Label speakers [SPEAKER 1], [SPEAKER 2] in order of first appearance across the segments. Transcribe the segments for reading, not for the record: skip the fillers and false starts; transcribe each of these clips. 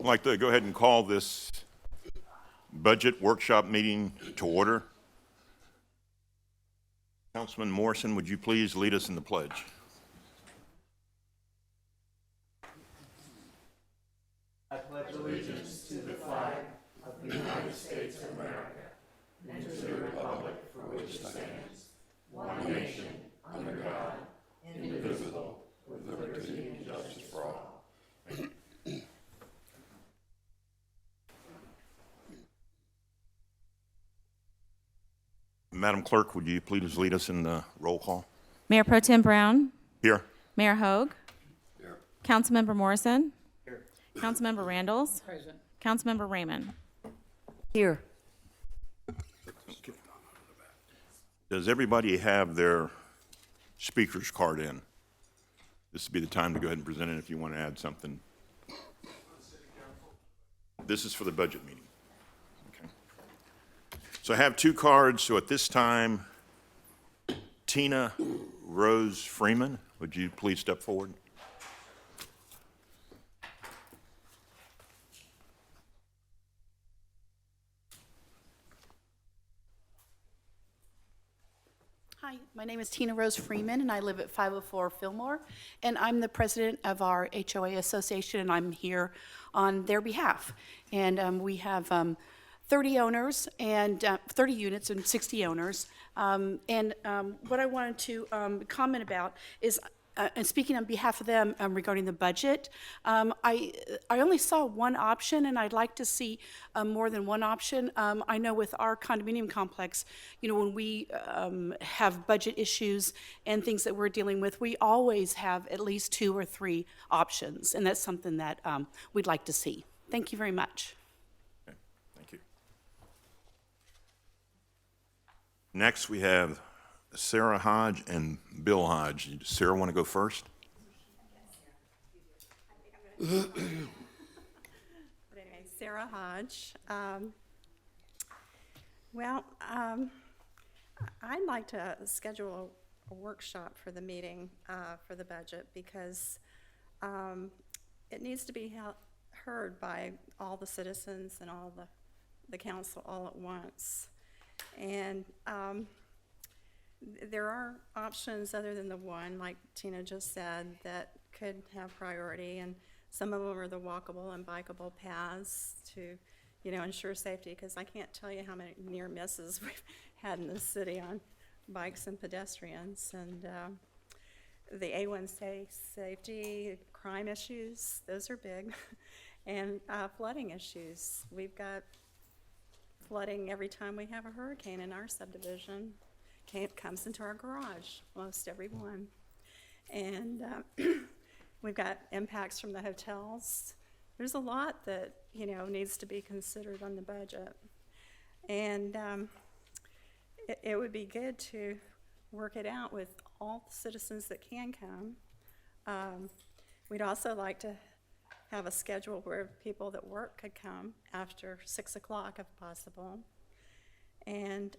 [SPEAKER 1] I'd like to go ahead and call this budget workshop meeting to order. Councilman Morrison, would you please lead us in the pledge? Madam Clerk, would you please lead us in the roll call?
[SPEAKER 2] Mayor Pro Tem Brown,
[SPEAKER 1] Here.
[SPEAKER 2] Mayor Hogue, Councilmember Morrison, Councilmember Randalls, Councilmember Raymond.
[SPEAKER 3] Here.
[SPEAKER 1] Does everybody have their speaker's card in? This would be the time to go ahead and present it if you want to add something. This is for the budget meeting. Okay. So I have two cards. So at this time, Tina Rose Freeman, would you please step forward?
[SPEAKER 4] Hi, my name is Tina Rose Freeman, and I live at 504 Fillmore, and I'm the president of our HOA association, and I'm here on their behalf. And we have 30 owners and 30 units and 60 owners. What I wanted to comment about is, and speaking on behalf of them regarding the budget, I only saw one option, and I'd like to see more than one option. I know with our condominium complex, you know, when we have budget issues and things that we're dealing with, we always have at least 2 or 3 options, and that's something that we'd like to see. Thank you very much.
[SPEAKER 1] Okay, thank you. Next, we have Sarah Hodge and Bill Hodge. Does Sarah want to go first?
[SPEAKER 5] But anyway, Sarah Hodge. I'd like to schedule a workshop for the meeting for the budget because it needs to be heard by all the citizens and all the council all at once. And there are options other than the one, like Tina just said, that could have priority, and some of them are the walkable and bikeable paths to, you know, ensure safety, because I can't tell you how many near misses we've had in this city on bikes and pedestrians. And the A1 safety, crime issues, those are big, and flooding issues. We've got flooding every time we have a hurricane in our subdivision. It comes into our garage, almost every one. And we've got impacts from the hotels. There's a lot that, you know, needs to be considered on the budget. And it would be good to work it out with all the citizens that can come. We'd also like to have a schedule where people that work could come after 6 o'clock if possible. And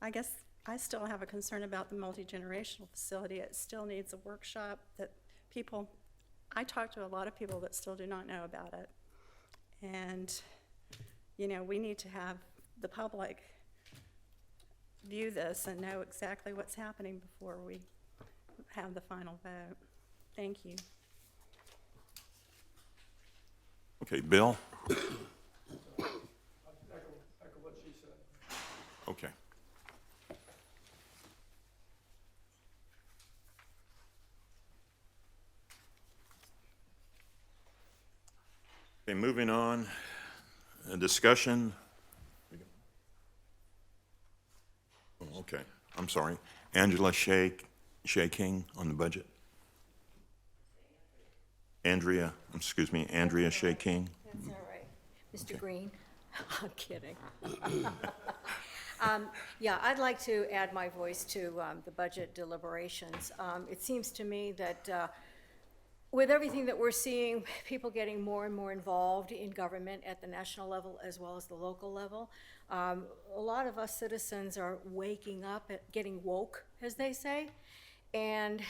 [SPEAKER 5] I guess I still have a concern about the multi-generational facility. It still needs a workshop that people, I talk to a lot of people that still do not know about it. And, you know, we need to have the public view this and know exactly what's happening before we have the final vote. Thank you.
[SPEAKER 1] Okay, Bill?
[SPEAKER 6] Echo what she said.
[SPEAKER 1] Okay. Okay, moving on, a discussion. Oh, okay, I'm sorry. Angela Shea King on the budget. Andrea Shea King.
[SPEAKER 3] That's all right. Mr. Green? I'm kidding. Yeah, I'd like to add my voice to the budget deliberations. It seems to me that with everything that we're seeing, people getting more and more involved in government at the national level as well as the local level, a lot of us citizens are waking up, getting woke, as they say, and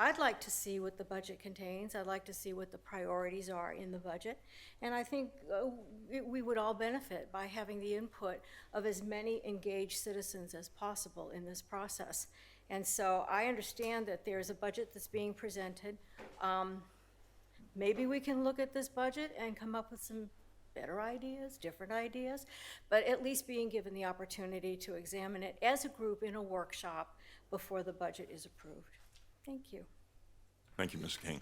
[SPEAKER 3] I'd like to see what the budget contains. I'd like to see what the priorities are in the budget. And I think we would all benefit by having the input of as many engaged citizens as possible in this process. And so I understand that there's a budget that's being presented. Maybe we can look at this budget and come up with some better ideas, different ideas, but at least being given the opportunity to examine it as a group in a workshop before the budget is approved. Thank you.
[SPEAKER 1] Thank you, Ms. King.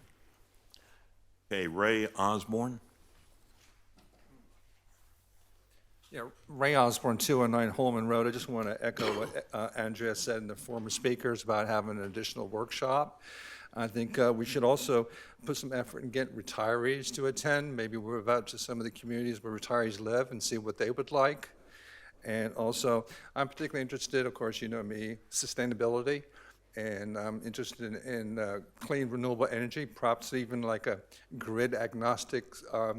[SPEAKER 1] Okay, Ray Osborne.
[SPEAKER 7] Yeah, Ray Osborne, 209 Holman Road. I just want to echo what Andrea said and the former speakers about having an additional workshop. I think we should also put some effort in getting retirees to attend. Maybe we're about to some of the communities where retirees live and see what they would like. And also, I'm particularly interested, of course, you know me, sustainability. And I'm interested in clean, renewable energy, perhaps even like a grid-agnostic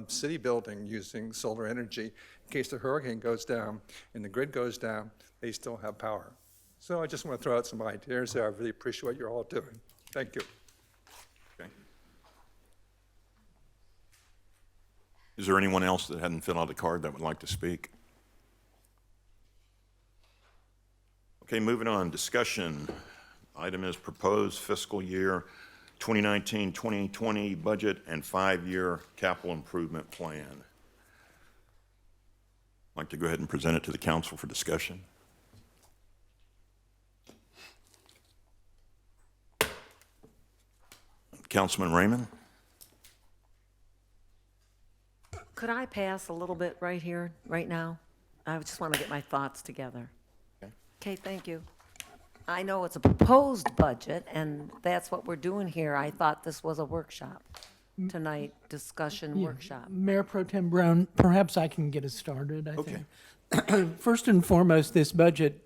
[SPEAKER 7] city building using solar energy. In case the hurricane goes down and the grid goes down, they still have power. So I just want to throw out some ideas there. I really appreciate what you're all doing. Thank you.
[SPEAKER 1] Okay. Is there anyone else that hadn't filled out a card that would like to speak? Okay, moving on, discussion. Item is proposed fiscal year 2019-2020 budget and 5-year capital improvement plan. I'd like to go ahead and present it to the council for discussion. Councilman Raymond?
[SPEAKER 8] Could I pass a little bit right here, right now? I just want to get my thoughts together. Okay, thank you. I know it's a proposed budget, and that's what we're doing here. I thought this was a workshop tonight, discussion workshop.
[SPEAKER 9] Mayor Pro Tem Brown, perhaps I can get us started, I
[SPEAKER 1] Okay.
[SPEAKER 9] think. First and foremost, this budget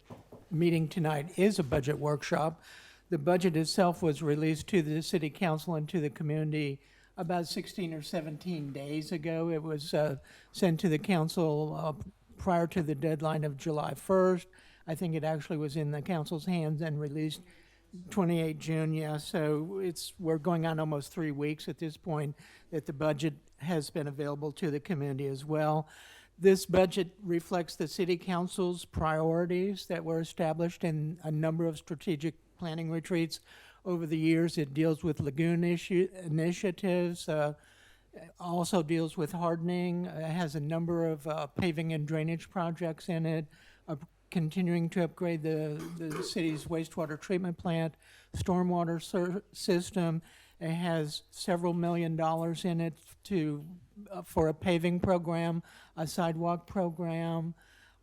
[SPEAKER 9] meeting tonight is a budget workshop. The budget itself was released to the city council and to the community about 16 or 17 days ago. It was sent to the council prior to the deadline of July 1st. I think it actually was in the council's hands and released 28 June, yeah. So we're going on almost 3 weeks at this point that the budget has been available to the community as well. This budget reflects the city council's priorities that were established in a number of strategic planning retreats over the years. It deals with lagoon initiatives, also deals with hardening. It has a number of paving and drainage projects in it, continuing to upgrade the city's wastewater treatment plant, stormwater system. It has several $1 million in it for a paving program, a sidewalk program,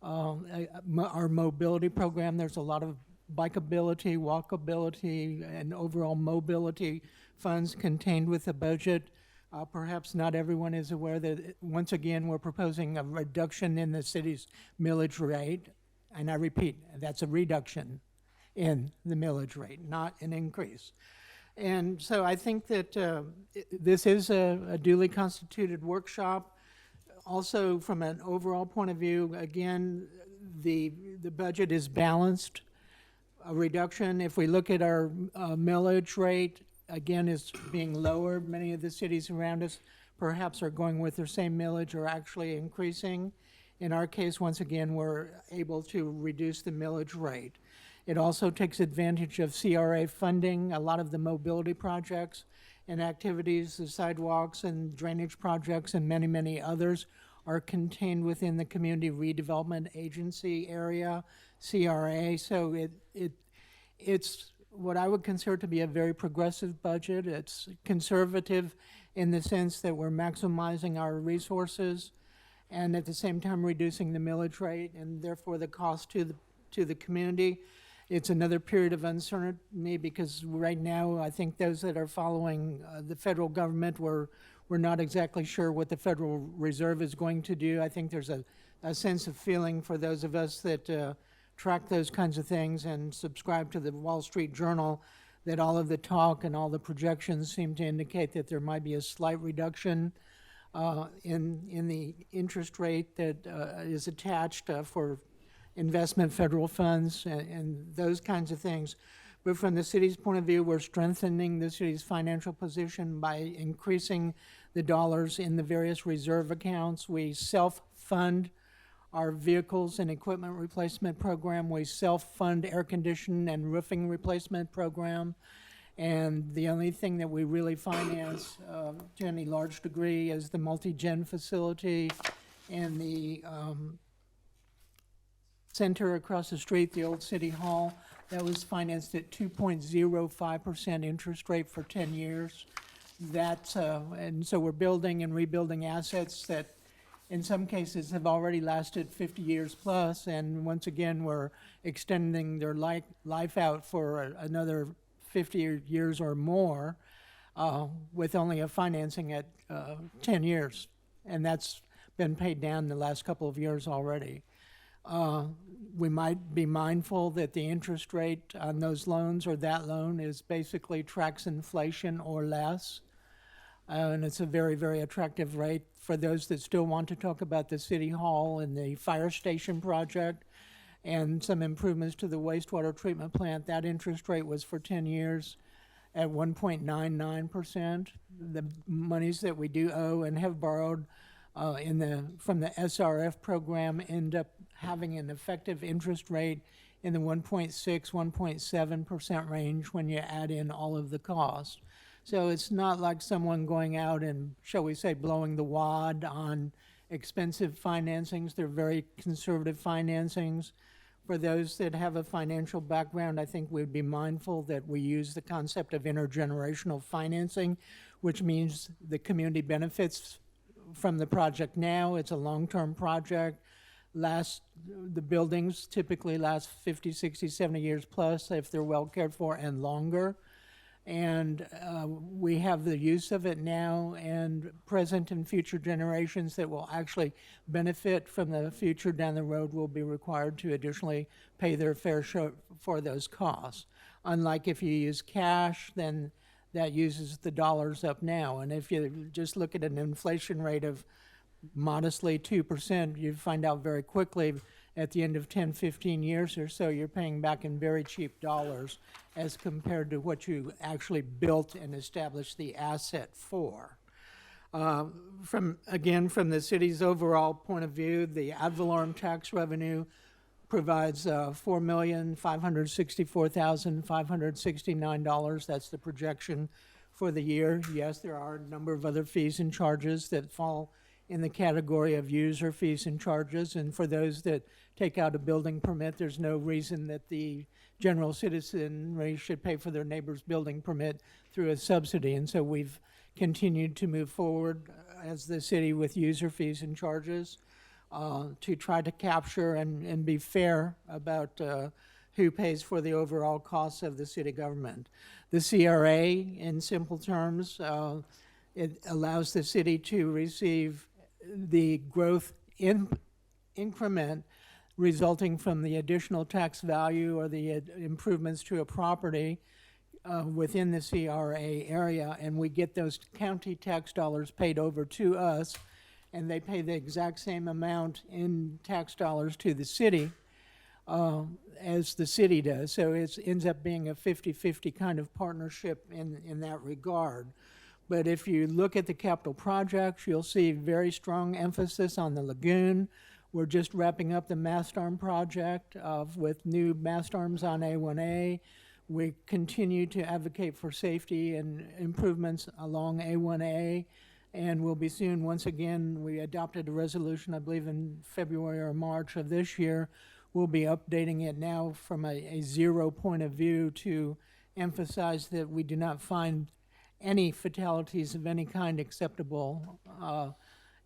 [SPEAKER 9] our mobility program. There's a lot of bikeability, walkability, and overall mobility funds contained with the budget. Perhaps not everyone is aware that, once again, we're proposing a reduction in the city's millage rate. And I repeat, that's a reduction in the millage rate, not an increase. And so I think that this is a duly constituted workshop. Also, from an overall point of view, again, the budget is balanced. A reduction, if we look at our millage rate, again, is being lowered. Many of the cities around us perhaps are going with their same millage or actually increasing. In our case, once again, we're able to reduce the millage rate. It also takes advantage of CRA funding. A lot of the mobility projects and activities, the sidewalks and drainage projects and many, many others are contained within the Community Redevelopment Agency area, CRA. So it's what I would consider to be a very progressive budget. It's conservative in the sense that we're maximizing our resources and at the same time reducing the millage rate and therefore the cost to the community. It's another period of uncertainty because right now I think those that are following the federal government, we're not exactly sure what the Federal Reserve is going to do. I think there's a sense of feeling for those of us that track those kinds of things and subscribe to the Wall Street Journal that all of the talk and all the projections seem to indicate that there might be a slight reduction in the interest rate that is attached for investment federal funds and those kinds of things. But from the city's point of view, we're strengthening the city's financial position by increasing the dollars in the various reserve accounts. We self-fund our vehicles and equipment replacement program. We self-fund air condition and roofing replacement program. And the only thing that we really finance to any large degree is the multi-gen facility and the center across the street, the old city hall. That was financed at 2.05% interest rate for 10 years. And so we're building and rebuilding assets that in some cases have already lasted 50 years plus, and once again, we're extending their life out for another 50 years or more with only a financing at 10 years. And that's been paid down the last couple of years already. We might be mindful that the interest rate on those loans or that loan is basically tracks inflation or less. And it's a very, very attractive rate for those that still want to talk about the city hall and the fire station project and some improvements to the wastewater treatment plant. That interest rate was for 10 years at 1.99%. The monies that we do owe and have borrowed from the SRF program end up having an effective interest rate in the 1.6, 1.7% range when you add in all of the costs. So it's not like someone going out and, shall we say, blowing the wad on expensive financings. They're very conservative financings. For those that have a financial background, I think we'd be mindful that we use the concept of intergenerational financing, which means the community benefits from the project now. It's a long-term project. The buildings typically last 50, 60, 70 years plus if they're well cared for and longer. And we have the use of it now, and present and future generations that will actually benefit from the future down the road will be required to additionally pay their fair share for those costs. Unlike if you use cash, then that uses the dollars up now. And if you just look at an inflation rate of modestly 2%, you find out very quickly at the end of 10, 15 years or so, you're paying back in very cheap dollars as compared to what you actually built and established the asset for. From the city's overall point of view, the ad valorem tax revenue provides $4,564,569. That's the projection for the year. Yes, there are a number of other fees and charges that fall in the category of user fees and charges. And for those that take out a building permit, there's no reason that the general citizenry should pay for their neighbor's building permit through a subsidy. And so we've continued to move forward as the city with user fees and charges to try to capture and be fair about who pays for the overall costs of the city government. The CRA, in simple terms, it allows the city to receive the growth increment resulting from the additional tax value or the improvements to a property within the CRA area, and we get those county tax dollars paid over to us, and they pay the exact same amount in tax dollars to the city as the city does. So it ends up being a 50-50 kind of partnership in that regard. But if you look at the capital projects, you'll see very strong emphasis on the lagoon. We're just wrapping up the mast arm project with new mast arms on A1A. We continue to advocate for safety and improvements along A1A, and we'll be soon, once again, we adopted a resolution, I believe in February or March of this year. We'll be updating it now from a zero point of view to emphasize that we do not find any fatalities of any kind acceptable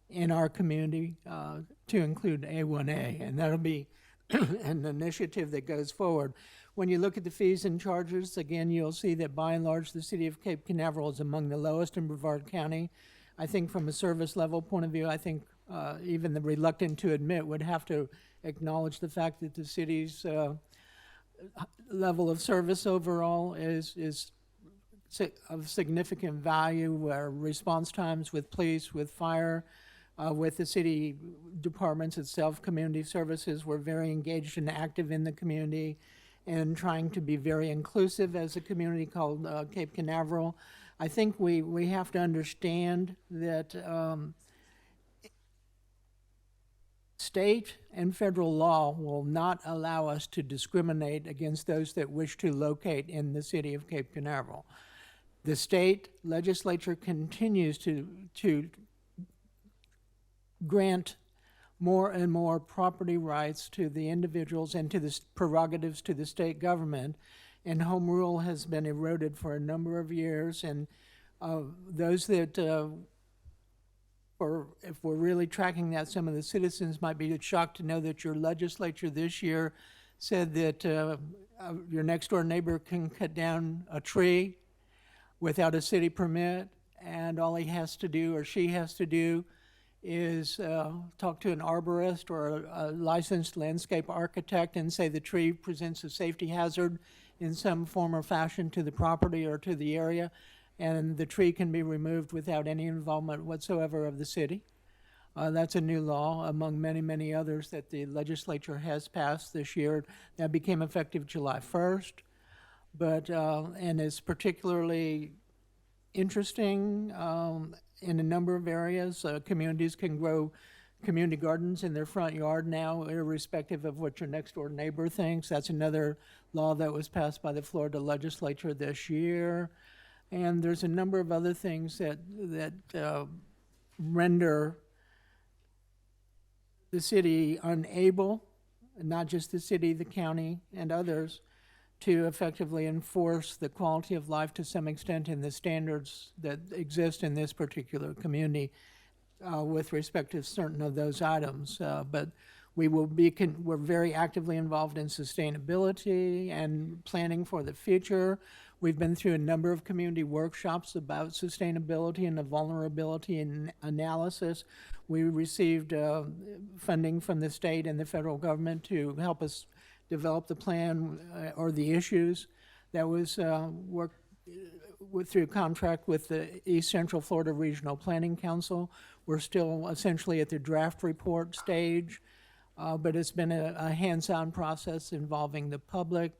[SPEAKER 9] in our community to include A1A, and that'll be an initiative that goes forward. When you look at the fees and charges, again, you'll see that by and large the city of Cape Canaveral is among the lowest in Brevard County. I think from a service level point of view, I think even the reluctant to admit would have to acknowledge the fact that the city's level of service overall is of significant value, where response times with police, with fire, with the city departments itself, community services, we're very engaged and active in the community. and trying to be very inclusive as a community called Cape Canaveral. I think we have to understand that state and federal law will not allow us to discriminate against those that wish to locate in the city of Cape Canaveral. The state legislature continues to grant more and more property rights to the individuals and to the prerogatives to the state government, and home rule has been eroded for a number of years. And those that, or if we're really tracking that, some of the citizens might be shocked to know that your legislature this year said that your next door neighbor can cut down a tree without a city permit, and all he has to do or she has to do is talk to an arborist or a licensed landscape architect and say the tree presents a safety hazard in some form or fashion to the property or to the area, and the tree can be removed without any involvement whatsoever of the city. That's a new law among many, many others that the legislature has passed this year. That became effective July 1st, but and is particularly interesting in a number of areas. Communities can grow community gardens in their front yard now, irrespective of what your next door neighbor thinks. That's another law that was passed by the Florida legislature this year. And there's a number of other things that render the city unable, not just the city, the county, and others, to effectively enforce the quality of life to some extent in the standards that exist in this particular community with respect to certain of those items. But we will be, we're very actively involved in sustainability and planning for the future. We've been through a number of community workshops about sustainability and the vulnerability and analysis. We received funding from the state and the federal government to help us develop the plan or the issues. That was worked through contract with the East Central Florida Regional Planning Council. We're still essentially at the draft report stage, but it's been a hands-on process involving the public.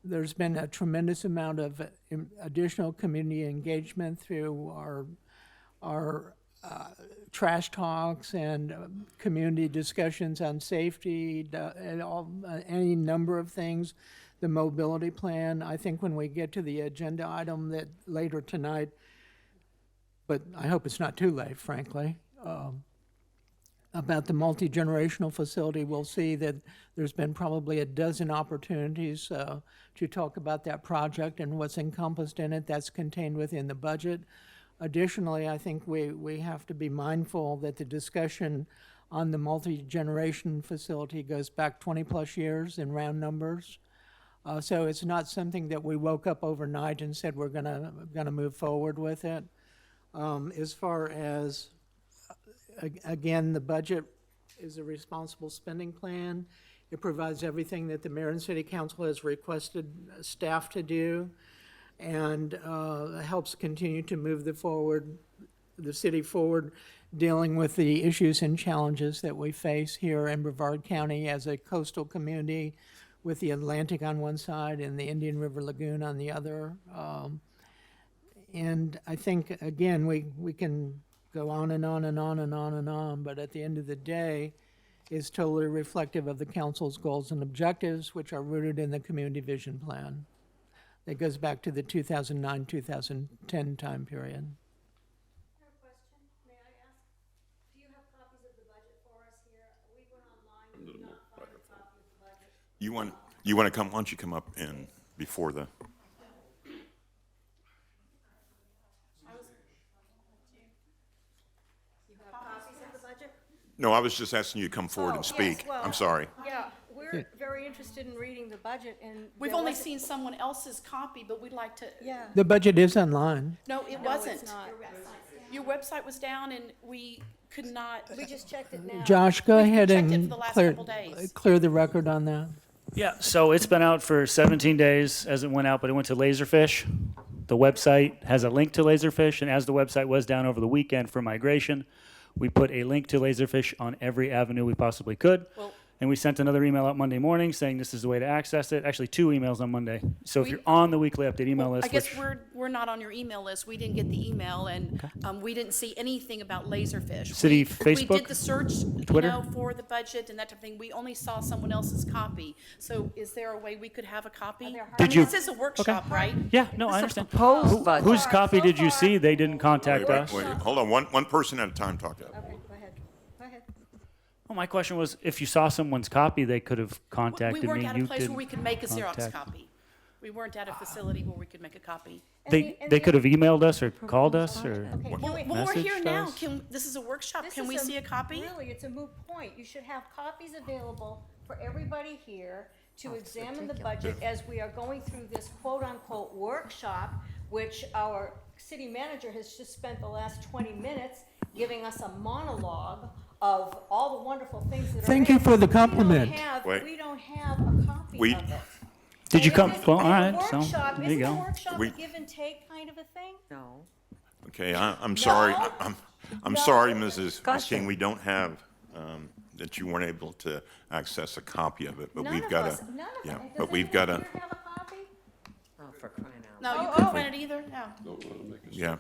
[SPEAKER 9] There's been a tremendous amount of additional community engagement through our trash talks and community discussions on safety and any number of things. The mobility plan, I think when we get to the agenda item that later tonight, but I hope it's not too late, frankly, about the multi-generational facility, we'll see that there's been probably a dozen opportunities to talk about that project and what's encompassed in it. That's contained within the budget. Additionally, I think we have to be mindful that the discussion on the multi-generation facility goes back 20-plus years in round numbers. So it's not something that we woke up overnight and said we're gonna move forward with it. As far as, again, the budget is a responsible spending plan. It provides everything that the mayor and city council has requested staff to do, and helps continue to move the city forward, dealing with the issues and challenges that we face here in Brevard County as a coastal community, with the Atlantic on one side and the Indian River Lagoon on the other. And I think, again, we can go on and on and on and on and on, but at the end of the day, is totally reflective of the council's goals and objectives, which are rooted in the community vision plan. That goes back to the 2009-2010 time period.
[SPEAKER 3] I have a question. May I ask, do you have copies of the budget for us here? We went online and did not find a copy of the budget.
[SPEAKER 1] You want to come, why don't you come up and before the,
[SPEAKER 3] You have copies of the budget?
[SPEAKER 1] no, I was just asking you to come forward
[SPEAKER 3] Oh,
[SPEAKER 1] and
[SPEAKER 3] yes,
[SPEAKER 1] speak.
[SPEAKER 3] well,
[SPEAKER 1] I'm sorry.
[SPEAKER 3] Yeah, we're very interested in reading the budget, and
[SPEAKER 4] We've
[SPEAKER 3] there
[SPEAKER 4] only
[SPEAKER 3] wasn't-
[SPEAKER 4] seen someone else's copy, but we'd like to.
[SPEAKER 3] Yeah.
[SPEAKER 9] The budget is online.
[SPEAKER 4] No, it
[SPEAKER 3] No,
[SPEAKER 4] wasn't.
[SPEAKER 3] it's not.
[SPEAKER 4] Your website was down and we could not.
[SPEAKER 3] We just checked it now.
[SPEAKER 9] Josh, go
[SPEAKER 4] We've
[SPEAKER 9] ahead
[SPEAKER 4] checked it for
[SPEAKER 9] and
[SPEAKER 4] the last
[SPEAKER 9] clear,
[SPEAKER 4] couple days.
[SPEAKER 9] clear the record on that.
[SPEAKER 10] Yeah, so it's been out for 17 days as it went out, but it went to Laserfish. The website has a link to Laserfish, and as the website was down over the weekend for migration, we put a link to Laserfish on every avenue we possibly could.
[SPEAKER 4] Well,
[SPEAKER 10] And we sent another email out Monday morning saying this is the way to access it. Actually, 2 emails on Monday. So if you're on the weekly update email list,
[SPEAKER 4] I guess
[SPEAKER 10] which
[SPEAKER 4] we're not on your email list. We didn't get the email, and we didn't see anything about Laserfish.
[SPEAKER 10] City
[SPEAKER 4] We
[SPEAKER 10] Facebook,
[SPEAKER 4] did the search,
[SPEAKER 10] Twitter?
[SPEAKER 4] for the budget and that type of thing. We only saw someone else's copy. So is there a way we could have a copy?
[SPEAKER 10] Did you-
[SPEAKER 4] This is a workshop, right?
[SPEAKER 10] yeah, no, I
[SPEAKER 8] This is a
[SPEAKER 10] understand.
[SPEAKER 8] proposed budget.
[SPEAKER 10] Whose copy did you see? They didn't contact
[SPEAKER 1] Wait,
[SPEAKER 10] us.
[SPEAKER 1] wait, hold on, one person at a time talk to.
[SPEAKER 3] Okay, go ahead. Go ahead.
[SPEAKER 10] Well, my question was, if you saw someone's copy, they could have contacted
[SPEAKER 4] We weren't
[SPEAKER 10] me.
[SPEAKER 4] at a
[SPEAKER 10] You
[SPEAKER 4] place where
[SPEAKER 10] didn't
[SPEAKER 4] we could make a Xerox
[SPEAKER 10] contact-
[SPEAKER 4] copy. We weren't at a facility where we could make a copy.
[SPEAKER 10] They could have emailed us or called us or.
[SPEAKER 3] Okay, can we?
[SPEAKER 4] Well, we're here
[SPEAKER 10] Messaged
[SPEAKER 4] now.
[SPEAKER 10] us?
[SPEAKER 4] This is a workshop.
[SPEAKER 3] This
[SPEAKER 4] Can
[SPEAKER 3] is
[SPEAKER 4] we see a copy?
[SPEAKER 3] Really, it's a moot point. You should have copies available for everybody here to examine the budget as we are going through this quote-unquote workshop, which our city manager has just spent the last 20 minutes giving us a monologue of all the wonderful things that are.
[SPEAKER 9] Thank you for the compliment.
[SPEAKER 1] Wait.
[SPEAKER 3] We don't have a copy
[SPEAKER 1] We-
[SPEAKER 3] of it.
[SPEAKER 10] Did you
[SPEAKER 3] And
[SPEAKER 10] come?
[SPEAKER 3] if it's
[SPEAKER 10] Well,
[SPEAKER 3] a
[SPEAKER 10] all right. So
[SPEAKER 3] workshop,
[SPEAKER 10] there you
[SPEAKER 3] isn't a
[SPEAKER 10] go.
[SPEAKER 3] workshop
[SPEAKER 1] We-
[SPEAKER 3] a give and take kind of a thing?
[SPEAKER 8] No.
[SPEAKER 1] Okay, I'm sorry,
[SPEAKER 3] No.
[SPEAKER 1] I'm
[SPEAKER 3] No.
[SPEAKER 1] sorry, Mrs.
[SPEAKER 8] Discussion.
[SPEAKER 1] King, we don't have, that you weren't able to access a copy of it, but
[SPEAKER 3] None
[SPEAKER 1] we've
[SPEAKER 3] of
[SPEAKER 1] got
[SPEAKER 3] us-
[SPEAKER 1] to,
[SPEAKER 3] none of
[SPEAKER 1] yeah,
[SPEAKER 3] us.
[SPEAKER 1] but
[SPEAKER 3] Does
[SPEAKER 1] we've
[SPEAKER 3] anyone
[SPEAKER 1] got to,
[SPEAKER 3] here have a copy?
[SPEAKER 8] Oh, for crying out.
[SPEAKER 4] No, you
[SPEAKER 3] Oh,
[SPEAKER 4] couldn't
[SPEAKER 3] oh.
[SPEAKER 4] find it either? No.
[SPEAKER 1] yeah,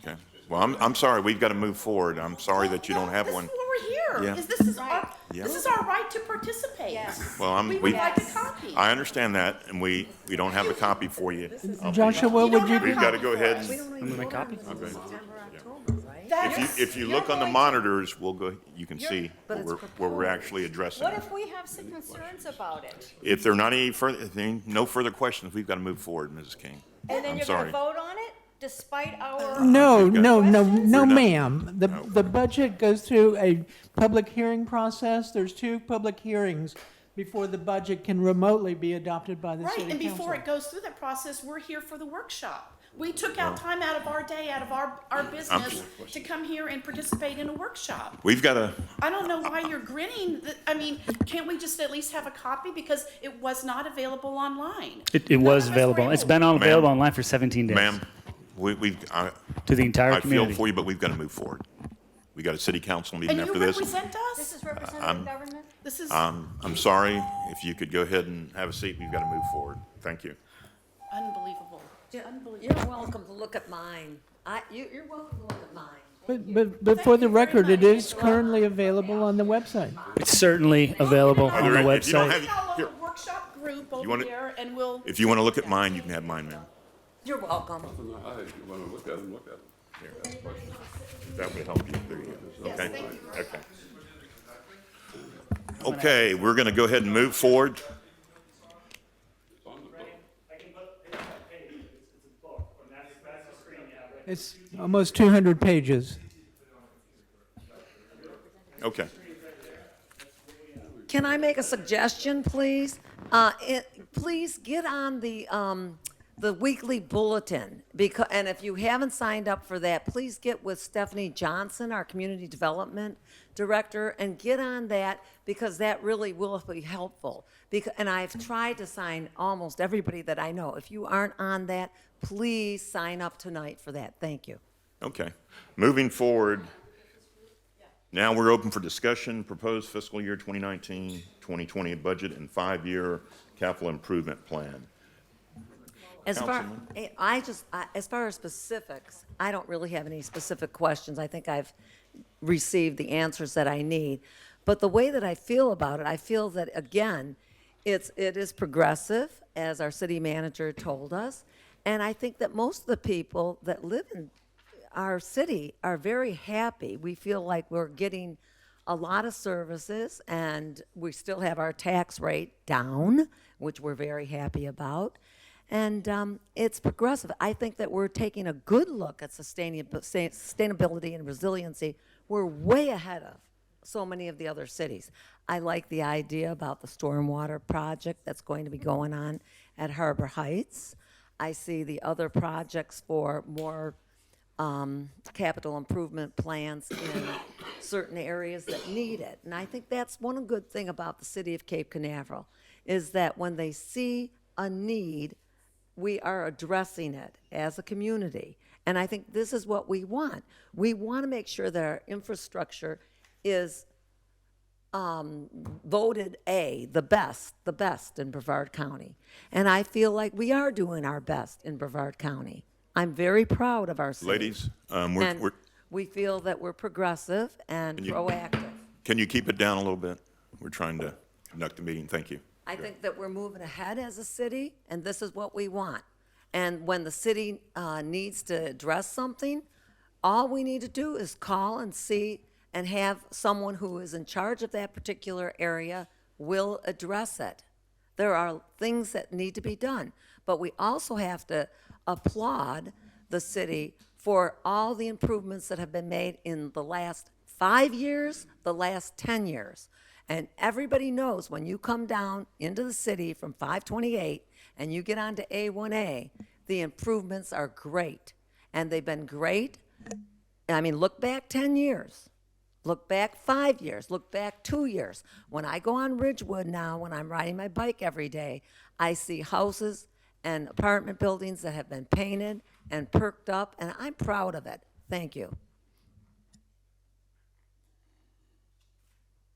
[SPEAKER 1] okay. Well, I'm sorry, we've got to move forward. I'm sorry that you don't have one.
[SPEAKER 4] This is what we're here.
[SPEAKER 1] Yeah.
[SPEAKER 4] This is our,
[SPEAKER 1] Yeah.
[SPEAKER 4] this is our right to participate.
[SPEAKER 3] Yes.
[SPEAKER 1] Well,
[SPEAKER 4] We would like a copy.
[SPEAKER 1] I understand that, and we don't have a copy for you.
[SPEAKER 9] Joshua,
[SPEAKER 4] You don't
[SPEAKER 9] would you,
[SPEAKER 4] have a
[SPEAKER 1] We've got to
[SPEAKER 4] copy
[SPEAKER 1] go
[SPEAKER 4] for
[SPEAKER 1] ahead
[SPEAKER 4] us.
[SPEAKER 1] and,
[SPEAKER 8] I'm gonna make copies.
[SPEAKER 1] Okay.
[SPEAKER 8] September, October, right?
[SPEAKER 4] That's-
[SPEAKER 1] if you
[SPEAKER 4] you're
[SPEAKER 1] look on the
[SPEAKER 4] going-
[SPEAKER 1] monitors, we'll go, you can see
[SPEAKER 8] But
[SPEAKER 1] where
[SPEAKER 8] it's
[SPEAKER 1] we're actually addressing
[SPEAKER 3] What
[SPEAKER 1] it.
[SPEAKER 3] if we have some concerns about it?
[SPEAKER 1] If there are not any further, no further questions, we've got to move forward, Mrs. King.
[SPEAKER 3] And then
[SPEAKER 1] I'm
[SPEAKER 3] you're gonna
[SPEAKER 1] sorry.
[SPEAKER 3] vote on it despite our?
[SPEAKER 9] no, no, no, no,
[SPEAKER 1] We're not-
[SPEAKER 9] ma'am. The budget goes through a public hearing process. There's 2 public hearings before the budget can remotely be adopted by the
[SPEAKER 4] Right,
[SPEAKER 9] city
[SPEAKER 4] and
[SPEAKER 9] council.
[SPEAKER 4] before it goes through that process, we're here for the workshop. We took out time out of our day, out of our business, to come here and participate in a workshop.
[SPEAKER 1] We've got to,
[SPEAKER 4] I don't know why you're grinning. I mean, can't we just at least have a copy? Because it was not available online.
[SPEAKER 10] It
[SPEAKER 4] None
[SPEAKER 10] was
[SPEAKER 4] of us were
[SPEAKER 10] available.
[SPEAKER 4] able-
[SPEAKER 10] It's been on available online for 17 days.
[SPEAKER 1] ma'am,
[SPEAKER 10] To the entire
[SPEAKER 1] I feel
[SPEAKER 10] community.
[SPEAKER 1] for you, but we've got to move forward. We got a city council meeting
[SPEAKER 4] And you
[SPEAKER 1] after this.
[SPEAKER 4] represent
[SPEAKER 3] This
[SPEAKER 4] us?
[SPEAKER 3] is representative government?
[SPEAKER 4] This is
[SPEAKER 1] I'm sorry, if you could go ahead and have a seat, we've got to move forward. Thank you.
[SPEAKER 4] unbelievable.
[SPEAKER 8] You're welcome to look at mine. You're welcome to look at mine.
[SPEAKER 9] But for the record, it is currently available on the website.
[SPEAKER 10] It's certainly available on the
[SPEAKER 1] If you don't
[SPEAKER 10] website.
[SPEAKER 1] have-
[SPEAKER 4] We got a
[SPEAKER 1] here,
[SPEAKER 4] little workshop group over
[SPEAKER 1] wanna-
[SPEAKER 4] there, and we'll.
[SPEAKER 1] If you want to look at mine, you can have mine, ma'am.
[SPEAKER 8] You're welcome.
[SPEAKER 6] You wanna look at them, look at them.
[SPEAKER 1] That would help you. There you go. Okay, okay. Okay, we're going to go ahead and move forward.
[SPEAKER 9] It's almost 200 pages.
[SPEAKER 1] Okay.
[SPEAKER 8] Can I make a suggestion, please? Please get on the weekly bulletin, because, and if you haven't signed up for that, please get with Stephanie Johnson, our Community Development Director, and get on that, because that really will be helpful. And I've tried to sign almost everybody that I know. If you aren't on that, please sign up tonight for that. Thank you.
[SPEAKER 1] Okay. Moving forward, now we're open for discussion, proposed fiscal year 2019, 2020 budget and 5-year capital improvement plan.
[SPEAKER 8] As far,
[SPEAKER 1] Councilman?
[SPEAKER 8] as far as specifics, I don't really have any specific questions. I think I've received the answers that I need. But the way that I feel about it, I feel that, again, it is progressive, as our city manager told us. And I think that most of the people that live in our city are very happy. We feel like we're getting a lot of services, and we still have our tax rate down, which we're very happy about. And it's progressive. I think that we're taking a good look at sustainability and resiliency. We're way ahead of so many of the other cities. I like the idea about the stormwater project that's going to be going on at Harbor Heights. I see the other projects for more capital improvement plans in certain areas that need it. And I think that's one good thing about the city of Cape Canaveral, is that when they see a need, we are addressing it as a community. And I think this is what we want. We want to make sure that our infrastructure is voted the best in Brevard County. And I feel like we are doing our best in Brevard County. I'm very proud of our city.
[SPEAKER 1] Ladies,
[SPEAKER 8] And we feel that we're progressive and
[SPEAKER 1] you-
[SPEAKER 8] proactive.
[SPEAKER 1] can you keep it down a little bit? We're trying to conduct a meeting. Thank you.
[SPEAKER 8] I think that we're moving ahead as a city, and this is what we want. And when the city needs to address something, all we need to do is call and see and have someone who is in charge of that particular area will address it. There are things that need to be done, but we also have to applaud the city for all the improvements that have been made in the last 5 years, the last 10 years. And everybody knows when you come down into the city from 528 and you get onto A1A, the improvements are great. And they've been great. I mean, look back 10 years. Look back 5 years. Look back 2 years. When I go on Ridgewood now, when I'm riding my bike every day, I see houses and apartment buildings that have been painted and perked up, and I'm proud of it. Thank you.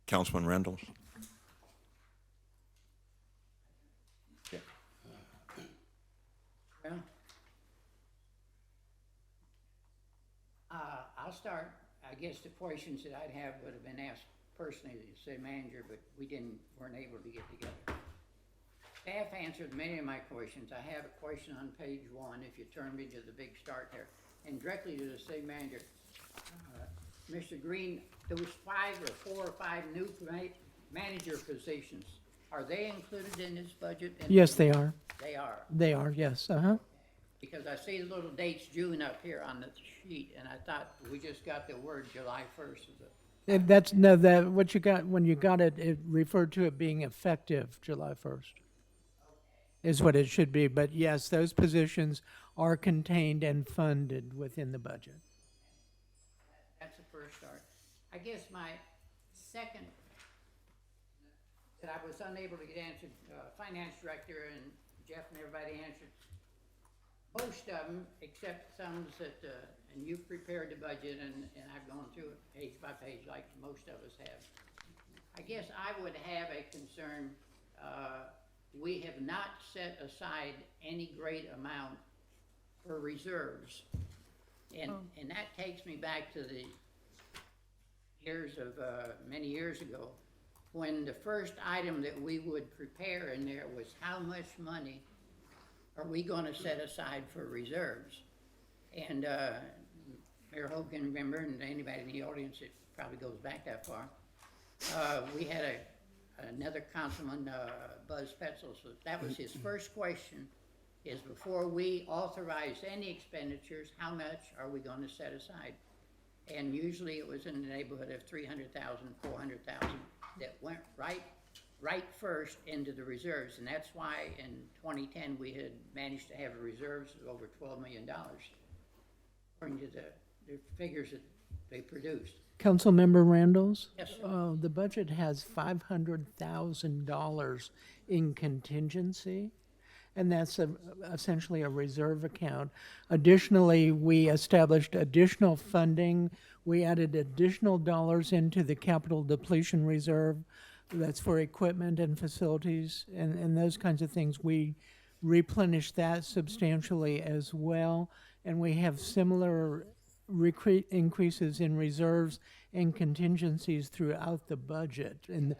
[SPEAKER 1] Councilman Randalls?
[SPEAKER 11] Well, I'll start. I guess the questions that I'd have would have been asked personally to the city manager, but weren't able to get together. Staff answered many of my questions. I have a question on page 1, if you turn me to the big start there, and directly to the city manager. Mr. Green, those 4 or 5 new manager positions, are they included in this budget?
[SPEAKER 9] Yes, they are.
[SPEAKER 11] They are,
[SPEAKER 9] They are, yes, uh-huh.
[SPEAKER 11] because I see the little dates June up here on the sheet, and I thought we just got the word July 1st.
[SPEAKER 9] What you got, when you got it, it referred to it being effective July 1st. Is what it should be, but yes, those positions are contained and funded within the budget.
[SPEAKER 11] That's the first start. I guess my second, that I was unable to get answered, finance director and Jeff and everybody answered. Most of them, except some that, and you've prepared the budget and I've gone through it page by page like most of us have. I guess I would have a concern, we have not set aside any great amount for reserves. And that takes me back to the years of, many years ago, when the first item that we would prepare in there was how much money are we gonna set aside for reserves? And, Mayor Hope can remember, and anybody in the audience, it probably goes back that far. We had another councilman, Buzz Petzel, so that was his first question, is before we authorize any expenditures, how much are we gonna set aside? And usually it was in the neighborhood of 300,000, 400,000 that went right first into the reserves. And that's why in 2010, we had managed to have reserves of over $12 million, according to the figures that they produced.
[SPEAKER 9] Councilmember Randalls?
[SPEAKER 11] Yes, sir.
[SPEAKER 9] The budget has $500,000 in contingency, and that's essentially a reserve account. Additionally, we established additional funding. We added additional dollars into the capital depletion reserve. That's for equipment and facilities and those kinds of things. We replenished that substantially as well, and we have similar increases in reserves and contingencies throughout the budget in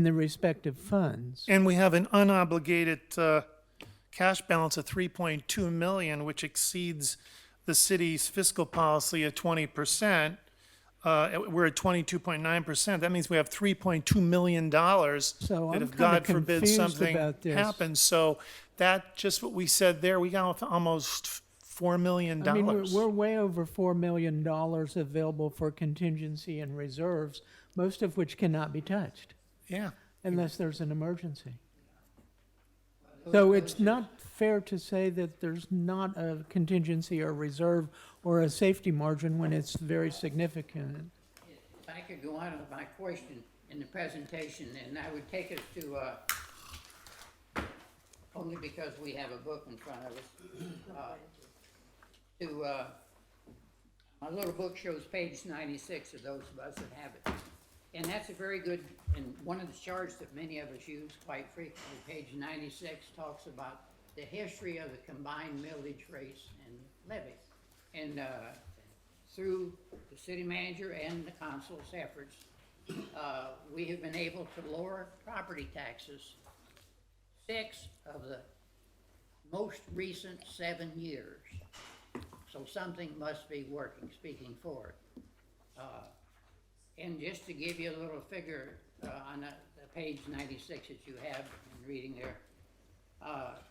[SPEAKER 9] the respective funds.
[SPEAKER 12] And we have an unobligated cash balance of 3.2 million, which exceeds the city's fiscal policy of 20%. We're at 22.9%. That means we have $3.2 million
[SPEAKER 9] So
[SPEAKER 12] that
[SPEAKER 9] I'm
[SPEAKER 12] if
[SPEAKER 9] kinda
[SPEAKER 12] God forbid
[SPEAKER 9] confused
[SPEAKER 12] something
[SPEAKER 9] about this.
[SPEAKER 12] happens. So that, just what we said there, we got almost $4 million.
[SPEAKER 9] I mean, we're way over $4 million available for contingency and reserves, most of which cannot be touched
[SPEAKER 12] Yeah.
[SPEAKER 9] unless there's an emergency. So it's not fair to say that there's not a contingency or reserve or a safety margin when it's very significant.
[SPEAKER 11] If I could go on with my question in the presentation, and I would take us to, only because we have a book in front of us, my little book shows page 96 of those of us that have it. And that's a very good, and one of the charts that many of us use quite frequently, page 96, talks about the history of the combined millage rates and levy. And through the city manager and the council's efforts, we have been able to lower property taxes 6 of the most recent 7 years. So something must be working, speaking for it. And just to give you a little figure on the page 96 that you have in reading there,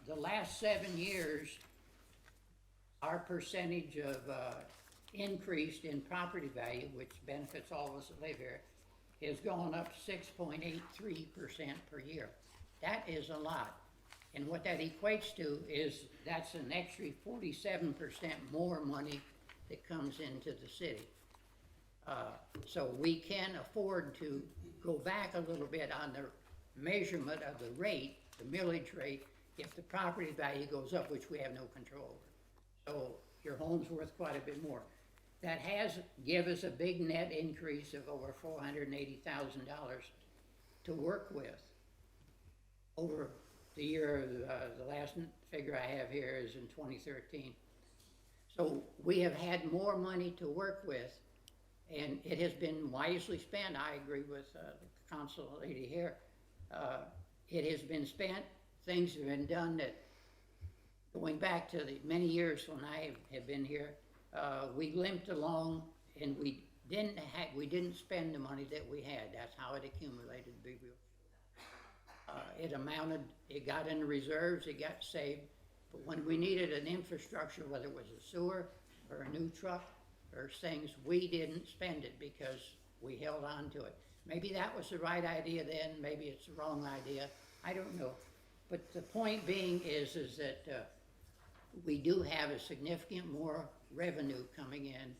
[SPEAKER 11] the last 7 years, our percentage of increase in property value, which benefits all of us that live here, has gone up 6.83% per year. That is a lot. And what that equates to is that's an extra 47% more money that comes into the city. So we can afford to go back a little bit on the measurement of the rate, the millage rate, if the property value goes up, which we have no control over. So your home's worth quite a bit more. That has given us a big net increase of over $480,000 to work with over the year. The last figure I have here is in 2013. So we have had more money to work with, and it has been wisely spent. I agree with the council lady here. It has been spent. Things have been done that, going back to the many years when I have been here, we limped along, and we didn't spend the money that we had. That's how it accumulated to be real. It got in the reserves, it got saved, but when we needed an infrastructure, whether it was a sewer or a new truck or things, we didn't spend it because we held on to it. Maybe that was the right idea then, maybe it's the wrong idea, I don't know. But the point being is that we do have a significant more revenue coming in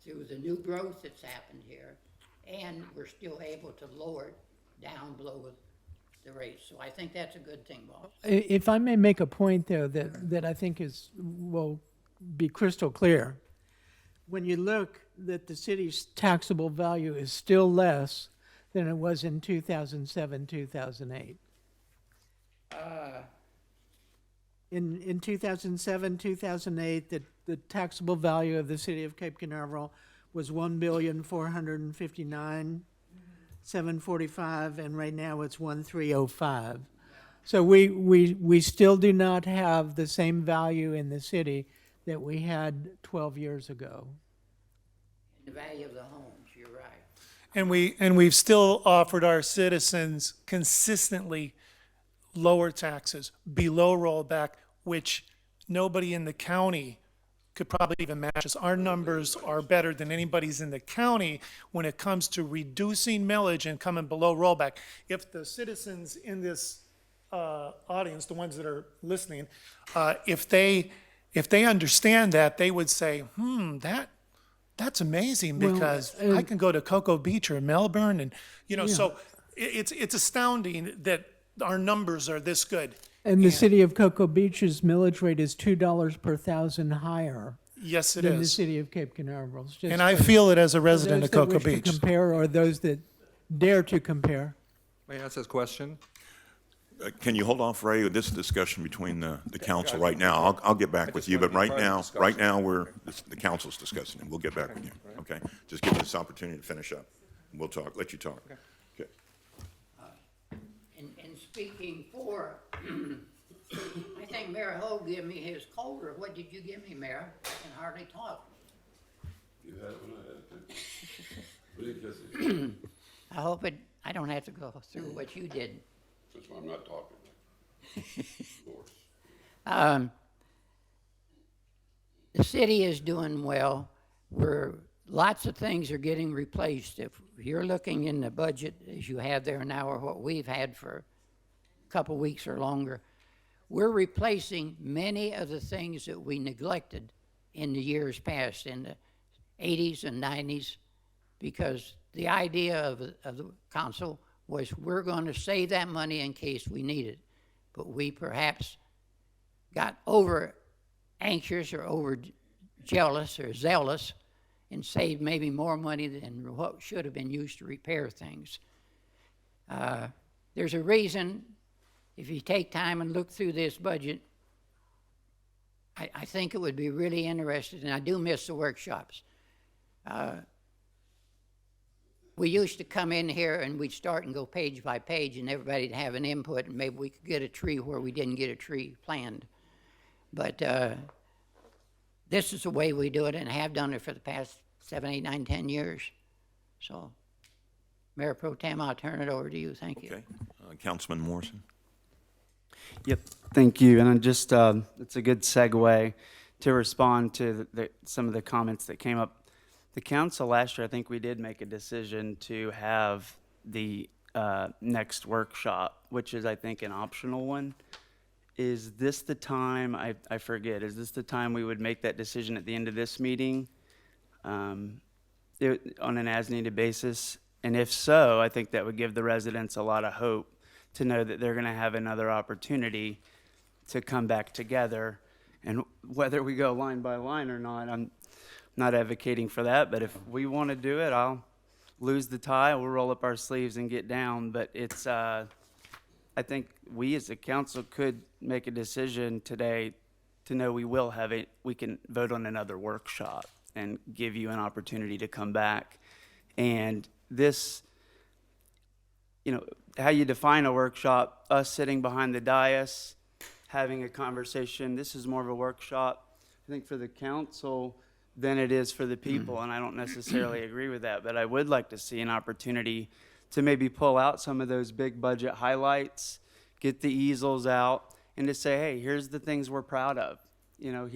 [SPEAKER 11] through the new growth that's happened here, and we're still able to lower it down below the rates. So I think that's a good thing, boss.
[SPEAKER 9] If I may make a point there that I think will be crystal clear. When you look that the city's taxable value is still less than it was in 2007, 2008. In 2007, 2008, the taxable value of the city of Cape Canaveral was $1,459,745, and right now it's 1,305. So we still do not have the same value in the city that we had 12 years ago.
[SPEAKER 11] The value of the homes, you're right.
[SPEAKER 12] And we've still offered our citizens consistently lower taxes, below rollback, which nobody in the county could probably even match us. Our numbers are better than anybody's in the county when it comes to reducing millage and coming below rollback. If the citizens in this audience, the ones that are listening, if they understand that, they would say, that's amazing, because I can go to Cocoa Beach or Melbourne, and so it's astounding that our numbers are this good.
[SPEAKER 9] And the city of Cocoa Beach's millage rate is $2 per thousand higher
[SPEAKER 12] Yes, it
[SPEAKER 9] than the
[SPEAKER 12] is.
[SPEAKER 9] city of Cape Canaveral. It's just
[SPEAKER 12] And I
[SPEAKER 9] for
[SPEAKER 12] feel it as a
[SPEAKER 9] those
[SPEAKER 12] resident of
[SPEAKER 9] that
[SPEAKER 12] Cocoa
[SPEAKER 9] wish to
[SPEAKER 12] Beach.
[SPEAKER 9] compare, or those that dare to compare.
[SPEAKER 7] May I ask this question?
[SPEAKER 1] Can you hold off, Ray? This is a discussion between the council right now. I'll get back with you, but right now, the council's discussing it. We'll get back with you, okay? Just give me this opportunity to finish up. We'll talk, let you talk. Okay.
[SPEAKER 11] And speaking for, I think Mayor Hogue gave me his colder. What did you give me, Mayor? I can hardly talk.
[SPEAKER 6] You had it when I had it too. We didn't kiss it.
[SPEAKER 11] I hope I don't have to go through what you did.
[SPEAKER 6] That's why I'm not talking. Of course.
[SPEAKER 11] The city is doing well. Lots of things are getting replaced. If you're looking in the budget as you have there now, or what we've had for a couple weeks or longer, we're replacing many of the things that we neglected in the years past, in the 80s and 90s, because the idea of the council was we're going to save that money in case we need it. But we perhaps got over anxious or over jealous or zealous and save maybe more money than what should have been used to repair things. There's a reason, if you take time and look through this budget, I think it would be really interesting, and I do miss the workshops. We used to come in here and we'd start and go page by page, and everybody'd have an input, and maybe we could get a tree where we didn't get a tree planned. But this is the way we do it, and have done it for the past 7, 8, 9, 10 years. So, Mayor Pro Tem, I'll turn it over to you. Thank you.
[SPEAKER 1] Okay. Councilman Morrison?
[SPEAKER 13] Yep, thank you. And I'm just, it's a good segue to respond to some of the comments that came up. The council last year, I think we did make a decision to have the next workshop, which is, I think, an optional one. Is this the time, I forget, is this the time we would make that decision at the end of this meeting on an as-needed basis? And if so, I think that would give the residents a lot of hope to know that they're going to have another opportunity to come back together. And whether we go line by line or not, I'm not advocating for that, but if we want to do it, I'll lose the tie, we'll roll up our sleeves and get down. But it's, I think we as a council could make a decision today to know we will have it, we can vote on another workshop and give you an opportunity to come back. And this, you know, how you define a workshop, us sitting behind the dais, having a conversation, this is more of a workshop, I think, for the council than it is for the people, and I don't necessarily agree with that, but I would like to see an opportunity to maybe pull out some of those big budget highlights, get the easels out, and to say, hey, here's the things we're proud of. You know,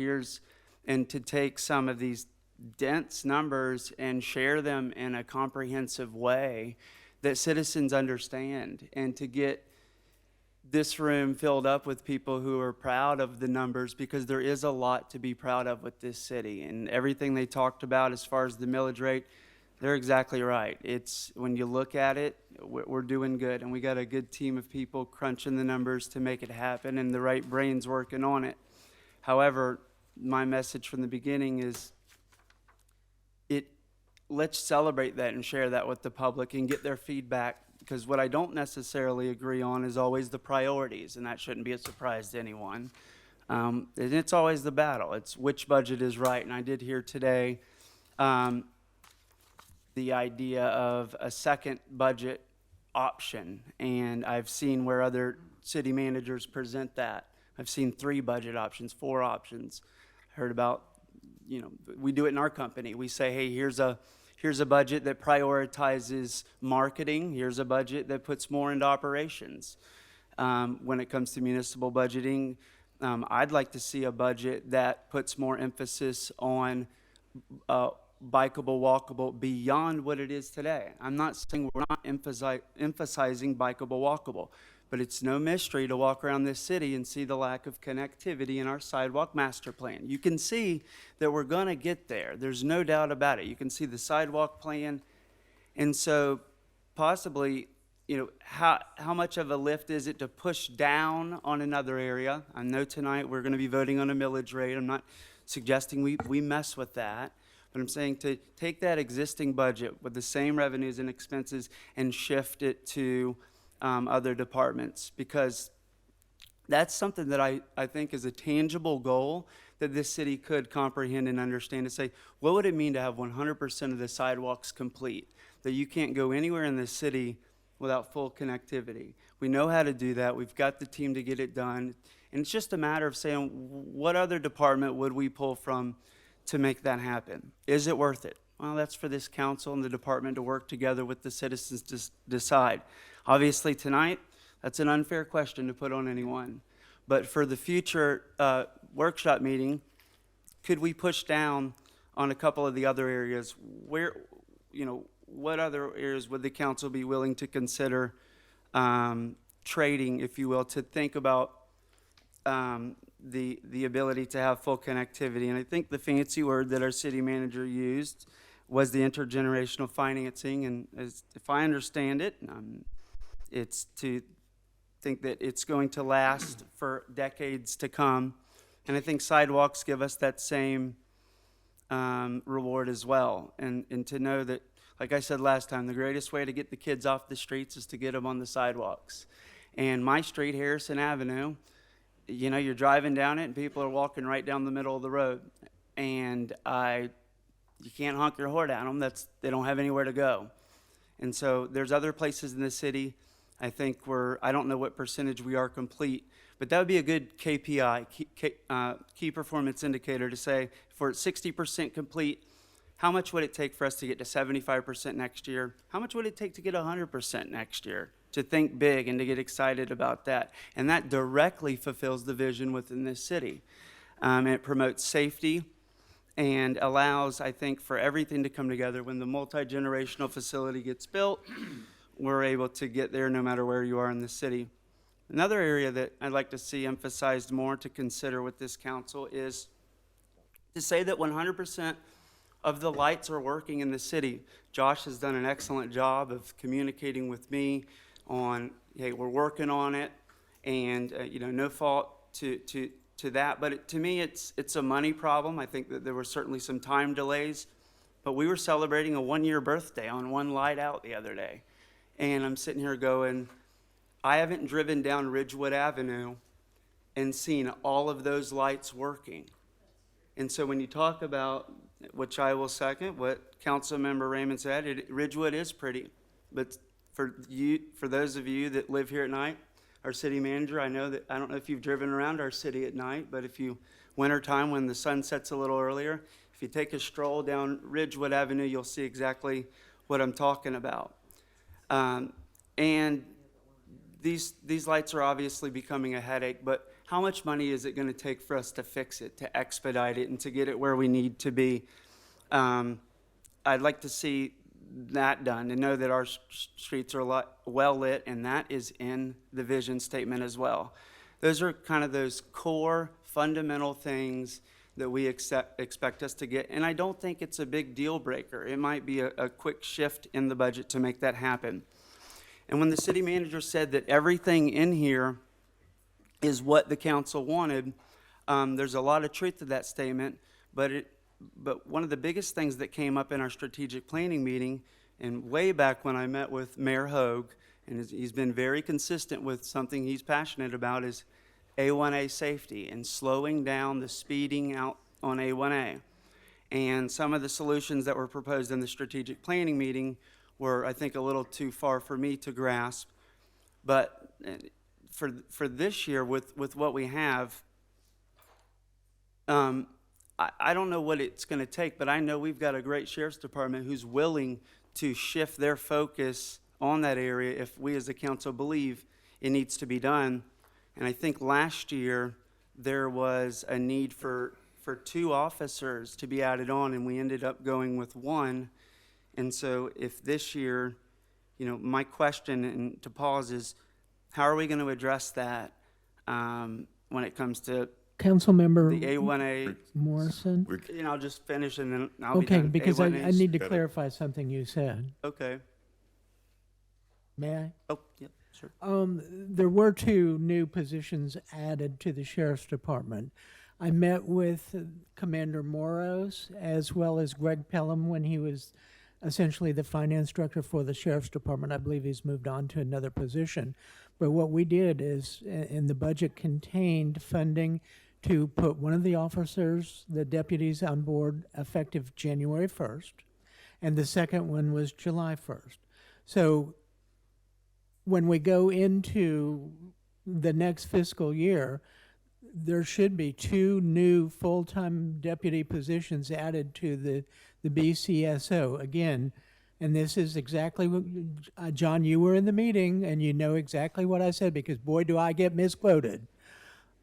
[SPEAKER 13] and to take some of these dense numbers and share them in a comprehensive way that citizens understand, and to get this room filled up with people who are proud of the numbers, because there is a lot to be proud of with this city. And everything they talked about as far as the millage rate, they're exactly right. It's, when you look at it, we're doing good, and we got a good team of people crunching the numbers to make it happen, and the right brains working on it. However, my message from the beginning is, let's celebrate that and share that with the public and get their feedback, because what I don't necessarily agree on is always the priorities, and that shouldn't be a surprise to anyone. And it's always the battle. It's which budget is right. And I did hear today the idea of a second budget option, and I've seen where other city managers present that. I've seen 3 budget options, 4 options. Heard about, you know, we do it in our company. We say, hey, here's a budget that prioritizes marketing. Here's a budget that puts more into operations. When it comes to municipal budgeting, I'd like to see a budget that puts more emphasis on bikeable, walkable beyond what it is today. I'm not saying we're not emphasizing bikeable, walkable, but it's no mystery to walk around this city and see the lack of connectivity in our sidewalk master plan. You can see that we're going to get there. There's no doubt about it. You can see the sidewalk plan. And so possibly, you know, how much of a lift is it to push down on another area? I know tonight we're going to be voting on a millage rate. I'm not suggesting we mess with that. But I'm saying to take that existing budget with the same revenues and expenses and shift it to other departments, because that's something that I think is a tangible goal that this city could comprehend and understand, to say, what would it mean to have 100% of the sidewalks complete, that you can't go anywhere in this city without full connectivity. We know how to do that. We've got the team to get it done. And it's just a matter of saying, what other department would we pull from to make that happen? Is it worth it? Well, that's for this council and the department to work together with the citizens to decide. Obviously, tonight, that's an unfair question to put on anyone. But for the future workshop meeting, could we push down on a couple of the other areas? Where, you know, what other areas would the council be willing to consider trading, if you will, to think about the ability to have full connectivity? And I think the fancy word that our city manager used was the intergenerational financing. And if I understand it, it's to think that it's going to last for decades to come. And I think sidewalks give us that same reward as well. And to know that, like I said last time, the greatest way to get the kids off the streets is to get them on the sidewalks. And my street, Harrison Avenue, you know, you're driving down it and people are walking right down the middle of the road. And you can't honk your horn at them. They don't have anywhere to go. And so there's other places in the city, I think I don't know what percentage we are complete, but that would be a good KPI, key performance indicator, to say if we're at 60% complete, how much would it take for us to get to 75% next year? How much would it take to get 100% next year? To think big and to get excited about that. And that directly fulfills the vision within this city. It promotes safety and allows, I think, for everything to come together. When the multi-generational facility gets built, we're able to get there no matter where you are in the city. Another area that I'd like to see emphasized more to consider with this council is to say that 100% of the lights are working in the city. Josh has done an excellent job of communicating with me on, hey, we're working on it, and no fault to that. But to me, it's a money problem. I think that there were certainly some time delays, but we were celebrating a 1-year birthday on one light out the other day. And I'm sitting here going, I haven't driven down Ridgewood Avenue and seen all of those lights working. And so when you talk about, which I will second, what Councilmember Raymond said, Ridgewood is pretty. But for those of you that live here at night, our city manager, I don't know if you've driven around our city at night, but if you, wintertime when the sun sets a little earlier, if you take a stroll down Ridgewood Avenue, you'll see exactly what I'm talking about. And these lights are obviously becoming a headache, but how much money is it going to take for us to fix it, to expedite it, and to get it where we need to be? I'd like to see that done and know that our streets are well lit, and that is in the vision statement as well. Those are kind of those core fundamental things that we expect us to get, and I don't think it's a big deal breaker. It might be a quick shift in the budget to make that happen. And when the city manager said that everything in here is what the council wanted, there's a lot of truth to that statement, but one of the biggest things that came up in our strategic planning meeting, and way back when I met with Mayor Hogue, and he's been very consistent with something he's passionate about, is A1A safety and slowing down the speeding out on A1A. And some of the solutions that were proposed in the strategic planning meeting were, I think, a little too far for me to grasp. But for this year, with what we have, I don't know what it's going to take, but I know we've got a great sheriff's department who's willing to shift their focus on that area if we as a council believe it needs to be done. And I think last year there was a need for 2 officers to be added on, and we ended up going with 1. And so if this year, my question, and to pause, is how are we going to address that when it comes to
[SPEAKER 9] Councilmember
[SPEAKER 13] the A1A?
[SPEAKER 9] Morrison?
[SPEAKER 13] I'll just finish and then I'll be
[SPEAKER 9] Okay,
[SPEAKER 13] done.
[SPEAKER 9] because I
[SPEAKER 13] A1As.
[SPEAKER 9] need to clarify something you said.
[SPEAKER 13] Okay.
[SPEAKER 9] May I?
[SPEAKER 13] Oh, yep, sure.
[SPEAKER 9] There were 2 new positions added to the Sheriff's Department. I met with Commander Moros as well as Greg Pelham when he was essentially the finance director for the Sheriff's Department. I believe he's moved on to another position. But what we did is, in the budget contained funding to put one of the officers, the deputies, on board effective January 1st, and the second one was July 1st. So when we go into the next fiscal year, there should be 2 new full-time deputy positions added to the BCSO. Again, and this is exactly what, John, you were in the meeting, and you know exactly what I said, because boy, do I get misquoted.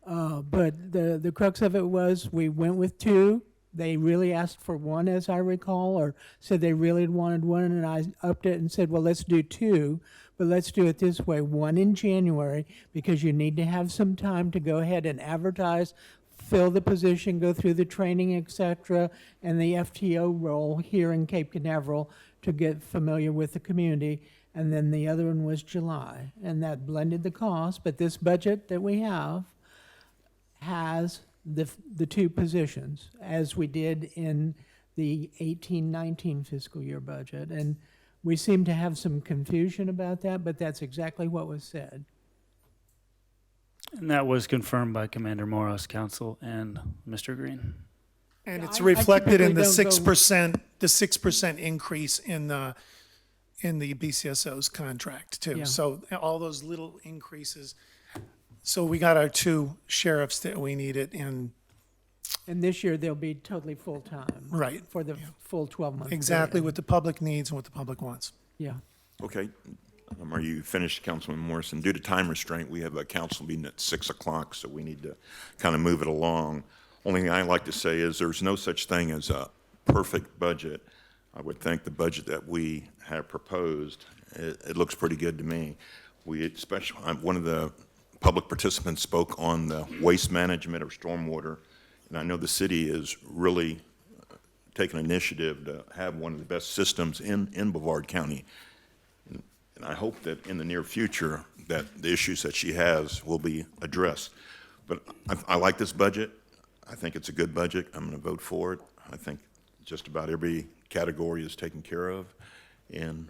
[SPEAKER 9] But the crux of it was we went with 2. They really asked for 1, as I recall, or said they really wanted 1, and I upped it and said, well, let's do 2, but let's do it this way, 1 in January, because you need to have some time to go ahead and advertise, fill the position, go through the training, etc., and the FTO role here in Cape Canaveral to get familiar with the community. And then the other one was July, and that blended the cost. But this budget that we have has the 2 positions, as we did in the 18-19 fiscal year budget. And we seem to have some confusion about that, but that's exactly what was said.
[SPEAKER 10] And that was confirmed by Commander Morris, Council, and Mr. Green.
[SPEAKER 12] And it's
[SPEAKER 9] I
[SPEAKER 12] reflected in the
[SPEAKER 9] typically don't go-
[SPEAKER 12] 6% increase in the BCSO's contract too.
[SPEAKER 9] Yeah.
[SPEAKER 12] So all those little increases. So we got our 2 sheriffs that we needed in,
[SPEAKER 9] And this year, they'll be totally full-time.
[SPEAKER 12] Right.
[SPEAKER 9] For the full 12 months.
[SPEAKER 12] exactly what the public needs and what the public wants.
[SPEAKER 9] Yeah.
[SPEAKER 1] Okay. Are you finished, Councilman Morrison? Due to time restraint, we have a council meeting at 6 o'clock, so we need to kind of move it along. Only thing I like to say is there's no such thing as a perfect budget. I would think the budget that we have proposed, it looks pretty good to me. One of the public participants spoke on the waste management or stormwater, and I know the city is really taking initiative to have one of the best systems in Brevard County. And I hope that in the near future that the issues that she has will be addressed. But I like this budget. I think it's a good budget. I'm going to vote for it. I think just about every category is taken care of. And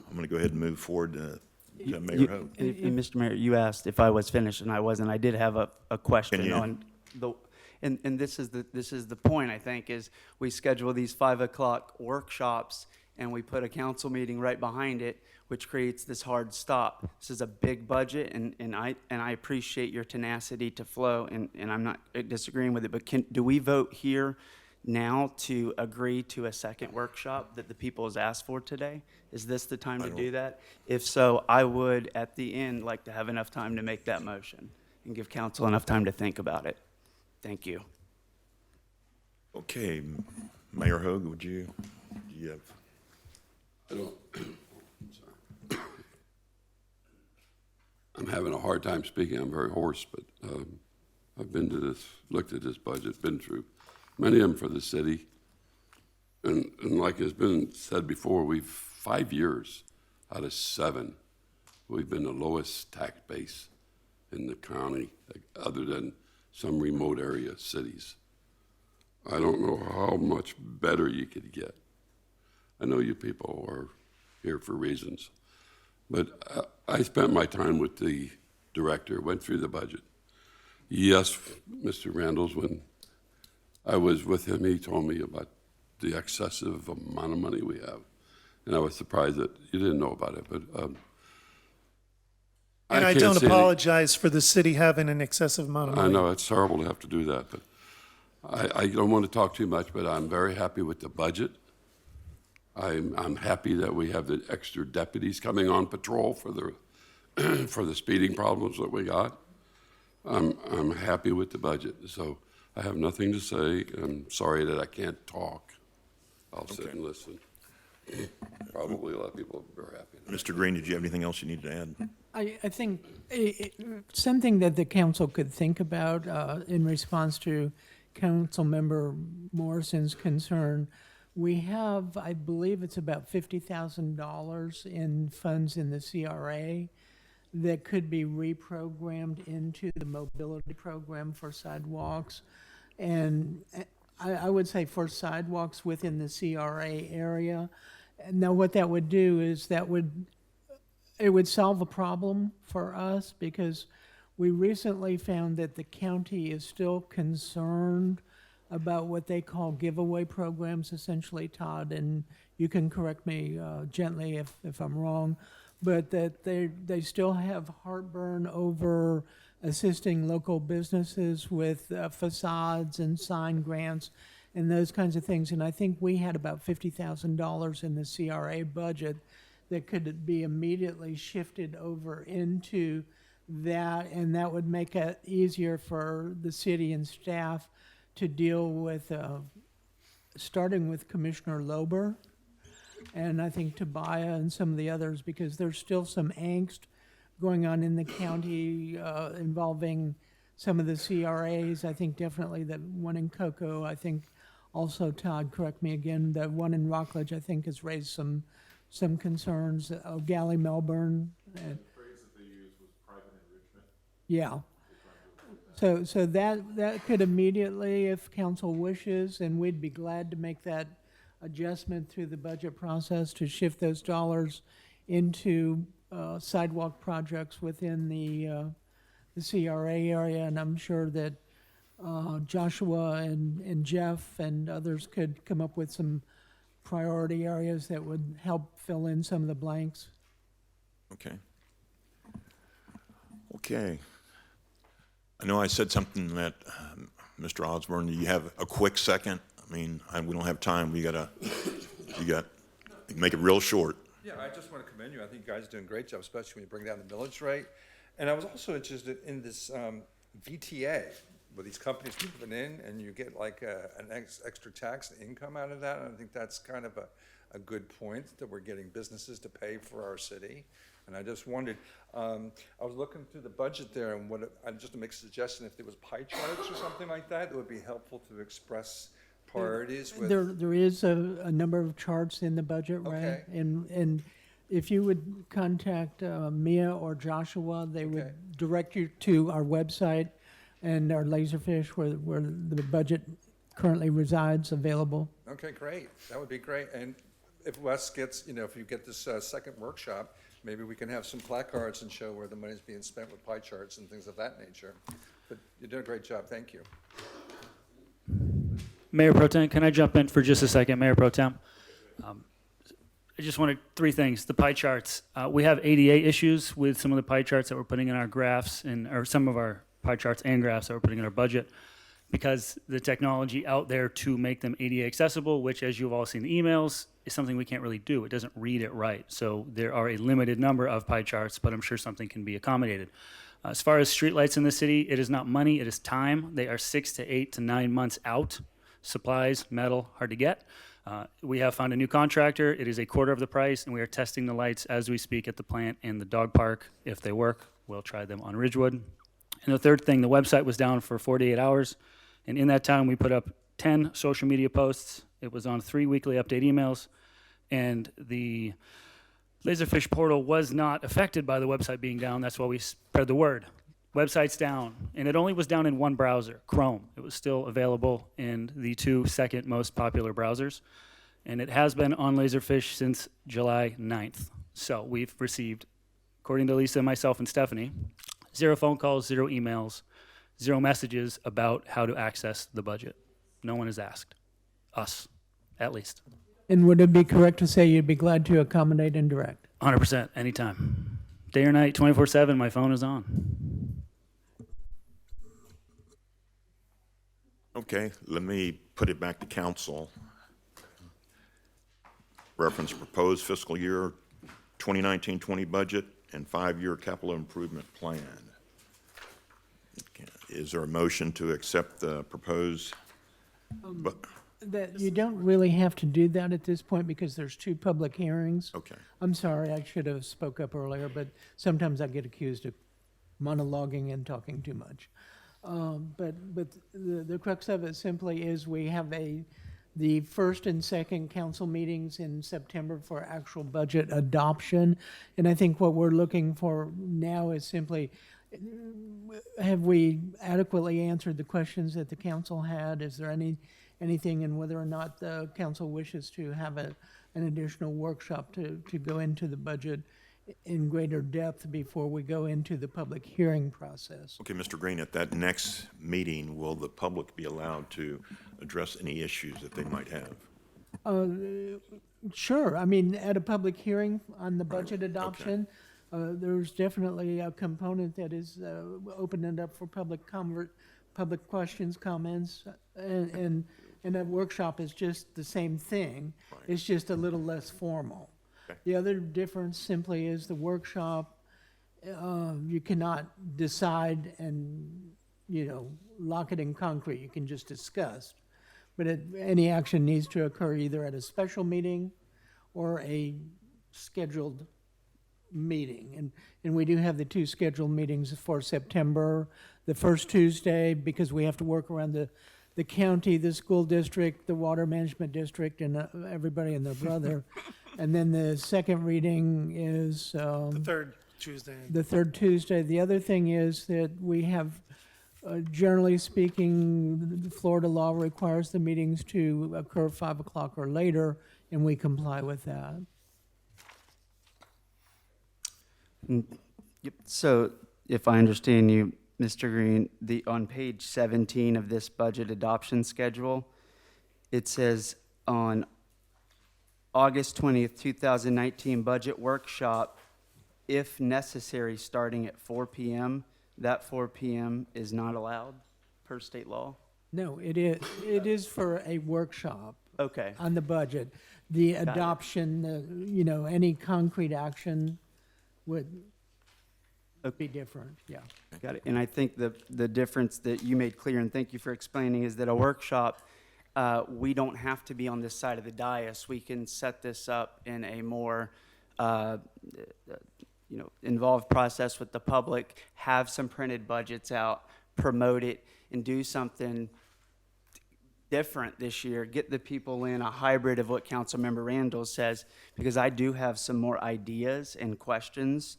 [SPEAKER 1] I'm going to go ahead and move forward to Mayor Hogue.
[SPEAKER 13] And Mr. Mayor, you asked if I was finished, and I wasn't. I did have a question
[SPEAKER 1] Can you?
[SPEAKER 13] on the, and this is the point, I think, is we schedule these 5 o'clock workshops, and we put a council meeting right behind it, which creates this hard stop. This is a big budget, and I appreciate your tenacity to flow, and I'm not disagreeing with it, but do we vote here now to agree to a second workshop that the people has asked for today? Is this the time to do that? If so, I would, at the end, like to have enough time to make that motion and give council enough time to think about it. Thank you.
[SPEAKER 1] Okay, Mayor Hogue, do you have?
[SPEAKER 6] I don't, I'm sorry. I'm having a hard time speaking. I'm very hoarse, but I've been to this, looked at this budget, been through many of them for the city. And like has been said before, 5 years out of 7, we've been the lowest tax base in the county, other than some remote area cities. I don't know how much better you could get. I know you people are here for reasons, but I spent my time with the director, went through the budget. Yes, Mr. Randalls, when I was with him, he told me about the excessive amount of money we have. And I was surprised that you didn't know about it, but
[SPEAKER 12] And I
[SPEAKER 6] can't
[SPEAKER 12] don't
[SPEAKER 6] see any-
[SPEAKER 12] apologize for the city having an excessive amount of money.
[SPEAKER 6] I know, it's horrible to have to do that, but I don't want to talk too much, but I'm very happy with the budget. I'm happy that we have the extra deputies coming on patrol for the for the speeding problems that we got. I'm happy with the budget, so I have nothing to say. I'm sorry that I can't talk. I'll sit and listen. Probably a lot of people are very happy.
[SPEAKER 1] Mr. Green, did you have anything else you need to add?
[SPEAKER 9] I think something that the council could think about in response to Councilmember Morrison's concern, we have, I believe it's about $50,000 in funds in the CRA that could be reprogrammed into the mobility program for sidewalks. And I would say for sidewalks within the CRA area. Now, what that would do is it would solve a problem for us, because we recently found that the county is still concerned about what they call giveaway programs, essentially, Todd, and you can correct me gently if I'm wrong, but that they still have heartburn over assisting local businesses with facades and sign grants and those kinds of things. And I think we had about $50,000 in the CRA budget that could be immediately shifted over into that, and that would make it easier for the city and staff to deal with, starting with Commissioner Lober, and I think Tobiah and some of the others, because there's still some angst going on in the county involving some of the CRAs. I think definitely the one in Cocoa. I think also, Todd, correct me again, the one in Rockledge, I think, has raised some concerns. Galley, Melbourne.
[SPEAKER 14] The phrase that they used was private enrichment.
[SPEAKER 9] Yeah. So that could immediately, if council wishes, and we'd be glad to make that adjustment through the budget process to shift those dollars into sidewalk projects within the CRA area. And I'm sure that Joshua and Jeff and others could come up with some priority areas that would help fill in some of the blanks.
[SPEAKER 1] Okay. Okay. I know I said something that, Mr. Osborne, do you have a quick second? I mean, we don't have time. You got, make it real short.
[SPEAKER 7] Yeah, I just want to commend you. I think you guys are doing a great job, especially when you bring down the millage rate. And I was also interested in this VTA, where these companies put in, and you get like an extra tax income out of that. And I think that's kind of a good point, that we're getting businesses to pay for our city. And I just wondered, I was looking through the budget there, and just to make a suggestion, if there was pie charts or something like that, it would be helpful to express priorities with.
[SPEAKER 9] There is a number of charts in the budget, right?
[SPEAKER 7] Okay.
[SPEAKER 9] And if you would contact Mia or Joshua, they would direct you to our website and our Laserfish, where the budget currently resides, available.
[SPEAKER 7] Okay, great. That would be great. And if Wes gets, if you get this second workshop, maybe we can have some placards and show where the money's being spent with pie charts and things of that nature. But you did a great job. Thank you.
[SPEAKER 10] Mayor Pro Tem, can I jump in for just a second, Mayor Pro Tem? I just wanted three things. The pie charts. We have ADA issues with some of the pie charts that we're putting in our graphs, or some of our pie charts and graphs that we're putting in our budget, because the technology out there to make them ADA accessible, which, as you've all seen the emails, is something we can't really do. It doesn't read it right. So there are a limited number of pie charts, but I'm sure something can be accommodated. As far as streetlights in the city, it is not money, it is time. They are 6 to 8 to 9 months out. Supplies, metal, hard to get. We have found a new contractor. It is a quarter of the price, and we are testing the lights as we speak at the plant and the dog park. If they work, we'll try them on Ridgewood. And the third thing, the website was down for 48 hours. And in that time, we put up 10 social media posts. It was on 3 weekly update emails. And the Laserfish portal was not affected by the website being down. That's why we spread the word. Website's down. And it only was down in one browser, Chrome. It was still available in the 2 second most popular browsers. And it has been on Laserfish since July 9th. So we've received, according to Lisa, myself, and Stephanie, 0 phone calls, 0 emails, 0 messages about how to access the budget. No one has asked. Us, at least.
[SPEAKER 9] And would it be correct to say you'd be glad to accommodate and direct?
[SPEAKER 10] 100%, anytime. Day or night, 24/7, my phone is on.
[SPEAKER 1] Okay, let me put it back to council. Reference proposed fiscal year 2019-20 budget and 5-year capital improvement plan. Is there a motion to accept the proposed?
[SPEAKER 9] That you don't really have to do that at this point because there's 2 public hearings.
[SPEAKER 1] Okay.
[SPEAKER 9] I'm sorry, I should have spoke up earlier, but sometimes I get accused of monologuing and talking too much. But the crux of it simply is we have the first and second council meetings in September for actual budget adoption. And I think what we're looking for now is simply, have we adequately answered the questions that the council had? Is there anything in whether or not the council wishes to have an additional workshop to go into the budget in greater depth before we go into the public hearing process?
[SPEAKER 1] Okay, Mr. Green, at that next meeting, will the public be allowed to address any issues that they might have?
[SPEAKER 9] Sure. I mean, at a public hearing on the budget adoption, there's definitely a component that is opening it up for public questions, comments, and a workshop is just the same thing.
[SPEAKER 1] Right.
[SPEAKER 9] It's just a little less formal.
[SPEAKER 1] Okay.
[SPEAKER 9] The other difference simply is the workshop, you cannot decide and, lock it in concrete. You can just discuss. But any action needs to occur either at a special meeting or a scheduled meeting. And we do have the 2 scheduled meetings for September, the first Tuesday, because we have to work around the county, the school district, the water management district, and everybody and their brother. And then the second reading is
[SPEAKER 12] The third Tuesday.
[SPEAKER 9] the third Tuesday. The other thing is that we have Generally speaking, the Florida law requires the meetings to occur 5 o'clock or later, and we comply with that.
[SPEAKER 13] Yep. So if I understand you, Mr. Green, on page 17 of this budget adoption schedule, it says on August 20th, 2019 budget workshop, if necessary, starting at 4 p.m., that 4 p.m. is not allowed per state law?
[SPEAKER 9] No, it is for a workshop
[SPEAKER 13] Okay.
[SPEAKER 9] on the budget. The adoption, any concrete action would be different, yeah.
[SPEAKER 13] Got it. And I think the difference that you made clear, and thank you for explaining, is that a workshop, we don't have to be on this side of the dais. We can set this up in a more, involved process with the public, have some printed budgets out, promote it, and do something different this year. Get the people in a hybrid of what Councilmember Randall says, because I do have some more ideas and questions.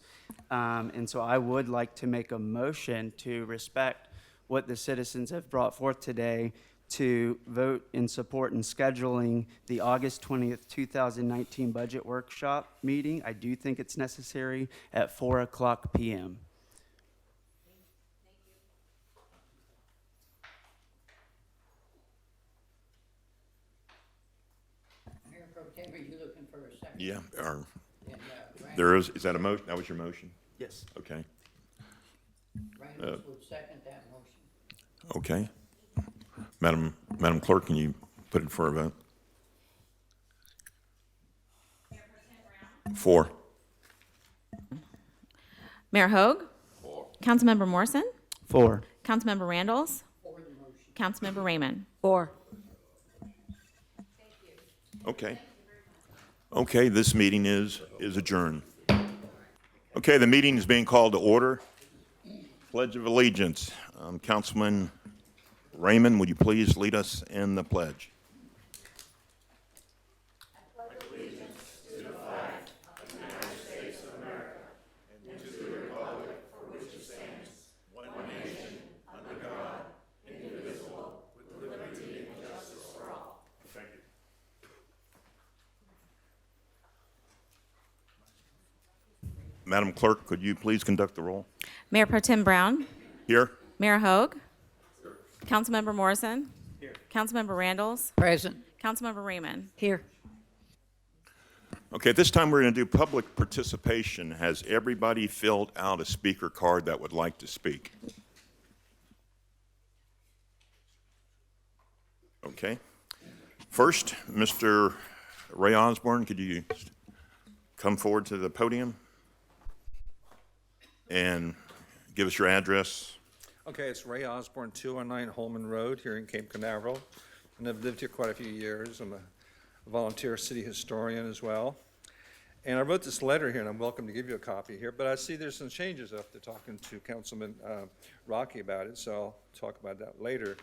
[SPEAKER 13] And so I would like to make a motion to respect what the citizens have brought forth today, to vote in support in scheduling the August 20th, 2019 budget workshop meeting. I do think it's necessary at 4 o'clock p.m.
[SPEAKER 11] Mayor Pro Tem, are you looking for a second?
[SPEAKER 1] Yeah,
[SPEAKER 11] And,
[SPEAKER 1] there is that a motion? That was your motion?
[SPEAKER 13] Yes.
[SPEAKER 1] Okay,
[SPEAKER 11] Randall would second that motion.
[SPEAKER 1] okay. Madam Clerk, can you put it for a vote? 4.
[SPEAKER 2] Mayor Hogue? Councilmember Morrison?
[SPEAKER 13] 4.
[SPEAKER 2] Councilmember Randalls? Councilmember Raymond?
[SPEAKER 8] 4.
[SPEAKER 1] Okay. Okay, this meeting is adjourned. Okay, the meeting is being called to order. Pledge of Allegiance. Councilman Raymond, would you please lead us in the pledge? Madam Clerk, could you please conduct the roll?
[SPEAKER 2] Mayor Pro Tem Brown?
[SPEAKER 1] Here?
[SPEAKER 2] Mayor Hogue? Councilmember Morrison? Here. Councilmember Randalls?
[SPEAKER 11] Present.
[SPEAKER 2] Councilmember Raymond?
[SPEAKER 8] Here.
[SPEAKER 1] Okay, at this time, we're going to do public participation. Has everybody filled out a speaker card that would like to speak? Okay. First, Mr. Ray Osborne, could you come forward to the podium and give us your address?
[SPEAKER 7] Okay, it's Ray Osborne, 219 Holman Road here in Cape Canaveral, and I've lived here quite a few years. I'm a volunteer city historian as well. And I wrote this letter here, and I'm welcome to give you a copy here, but I see there's some changes after talking to Councilman Rocky about it, so I'll talk about that later.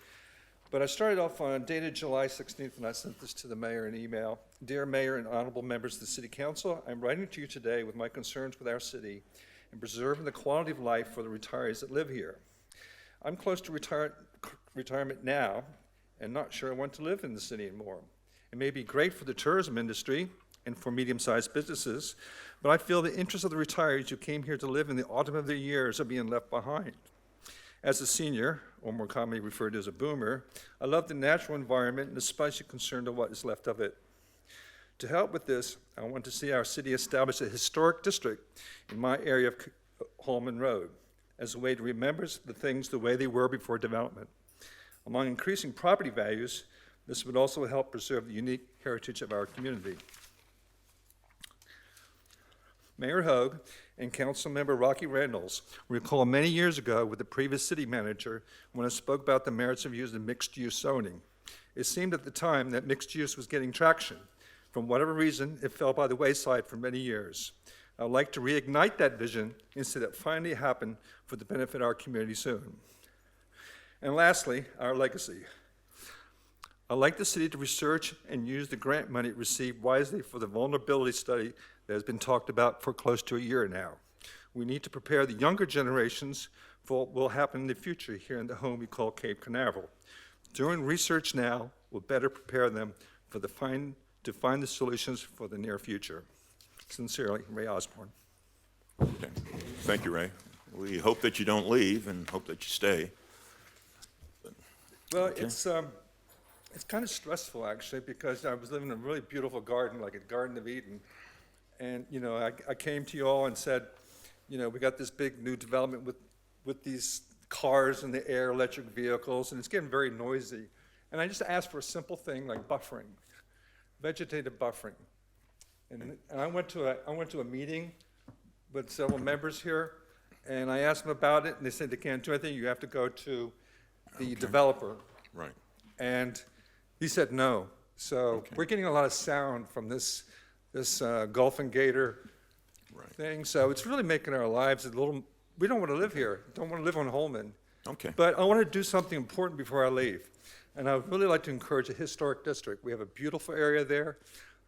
[SPEAKER 7] But I started off on dated July 16th, and I sent this to the mayor in email. Dear Mayor and honorable members of the City Council, I'm writing to you today with my concerns with our city and preserving the quality of life for the retirees that live here. I'm close to retirement now and not sure I want to live in the city anymore. It may be great for the tourism industry and for medium-sized businesses, but I feel the interests of the retirees who came here to live in the autumn of their years are being left behind. As a senior, or more commonly referred to as a boomer, I love the natural environment and especially concerned of what is left of it. To help with this, I want to see our city establish a historic district in my area of Holman Road as a way to remember the things the way they were before development. Among increasing property values, this would also help preserve the unique heritage of our community. Mayor Hogue and Councilmember Rocky Randalls recall many years ago with the previous city manager when I spoke about the merits of using mixed-use zoning. It seemed at the time that mixed use was getting traction. For whatever reason, it fell by the wayside for many years. I would like to reignite that vision and see that finally happen for the benefit of our community soon. And lastly, our legacy. I'd like the city to research and use the grant money it received wisely for the vulnerability study that has been talked about for close to a year now. We need to prepare the younger generations for what will happen in the future here in the home we call Cape Canaveral. Doing research now will better prepare them for to find the solutions for the near future. Sincerely, Ray Osborne.
[SPEAKER 1] Okay. Thank you, Ray. We hope that you don't leave and hope that you stay.
[SPEAKER 7] Well, it's kind of stressful, actually, because I was living in a really beautiful garden, like a Garden of Eden. And, you know, I came to you all and said, you know, we got this big new development with these cars in the air, electric vehicles, and it's getting very noisy. And I just asked for a simple thing like buffering, vegetative buffering. And I went to a meeting with several members here, and I asked them about it, and they said they can't do anything. You have to go to the developer.
[SPEAKER 1] Right.
[SPEAKER 7] And he said no. So we're getting a lot of sound from this Gulf and Gator thing. So it's really making our lives a little. We don't want to live here. Don't want to live on Holman.
[SPEAKER 1] Okay.
[SPEAKER 7] But I want to do something important before I leave. And I would really like to encourage a historic district. We have a beautiful area there.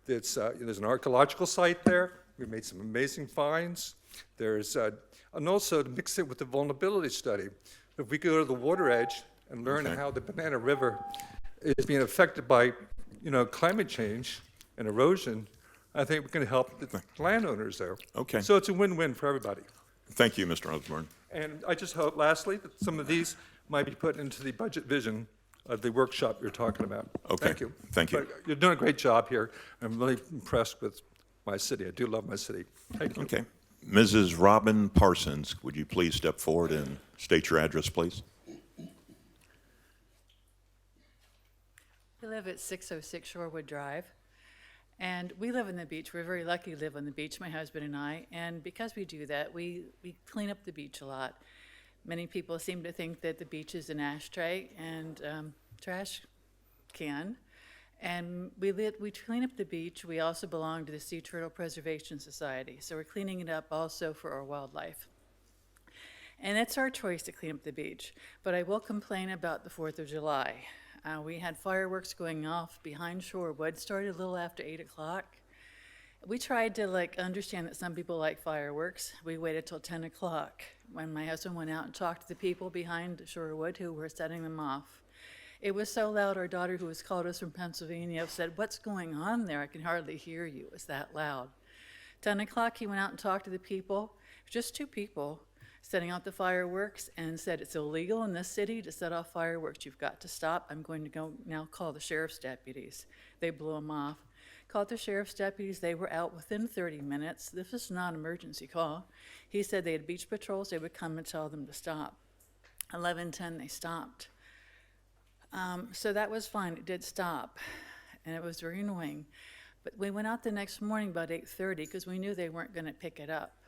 [SPEAKER 7] There's an archaeological site there. We made some amazing finds. And also to mix it with the vulnerability study. If we go to the water edge and learn how the Banana River is being affected by, climate change and erosion, I think we can help the landowners there.
[SPEAKER 1] Okay.
[SPEAKER 7] So it's a win-win for everybody.
[SPEAKER 1] Thank you, Mr. Osborne.
[SPEAKER 7] And I just hope, lastly, that some of these might be put into the budget vision of the workshop you're talking about.
[SPEAKER 1] Okay.
[SPEAKER 7] Thank you.
[SPEAKER 1] Thank you.
[SPEAKER 7] But you're doing a great job here. I'm really impressed with my city. I do love my city. Thank you.
[SPEAKER 1] Okay. Mrs. Robin Parsons, would you please step forward and state your address, please?
[SPEAKER 14] We live at 606 Shorewood Drive, and we live on the beach. We're very lucky to live on the beach, my husband and I, and because we do that, we clean up the beach a lot. Many people seem to think that the beach is an ashtray and trash can, and we clean up the beach. We also belong to the Sea Turtle Preservation Society, so we're cleaning it up also for our wildlife. And it's our choice to clean up the beach, but I will complain about the 4th of July. We had fireworks going off behind Shorewood, started a little after 8 o'clock. We tried to understand that some people like fireworks. We waited till 10 o'clock when my husband went out and talked to the people behind Shorewood who were setting them off. It was so loud, our daughter, who was called us from Pennsylvania, said, "What's going on there? I can hardly hear you. It's that loud." 10 o'clock, he went out and talked to the people, just 2 people, setting out the fireworks, and said, "It's illegal in this city to set off fireworks. You've got to stop. I'm going to go now call the sheriff's deputies." They blew them off. Called the sheriff's deputies. They were out within 30 minutes. This is not an emergency call. He said they had beach patrols. They would come and tell them to stop. 11:10, they stopped. So that was fine. It did stop, and it was very annoying. But we went out the next morning about 8:30 because we knew they weren't going to pick it up.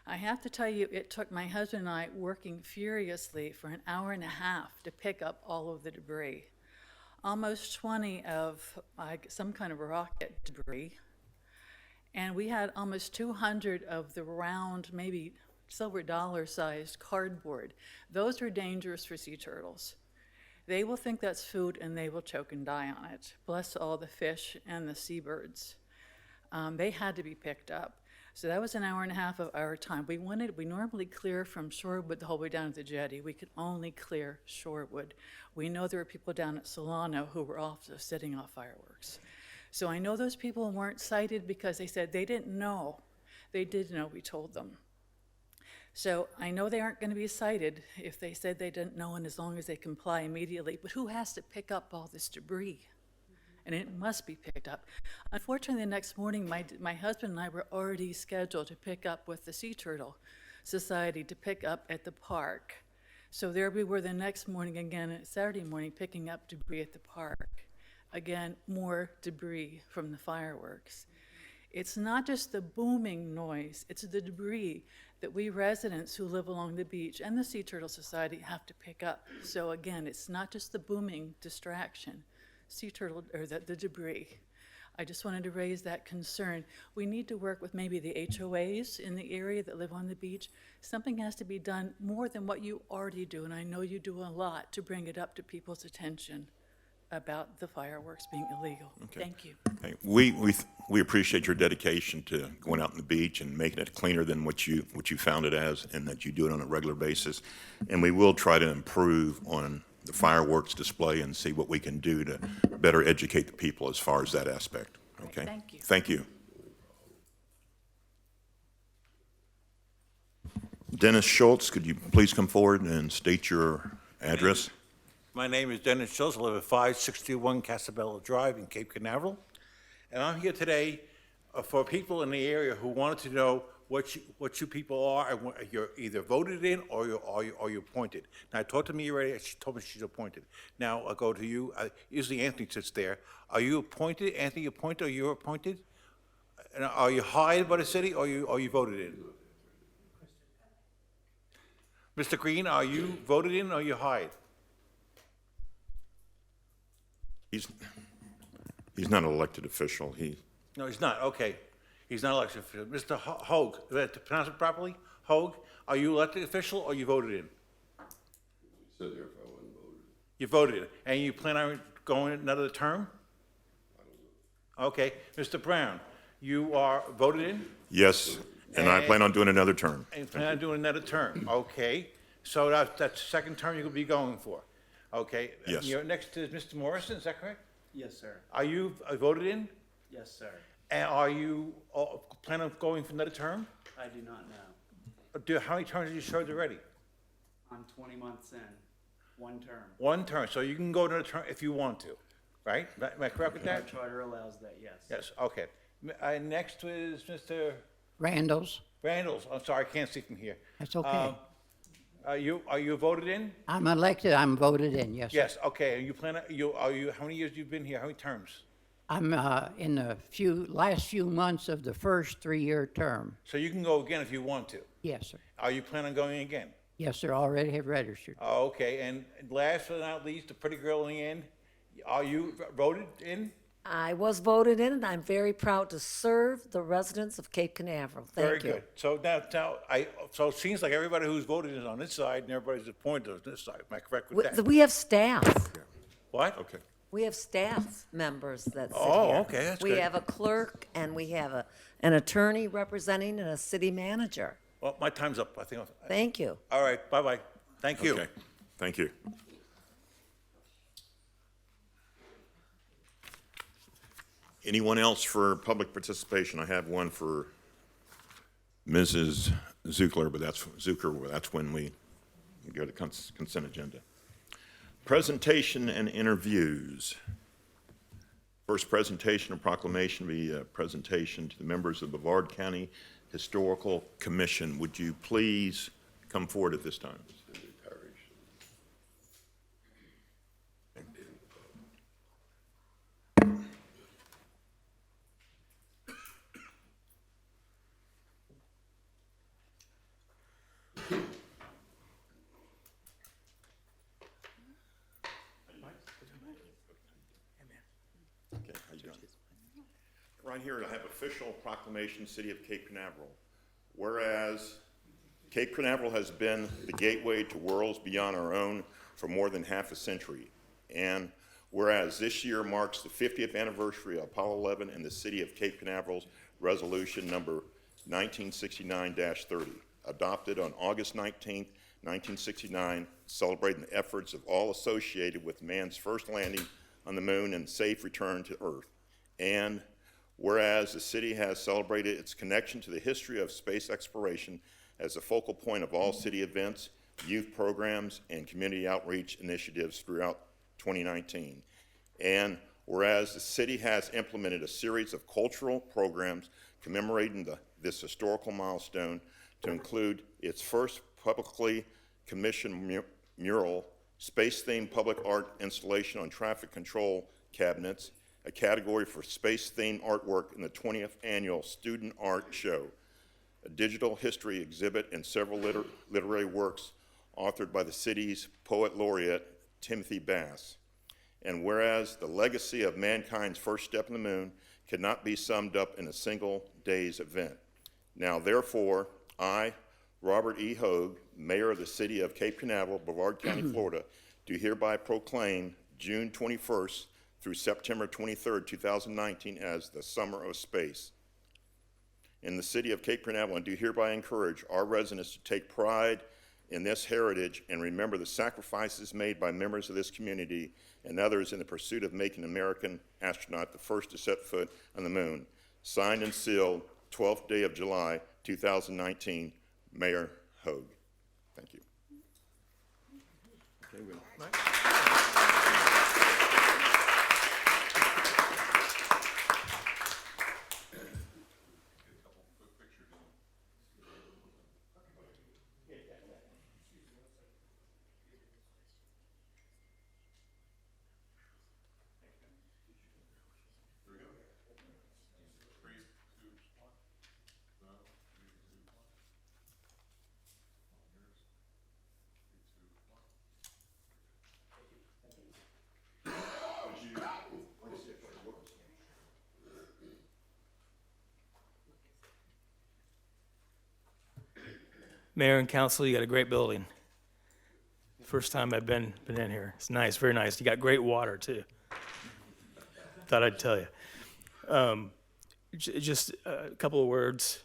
[SPEAKER 14] I have to tell you, it took my husband and I working furiously for an hour and a half to pick up all of the debris. Almost 20 of some kind of rocket debris. And we had almost 200 of the round, maybe silver dollar-sized cardboard. Those are dangerous for sea turtles. They will think that's food and they will choke and die on it. Bless all the fish and the seabirds. They had to be picked up. So that was an hour and a half of our time. We normally clear from Shorewood the whole way down to the jetty. We could only clear Shorewood. We know there were people down at Solano who were also setting off fireworks. So I know those people weren't cited because they said they didn't know. They did know, we told them. So I know they aren't going to be cited if they said they didn't know, and as long as they comply immediately. But who has to pick up all this debris? And it must be picked up. Unfortunately, the next morning, my husband and I were already scheduled to pick up with the Sea Turtle Society to pick up at the park. So there we were the next morning again, Saturday morning, picking up debris at the park. Again, more debris from the fireworks. It's not just the booming noise, it's the debris that we residents who live along the beach and the Sea Turtle Society have to pick up. So again, it's not just the booming distraction. Sea turtle, or the debris. I just wanted to raise that concern. We need to work with maybe the HOAs in the area that live on the beach. Something has to be done more than what you already do, and I know you do a lot to bring it up to people's attention. about the fireworks being illegal.
[SPEAKER 1] Okay.
[SPEAKER 14] Thank you.
[SPEAKER 1] Hey, we appreciate your dedication to going out on the beach and making it cleaner than what you found it as, and that you do it on a regular basis. And we will try to improve on the fireworks display and see what we can do to better educate the people as far as that aspect. Okay?
[SPEAKER 14] Thank you.
[SPEAKER 1] Thank you. Dennis Schultz, could you please come forward and state your address?
[SPEAKER 15] My name is Dennis Schultz. I live at 561 Casabella Drive in Cape Canaveral. And I'm here today for people in the area who wanted to know what you people are, and you're either voted in or you're appointed. Now, I talked to me already. She told me she's appointed. Now, I'll go to you. Usually Anthony sits there. Are you appointed, Anthony appointed, or you're appointed? And are you hired by the city, or you voted in? Mr. Green, are you voted in or you hired?
[SPEAKER 1] He's not an elected official.
[SPEAKER 15] No, he's not. Okay. He's not elected official. Mr. Hogue, did I pronounce it properly? Hogue, are you elected official or you voted in?
[SPEAKER 6] Sit here if I wasn't voted.
[SPEAKER 15] You voted in. And you plan on going another term? Okay. Mr. Brown, you are voted in?
[SPEAKER 1] Yes, and I plan on doing another term.
[SPEAKER 15] And you plan on doing another term? Okay. So that's the second term you'll be going for? Okay.
[SPEAKER 1] Yes.
[SPEAKER 15] You're next is Mr. Morrison, is that correct?
[SPEAKER 13] Yes, sir.
[SPEAKER 15] Are you voted in?
[SPEAKER 13] Yes, sir.
[SPEAKER 15] And are you plan on going for another term?
[SPEAKER 13] I do not know.
[SPEAKER 15] How many terms have you served already?
[SPEAKER 13] I'm 20 months in, one term.
[SPEAKER 15] One term, so you can go another term if you want to, right? Am I correct with
[SPEAKER 13] Our
[SPEAKER 15] that?
[SPEAKER 13] charter allows that, yes.
[SPEAKER 15] Yes, okay. Next is Mr.
[SPEAKER 11] Randalls.
[SPEAKER 15] Randalls. I'm sorry, I can't see from here.
[SPEAKER 11] That's okay.
[SPEAKER 15] Are you voted in?
[SPEAKER 11] I'm elected, I'm voted in, yes. sir.
[SPEAKER 15] Yes, okay. And you plan, how many years you've been here? How many terms?
[SPEAKER 11] I'm in the last few months of the first 3-year term.
[SPEAKER 15] So you can go again if you want to.
[SPEAKER 11] Yes, sir.
[SPEAKER 15] Are you planning on going again?
[SPEAKER 11] Yes, sir, already have registered.
[SPEAKER 15] Okay, and last but not least, the pretty girl in the end, are you voted in?
[SPEAKER 8] I was voted in, and I'm very proud to serve the residents of Cape Canaveral. Thank you.
[SPEAKER 15] Very good. So so it seems like everybody who's voted is on this side and everybody's appointed on this side. Am I correct with that?
[SPEAKER 8] We have staff.
[SPEAKER 15] What?
[SPEAKER 1] Okay.
[SPEAKER 8] We have staff members that sit
[SPEAKER 15] Oh,
[SPEAKER 8] here.
[SPEAKER 15] okay, that's
[SPEAKER 8] We
[SPEAKER 15] good.
[SPEAKER 8] have a clerk, and we have an attorney representing and a city manager.
[SPEAKER 15] Well, my time's up, I think.
[SPEAKER 8] Thank you.
[SPEAKER 15] All right, bye-bye. Thank you.
[SPEAKER 1] Okay, thank you. Anyone else for public participation? I have one for Mrs. Zucker, but that's when we go to consent agenda. Presentation and interviews. First presentation and proclamation will be a presentation to the members of the Brevard County Historical Commission. Would you please come forward at this time? Okay, how you doing? Right here, I have official proclamation, City of Cape Canaveral. Whereas Cape Canaveral has been the gateway to worlds beyond our own for more than half a century. And whereas this year marks the 50th anniversary of Apollo 11 and the City of Cape Canaveral's resolution number 1969-30, adopted on August 19, 1969, celebrating the efforts of all associated with man's first landing on the moon and safe return to Earth. And whereas the city has celebrated its connection to the history of space exploration as a focal point of all city events, youth programs, and community outreach initiatives throughout 2019. And whereas the city has implemented a series of cultural programs commemorating this historical milestone to include its first publicly commissioned mural, space-themed public art installation on traffic control cabinets, a category for space-themed artwork in the 20th annual Student Art Show, a digital history exhibit, and several literary works authored by the city's poet laureate, Timothy Bass. And whereas the legacy of mankind's first step in the moon could not be summed up in a single day's event. Now, therefore, I, Robert E. Hogue, Mayor of the City of Cape Canaveral, Brevard County, Florida, do hereby proclaim June 21st through September 23rd, 2019 as the Summer of Space. In the city of Cape Canaveral, I do hereby encourage our residents to take pride in this heritage and remember the sacrifices made by members of this community and others in the pursuit of making an American astronaut the first to set foot on the moon. Signed and sealed, 12th day of July, 2019, Mayor Hogue. Thank you. Okay,
[SPEAKER 16] Mayor and council, you got a great building. First time I've been in here. It's nice, very nice. You got great water too. Thought I'd tell you. Just a couple of words.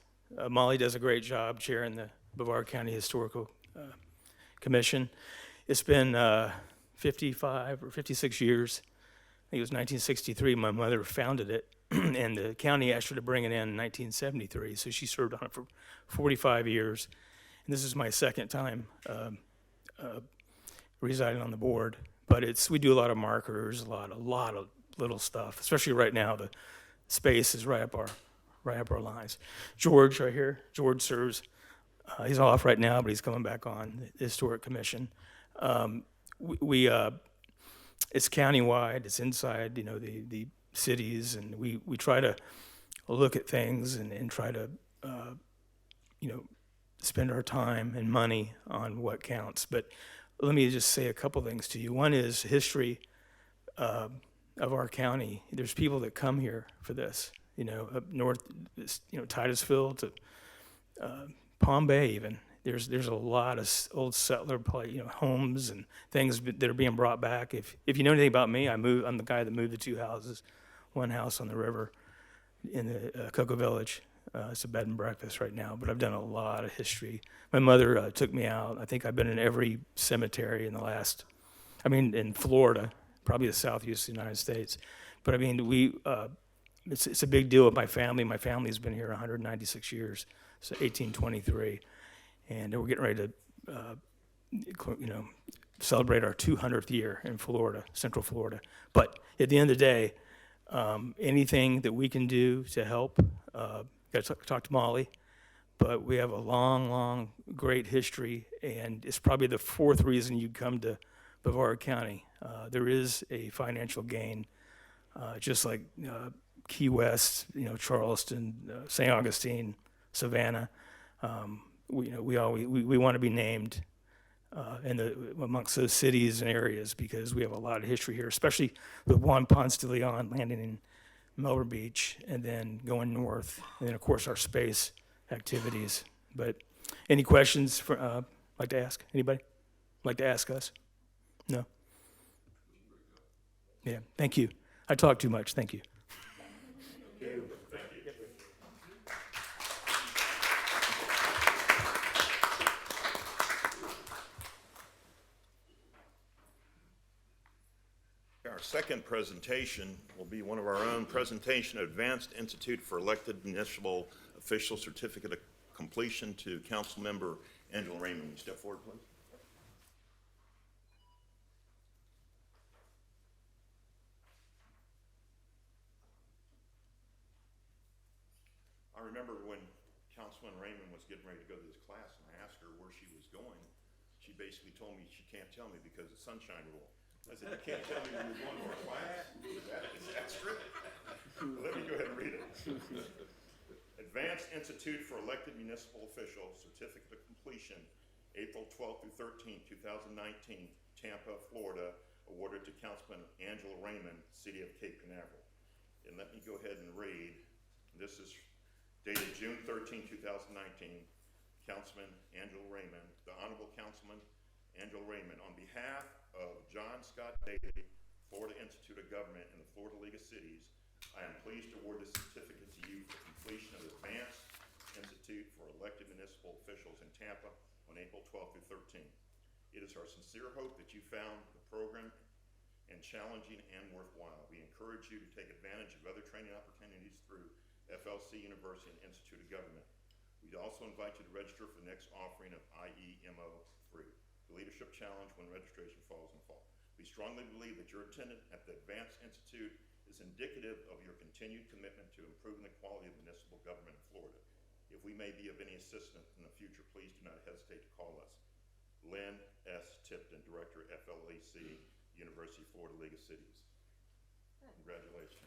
[SPEAKER 16] Molly does a great job chairing the Brevard County Historical Commission. It's been 55 or 56 years. I think it was 1963. My mother founded it, and the county asked her to bring it in 1973. So she served on it for 45 years. And this is my second time residing on the board. But we do a lot of markers, a lot of little stuff. Especially right now, the space is right up our lines. George right here. George serves. He's off right now, but he's coming back on the Historic Commission. It's countywide. It's inside, the cities, and we try to look at things and try to, spend our time and money on what counts. But let me just say a couple things to you. One is history of our county. There's people that come here for this, up north, Titusville to Palm Bay even. There's a lot of old settler homes and things that are being brought back. If you know anything about me, I'm the guy that moved the two houses, one house on the river in the Cocoa Village. It's a bed and breakfast right now, but I've done a lot of history. My mother took me out. I think I've been in every cemetery in Florida, probably the southeast of the United States. But it's a big deal with my family. My family's been here 196 years, so 1823. And we're getting ready to, celebrate our 200th year in Florida, Central Florida. But at the end of the day, anything that we can do to help, got to talk to Molly, but we have a long, great history, and it's probably the fourth reason you come to Brevard County. There is a financial gain, just like Key West, Charleston, St. Augustine, Savannah. We want to be named amongst those cities and areas because we have a lot of history here, especially with Juan Ponce de Leon landing in Melbourne Beach and then going north, and then of course our space activities. But any questions like to ask? Anybody like to ask us? No? Yeah, thank you. I talk too much, thank you.
[SPEAKER 1] Our second presentation will be one of our own presentation, Advanced Institute for Elected Municipal Official Certificate of Completion to Council Member Angela Raymond. Will you step forward, please? I remember when Councilman Raymond was getting ready to go to this class and I asked her where she was going. She basically told me she can't tell me because of the sunshine rule. I said, you can't tell me when you're going to our class? That's true. Let me go ahead and read it. Advanced Institute for Elected Municipal Officials, Certificate of Completion, April 12th through 13th, 2019, Tampa, Florida, awarded to Councilman Angela Raymond, City of Cape Canaveral. And let me go ahead and read. This is dated June 13, 2019. Councilman Angela Raymond, the Honorable Councilman Angela Raymond, on behalf of John Scott Daly, Florida Institute of Government, and the Florida League of Cities, I am pleased to award this certificate to you for completion of the Advanced Institute for Elected Municipal Officials in Tampa on April 12th through 13th. It is our sincere hope that you found the program and challenging and worthwhile. We encourage you to take advantage of other training opportunities through FLC University and Institute of Government. We also invite you to register for the next offering of IEMO free, the Leadership Challenge, when registration falls in the fall. We strongly believe that your attendance at the Advanced Institute is indicative of your continued commitment to improving the quality of municipal government in Florida. If we may be of any assistance in the future, please do not hesitate to call us. Lynn S. Tipton, Director, FLEC, University of Florida League of Cities. Congratulations.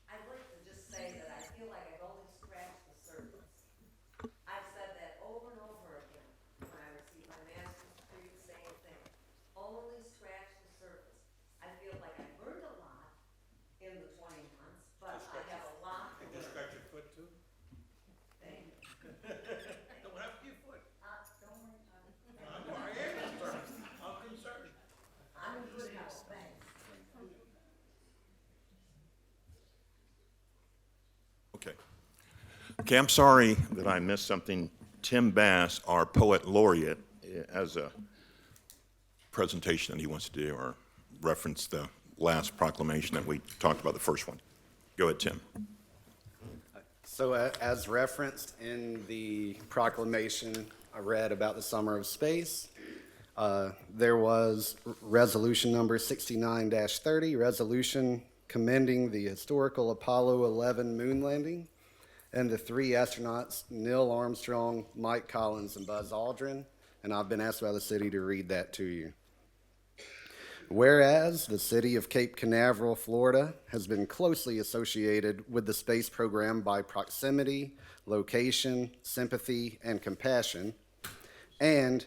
[SPEAKER 8] I'd like to just say that I feel like I've only scratched the surface. I've said that over and over again. When I received my master's degree, the same thing. Only scratched the surface. I feel like I've learned a lot in the 20 months, but I have a lot to
[SPEAKER 15] Did you
[SPEAKER 8] learn.
[SPEAKER 15] scratch your foot too?
[SPEAKER 8] Thank you.
[SPEAKER 15] What happened to your foot?
[SPEAKER 8] Don't worry about it.
[SPEAKER 15] I am concerned. I'm concerned.
[SPEAKER 8] I'm in good health, thanks.
[SPEAKER 1] Okay. Okay, I'm sorry that I missed something. Tim Bass, our poet laureate, has a presentation that he wants to do or reference the last proclamation that we talked about, the first one. Go ahead, Tim.
[SPEAKER 17] So as referenced in the proclamation I read about the Summer of Space, there was resolution number 69-30, resolution commending the historical Apollo 11 moon landing and the 3 astronauts, Neil Armstrong, Mike Collins, and Buzz Aldrin. And I've been asked by the city to read that to you. Whereas the city of Cape Canaveral, Florida, has been closely associated with the space program by proximity, location, sympathy, and compassion, and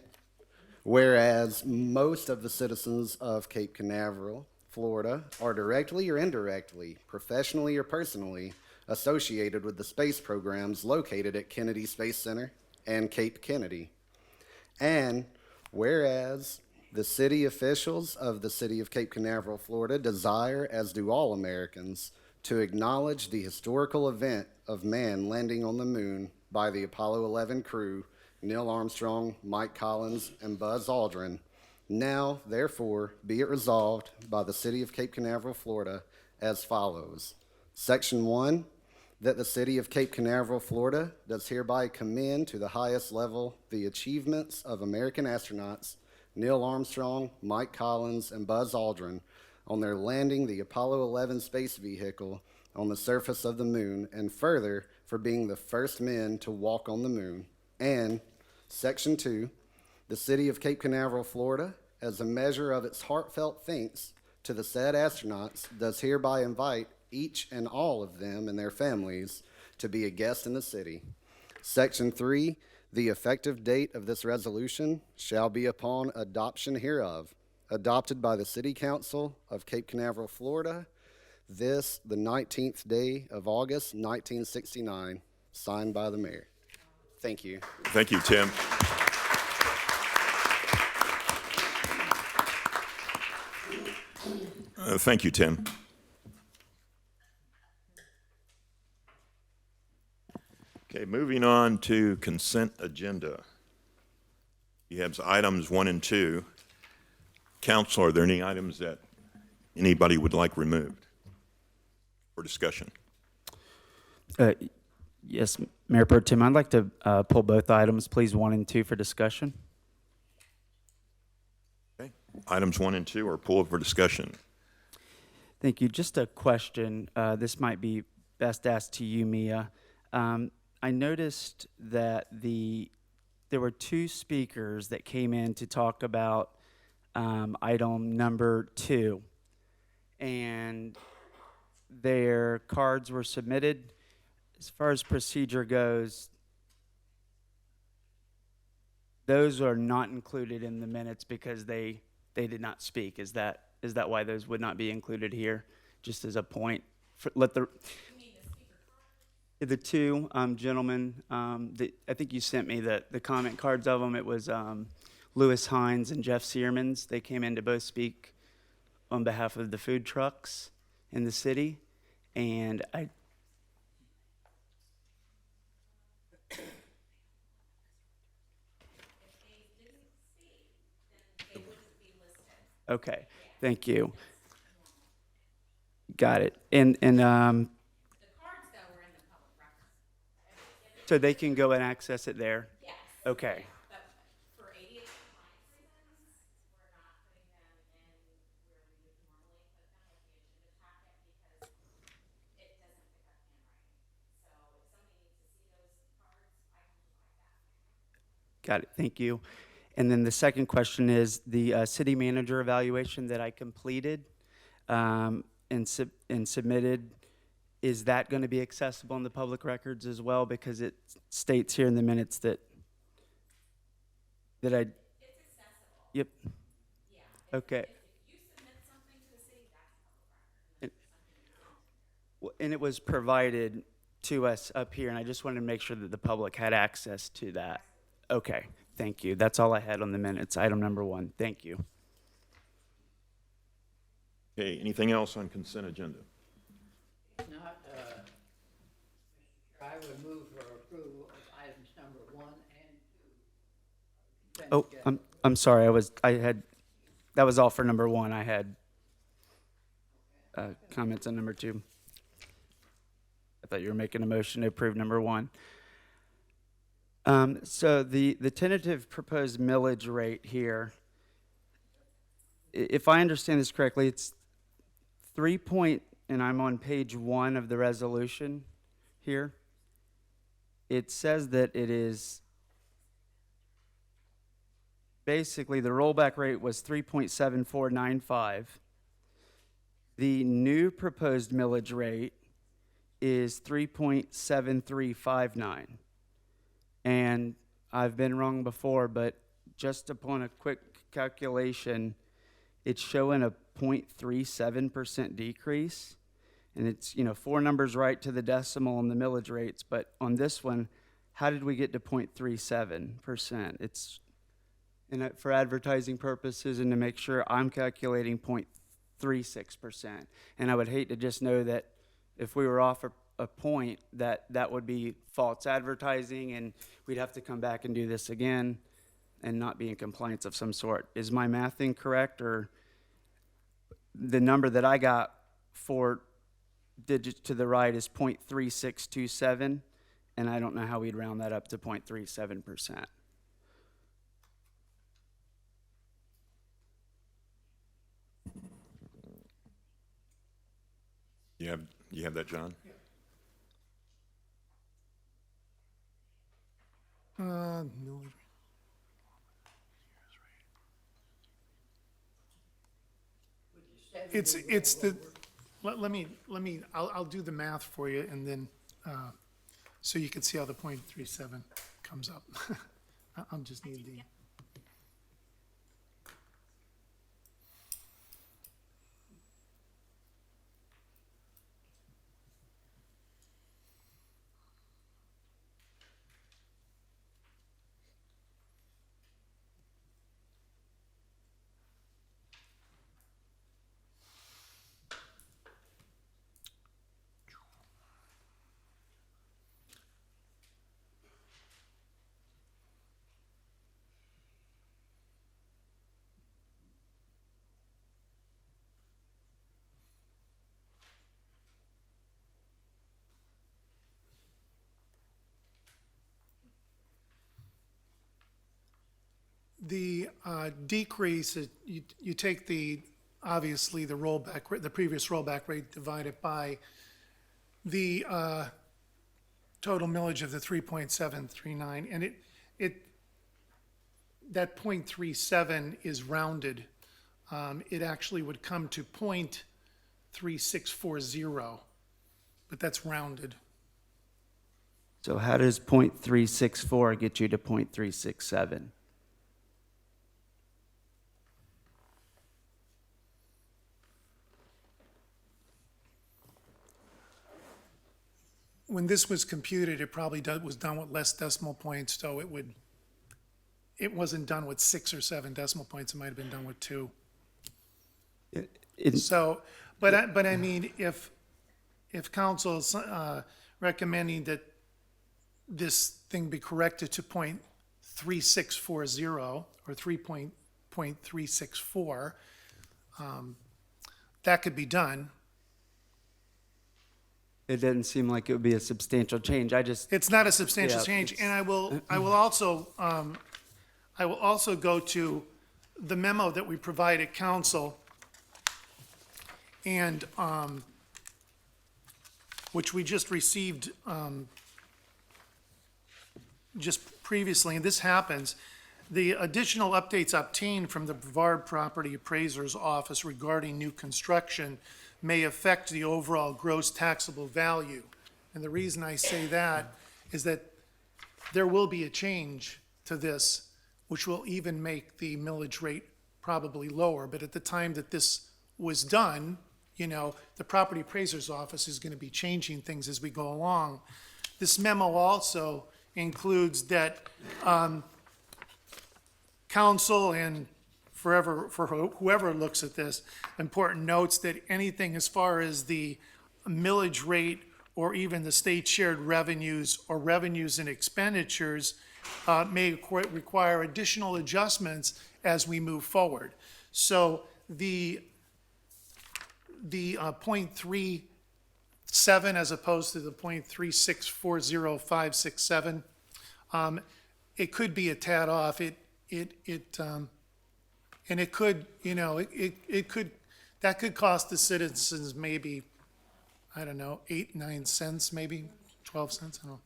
[SPEAKER 17] whereas most of the citizens of Cape Canaveral, Florida, are directly or indirectly, professionally or personally, associated with the space programs located at Kennedy Space Center and Cape Kennedy. And whereas the city officials of the city of Cape Canaveral, Florida, desire, as do all Americans, to acknowledge the historical event of man landing on the moon by the Apollo 11 crew, Neil Armstrong, Mike Collins, and Buzz Aldrin. Now, therefore, be it resolved by the city of Cape Canaveral, Florida, as follows. Section 1, that the city of Cape Canaveral, Florida, does hereby commend to the highest level the achievements of American astronauts Neil Armstrong, Mike Collins, and Buzz Aldrin on their landing the Apollo 11 space vehicle on the surface of the moon, and further, for being the first men to walk on the moon. And Section 2, the city of Cape Canaveral, Florida, as a measure of its heartfelt thanks to the said astronauts, does hereby invite each and all of them and their families to be a guest in the city. Section 3, the effective date of this resolution shall be upon adoption hereof, adopted by the City Council of Cape Canaveral, Florida, this, the 19th day of August, 1969, signed by the mayor. Thank you.
[SPEAKER 1] Thank you, Tim. Thank you, Tim. Okay, moving on to consent agenda. You have items 1 and 2. Council, are there any items that anybody would like removed for discussion?
[SPEAKER 13] Yes, Mayor Pro Tem, I'd like to pull both items, please, 1 and 2 for discussion.
[SPEAKER 1] Okay. Items 1 and 2 are pulled for discussion.
[SPEAKER 13] Thank you. Just a question. This might be best asked to you, Mia. I noticed that there were 2 speakers that came in to talk about item number 2, and their cards were submitted. As far as procedure goes, those are not included in the minutes because they did not speak. Is that is that why those would not be included here? Just as a point, let the two gentlemen, I think you sent me the comment cards of them. It was Lewis Hines and Jeff Searmans. They came in to both speak on behalf of the food trucks in the city. And okay, thank you. Got it. And so they can go and access it there? Yes. Okay.
[SPEAKER 2] But for ADA compliance reasons, we're not putting them in where we would normally put them with the agenda packet because it doesn't pick up handwriting. So if somebody needs to see those cards, I can provide that.
[SPEAKER 13] Got it, thank you. And then the second question is the city manager evaluation that I completed and submitted, is that going to be accessible in the public records as well? Because it states here in the minutes that I... It's accessible. Yep. Yeah. Okay.
[SPEAKER 2] If you submit something to the city, that's public record.
[SPEAKER 13] And it was provided to us up here, and I just wanted to make sure that the public had access to that. Okay, thank you. That's all I had on the minutes, item number 1. Thank you.
[SPEAKER 1] Okay, anything else on consent agenda?
[SPEAKER 11] If not, I would move for approval of items number 1 and 2.
[SPEAKER 13] Oh, I'm sorry, that was all for number 1. I had comments on number 2. I thought you were making a motion to approve number 1. So the tentative proposed millage rate here, if I understand this correctly, it's and I'm on page 1 of the resolution here. It says that it is basically the rollback rate was 3.7495. The new proposed millage rate is 3.7359. And I've been wrong before, but just upon a quick calculation, it's showing a 0.37% decrease. And it's, 4 numbers right to the decimal on the millage rates, but on this one, how did we get to 0.37%? It's, and for advertising purposes and to make sure I'm calculating 0.36%. And I would hate to just know that if we were off a point, that would be false advertising and we'd have to come back and do this again and not be in compliance of some sort. Is my math incorrect, or the number that I got 4 digits to the right is 0.3627, and I don't know how we'd round that up to 0.37%.
[SPEAKER 1] You have that, John?
[SPEAKER 12] No. It's the, let me, I'll do the math for you and then, so you can see how the 0.37 comes up. I'll just need the. The decrease, you take obviously the rollback, the previous rollback rate divided by the total millage of the 3.739, and that 0.37 is rounded. It actually would come to 0.3640, but that's rounded.
[SPEAKER 13] So how does 0.364 get you to 0.367?
[SPEAKER 12] when this was computed, it probably was done with less decimal points, so it wasn't done with 6 or 7 decimal points, it might have been done with 2. So, but I mean, if council's recommending that this thing be corrected to .3640 or 3.364, that could be done.
[SPEAKER 13] It doesn't seem like it would be a substantial change.
[SPEAKER 12] It's not a substantial
[SPEAKER 13] Yeah,
[SPEAKER 12] change, and I will also go to the memo that we provided council, and, which we just received, just previously, and this happens, the additional updates obtained from the Brevard Property Appraiser's Office regarding new construction may affect the overall gross taxable value. And the reason I say that is that there will be a change to this, which will even make the millage rate probably lower. But at the time that this was done, you know, the Property Appraiser's Office is going to be changing things as we go along. This memo also includes that council and for whoever looks at this, important notes that anything as far as the millage rate or even the state shared revenues or revenues and expenditures may require additional adjustments as we move forward. So the 0.37 as opposed to the 0.3640567, it could be a tad off. And it could, you know, that could cost the citizens maybe, I don't know, 8-9 cents, maybe 12 cents, I don't know.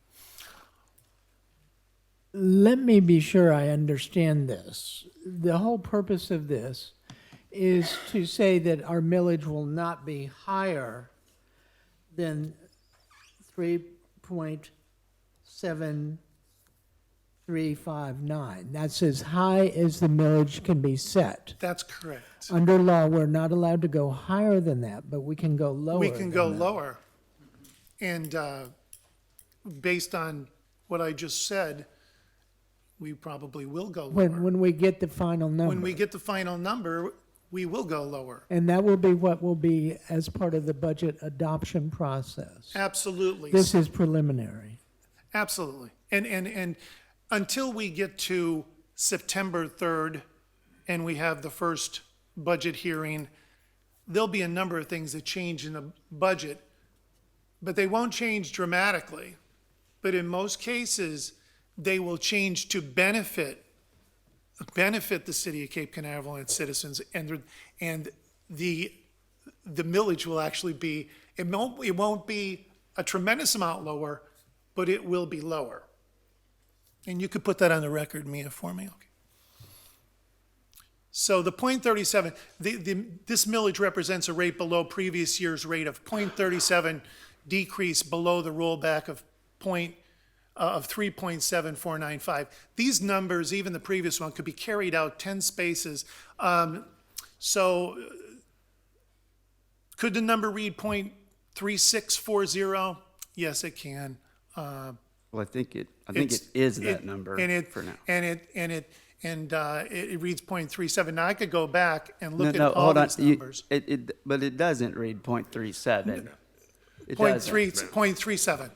[SPEAKER 9] Let me be sure I understand this. The whole purpose of this is to say that our millage will not be higher than 3.7359. That's as high as the millage can be set.
[SPEAKER 12] That's correct.
[SPEAKER 9] Under law, we're not allowed to go higher than that, but we can go lower.
[SPEAKER 12] We can go
[SPEAKER 9] than that.
[SPEAKER 12] lower. And based on what I just said, we probably will go lower.
[SPEAKER 9] When we get the final number.
[SPEAKER 12] When we get the final number, we will go lower.
[SPEAKER 9] And that will be what will be as part of the budget adoption process.
[SPEAKER 12] Absolutely.
[SPEAKER 9] This is preliminary.
[SPEAKER 12] Absolutely. And until we get to September 3rd and we have the first budget hearing, there'll be a number of things that change in the budget, but they won't change dramatically. But in most cases, they will change to benefit the city of Cape Canaveral and its citizens, and the millage will actually be, it won't be a tremendous amount lower, but it will be lower. And you could put that on the record, Mia, for me, okay? So the .37, this millage represents a rate below previous year's rate of .37 decrease below the rollback of 3.7495. These numbers, even the previous one, could be carried out 10 spaces. So could the number read .3640? Yes, it can.
[SPEAKER 13] Well, I think it is that number for now.
[SPEAKER 12] And it reads .37. Now I could go back and look at all
[SPEAKER 13] hold on.
[SPEAKER 12] these numbers.
[SPEAKER 13] But it doesn't read .37. It
[SPEAKER 12] .37,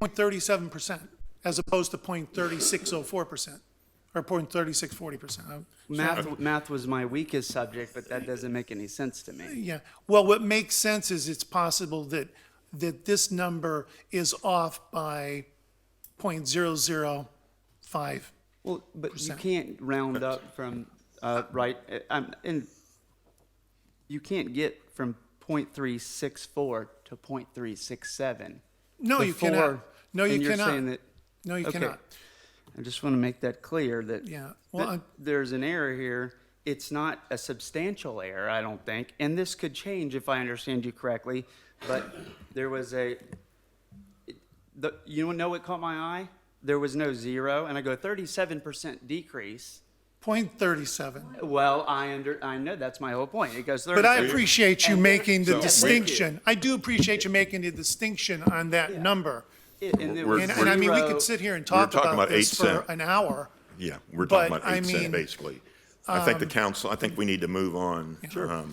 [SPEAKER 12] 0.37%, as opposed to .3604% or .3640%.
[SPEAKER 13] Math was my weakest subject, but that doesn't make any sense to me.
[SPEAKER 12] Yeah. Well, what makes sense is it's possible that this number is off by .005.
[SPEAKER 13] Well, but you can't round up from, right, and you can't get from .364 to .367.
[SPEAKER 12] No, you cannot. No, you
[SPEAKER 13] and you're
[SPEAKER 12] cannot.
[SPEAKER 13] saying that-
[SPEAKER 12] No, you
[SPEAKER 13] okay.
[SPEAKER 12] cannot.
[SPEAKER 13] I just want to make that clear that,
[SPEAKER 12] Yeah. Well,
[SPEAKER 13] that there's an error here. It's not a substantial error, I don't think, and this could change if I understand you correctly, but there was you know what caught my eye? There was no zero, and I go 37% decrease.
[SPEAKER 12] .37.
[SPEAKER 13] Well, I know, that's my whole point. It goes 37.
[SPEAKER 12] But I appreciate you making the
[SPEAKER 1] So-
[SPEAKER 12] distinction. I do appreciate you making the distinction on that number,
[SPEAKER 13] And it was
[SPEAKER 12] And I mean, we
[SPEAKER 13] zero-
[SPEAKER 12] could sit here and
[SPEAKER 1] We're
[SPEAKER 12] talk
[SPEAKER 1] talking
[SPEAKER 12] about
[SPEAKER 1] about 8
[SPEAKER 12] this for
[SPEAKER 1] cent.
[SPEAKER 12] an hour.
[SPEAKER 1] Yeah, we're talking
[SPEAKER 12] But,
[SPEAKER 1] about
[SPEAKER 12] I
[SPEAKER 1] 8 cent
[SPEAKER 12] mean,
[SPEAKER 1] basically. I think the council, I think we need to move on. I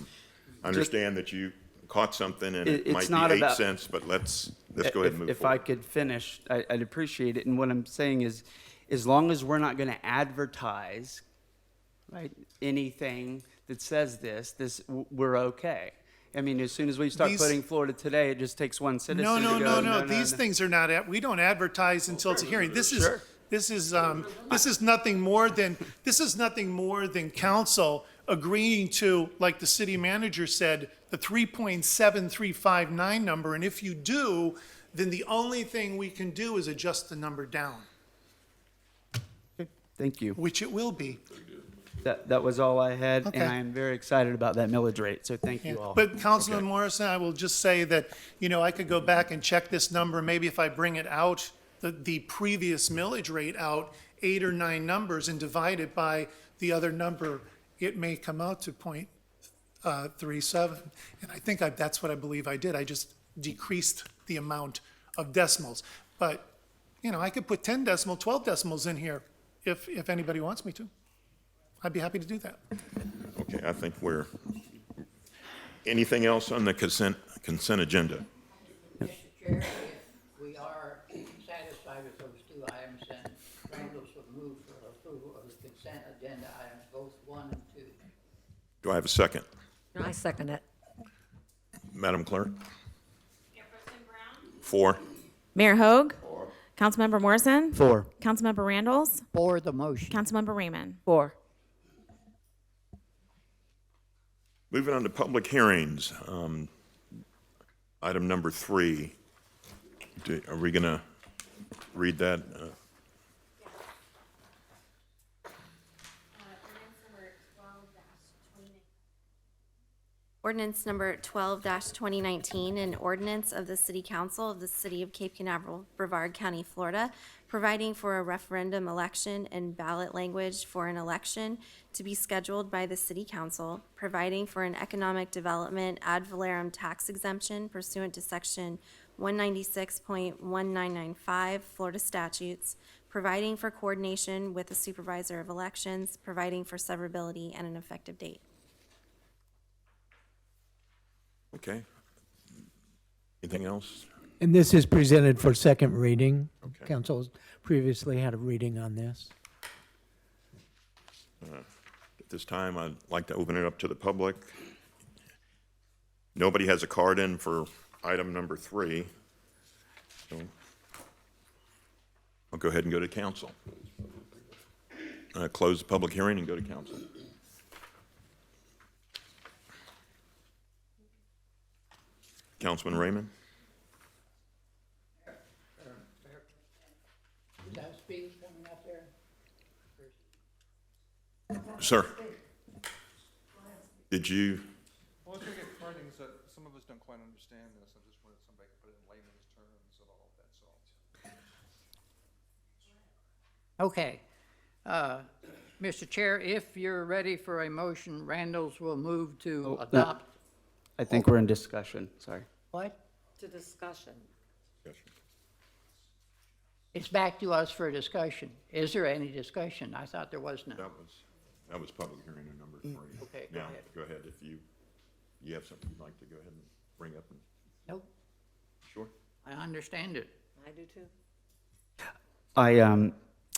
[SPEAKER 1] understand that you caught something and it
[SPEAKER 13] It's
[SPEAKER 1] might
[SPEAKER 13] not
[SPEAKER 1] be 8
[SPEAKER 13] about-
[SPEAKER 1] cents, but let's go ahead and move
[SPEAKER 13] If I
[SPEAKER 1] forward.
[SPEAKER 13] could finish, I'd appreciate it. And what I'm saying is, as long as we're not going to advertise, right, anything that says we're okay. I mean, as soon as we start
[SPEAKER 12] These-
[SPEAKER 13] putting Florida Today, it just takes one citizen
[SPEAKER 12] No,
[SPEAKER 13] to
[SPEAKER 12] no,
[SPEAKER 13] go,
[SPEAKER 12] no, no. These things are not, we don't advertise until it's a hearing. This is nothing more than council agreeing to, like the city manager said, the 3.7359 number. And if you do, then the only thing we can do is adjust the number down,
[SPEAKER 13] Thank you.
[SPEAKER 12] which it will be.
[SPEAKER 13] That was all I had,
[SPEAKER 12] Okay.
[SPEAKER 13] and I am very excited about that millage rate, so thank you all.
[SPEAKER 12] But Councilman Morrison, I will just say that, I could go back and check this number, maybe if I bring it out, the previous millage rate out, 8 or 9 numbers and divide it by the other number, it may come out to 0.37. And I think that's what I believe I did. I just decreased the amount of decimals. But, I could put 10 decimal, 12 decimals in here if anybody wants me to. I'd be happy to do that.
[SPEAKER 1] Okay, I think anything else on the consent agenda?
[SPEAKER 11] Mr. Chair, if we are satisfied with those two items, then Randall's would move for approval of the consent agenda items, both 1 and 2.
[SPEAKER 1] Do I have a second?
[SPEAKER 8] I second it.
[SPEAKER 1] Madam Clerk?
[SPEAKER 2] Chairperson Brown?
[SPEAKER 1] 4.
[SPEAKER 2] Mayor Hogue? Councilmember Morrison?
[SPEAKER 13] 4.
[SPEAKER 2] Councilmember Randalls?
[SPEAKER 11] For the motion.
[SPEAKER 2] Councilmember Raymond?
[SPEAKER 8] 4.
[SPEAKER 1] Moving on to public hearings. Item number 3. Are we going to read that?
[SPEAKER 2] Ordinance number 12-2019, an ordinance of the City Council of the City of Cape Canaveral, Brevard County, Florida, providing for a referendum election and ballot language for an election to be scheduled by the City Council, providing for an economic development ad valorem tax exemption pursuant to Section 196.1995 Florida statutes, providing for coordination with the Supervisor of Elections, providing for severability and an effective date.
[SPEAKER 1] Okay. Anything else?
[SPEAKER 9] And this is presented for second reading.
[SPEAKER 1] Okay.
[SPEAKER 9] Council has previously had a reading on this.
[SPEAKER 1] At this time, I'd like to open it up to the public. Nobody has a card in for item number 3. So I'll go ahead and go to council. Close the public hearing and go to council. Councilman Raymond?
[SPEAKER 11] Is that speed coming up there?
[SPEAKER 1] Sir? Did you?
[SPEAKER 7] Well, I think it's funny is that some of us don't quite understand this. I just wanted somebody to put it in layman's terms at all, that's all.
[SPEAKER 11] Okay. Mr. Chair, if you're ready for a motion, Randall's will move to adopt.
[SPEAKER 13] I think we're in discussion, sorry.
[SPEAKER 11] What?
[SPEAKER 8] To discussion.
[SPEAKER 11] It's back to us for a discussion. Is there any discussion? I thought there was none.
[SPEAKER 1] That was public hearing number 3.
[SPEAKER 11] Okay, go
[SPEAKER 1] Now,
[SPEAKER 11] ahead.
[SPEAKER 1] go ahead, if you have something you'd like to go ahead and bring up.
[SPEAKER 11] Nope,
[SPEAKER 1] Sure.
[SPEAKER 11] I understand it.
[SPEAKER 8] I do too.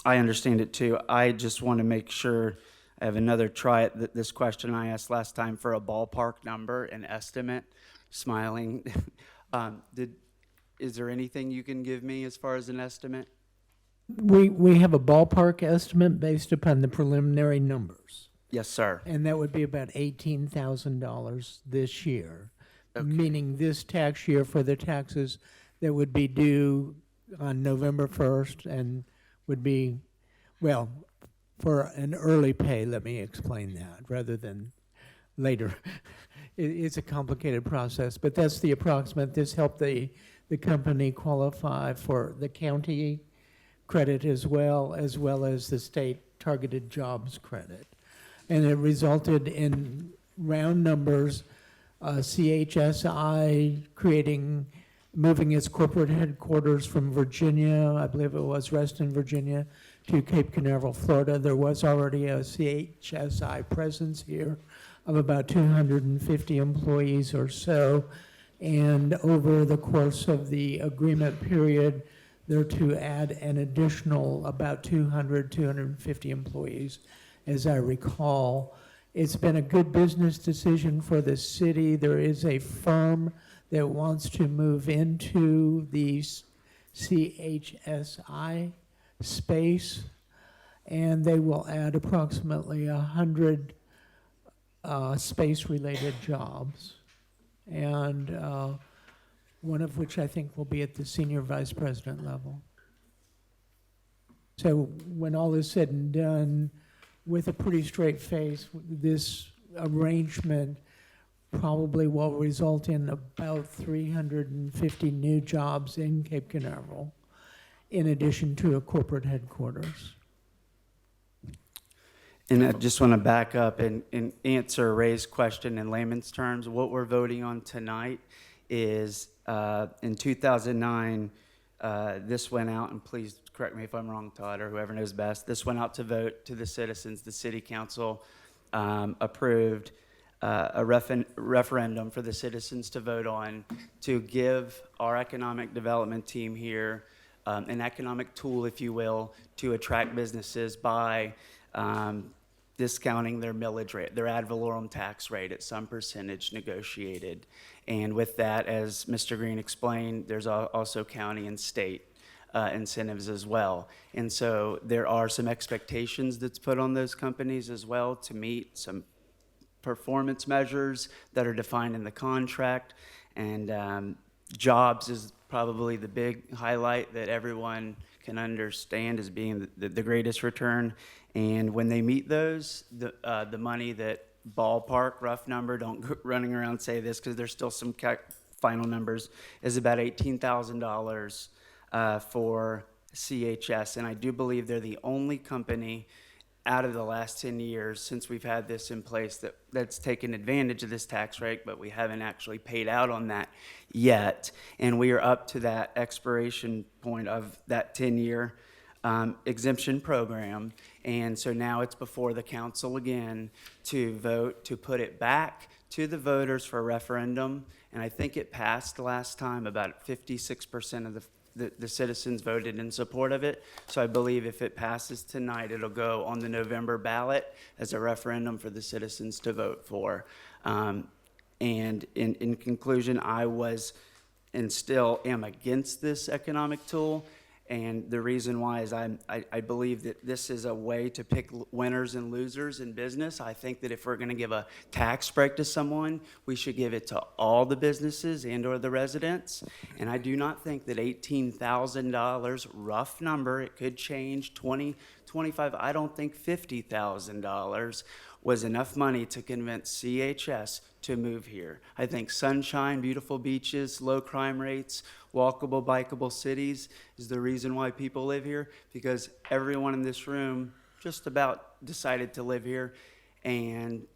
[SPEAKER 13] I understand it too. I just want to make sure I have another try at this question I asked last time for a ballpark number, an estimate, smiling. Is there anything you can give me as far as an estimate?
[SPEAKER 9] We have a ballpark estimate based upon the preliminary numbers,
[SPEAKER 13] Yes, sir.
[SPEAKER 9] and that would be about $18,000 this year, meaning this tax year for the taxes that would be due on November 1st and would be, well, for an early pay, let me explain that, rather than later. It's a complicated process, but that's the approximate. This helped the company qualify for the county credit as well as the state targeted jobs credit. And it resulted in round numbers, CHSI creating moving its corporate headquarters from Virginia, I believe it was Reston, Virginia, to Cape Canaveral, Florida. There was already a CHSI presence here of about 250 employees or so. And over the course of the agreement period, they're to add an additional about 250 employees, as I recall. It's been a good business decision for the city. There is a firm that wants to move into the CHSI space, and they will add approximately 100 space-related jobs, and one of which I think will be at the senior vice president level. So when all is said and done, with a pretty straight face, this arrangement probably will result in about 350 new jobs in Cape Canaveral, in addition to a corporate headquarters.
[SPEAKER 13] And I just want to back up and answer Ray's question in layman's terms. What we're voting on tonight is in 2009, this went out, and please correct me if I'm wrong, Todd, or whoever knows best. This went out to vote to the citizens. The city council approved a referendum for the citizens to vote on to give our economic development team here an economic tool, if you will, to attract businesses by discounting their millage rate, their ad valorem tax rate at some percentage negotiated. And with that, as Mr. Green explained, there's also county and state incentives as well. And so there are some expectations that's put on those companies as well to meet some performance measures that are defined in the contract. And jobs is probably the big highlight that everyone can understand as being the greatest return. And when they meet those, the money that ballpark, rough number, don't go running around say this because there's still some final numbers, is about $18,000 for CHS. And I do believe they're the only company out of the last 10 years since we've had this in place that's taken advantage of this tax rate, but we haven't actually paid out on that yet. And we are up to that expiration point of that 10-year exemption program. And so now it's before the council again to vote to put it back to the voters for a referendum. And I think it passed last time. About 56% of the citizens voted in support of it. So I believe if it passes tonight, it'll go on the November ballot as a referendum for the citizens to vote for. And in conclusion, I was and still am against this economic tool. And the reason why is I believe that this is a way to pick winners and losers in business. I think that if we're going to give a tax break to someone, we should give it to all the businesses and or the residents. And I do not think that $18,000, rough number, it could change, 20, 25, I don't think $50,000 was enough money to convince CHS to move here. I think sunshine, beautiful beaches, low crime rates, walkable, bikeable cities is the reason why people live here, because everyone in this room just about decided to live here, and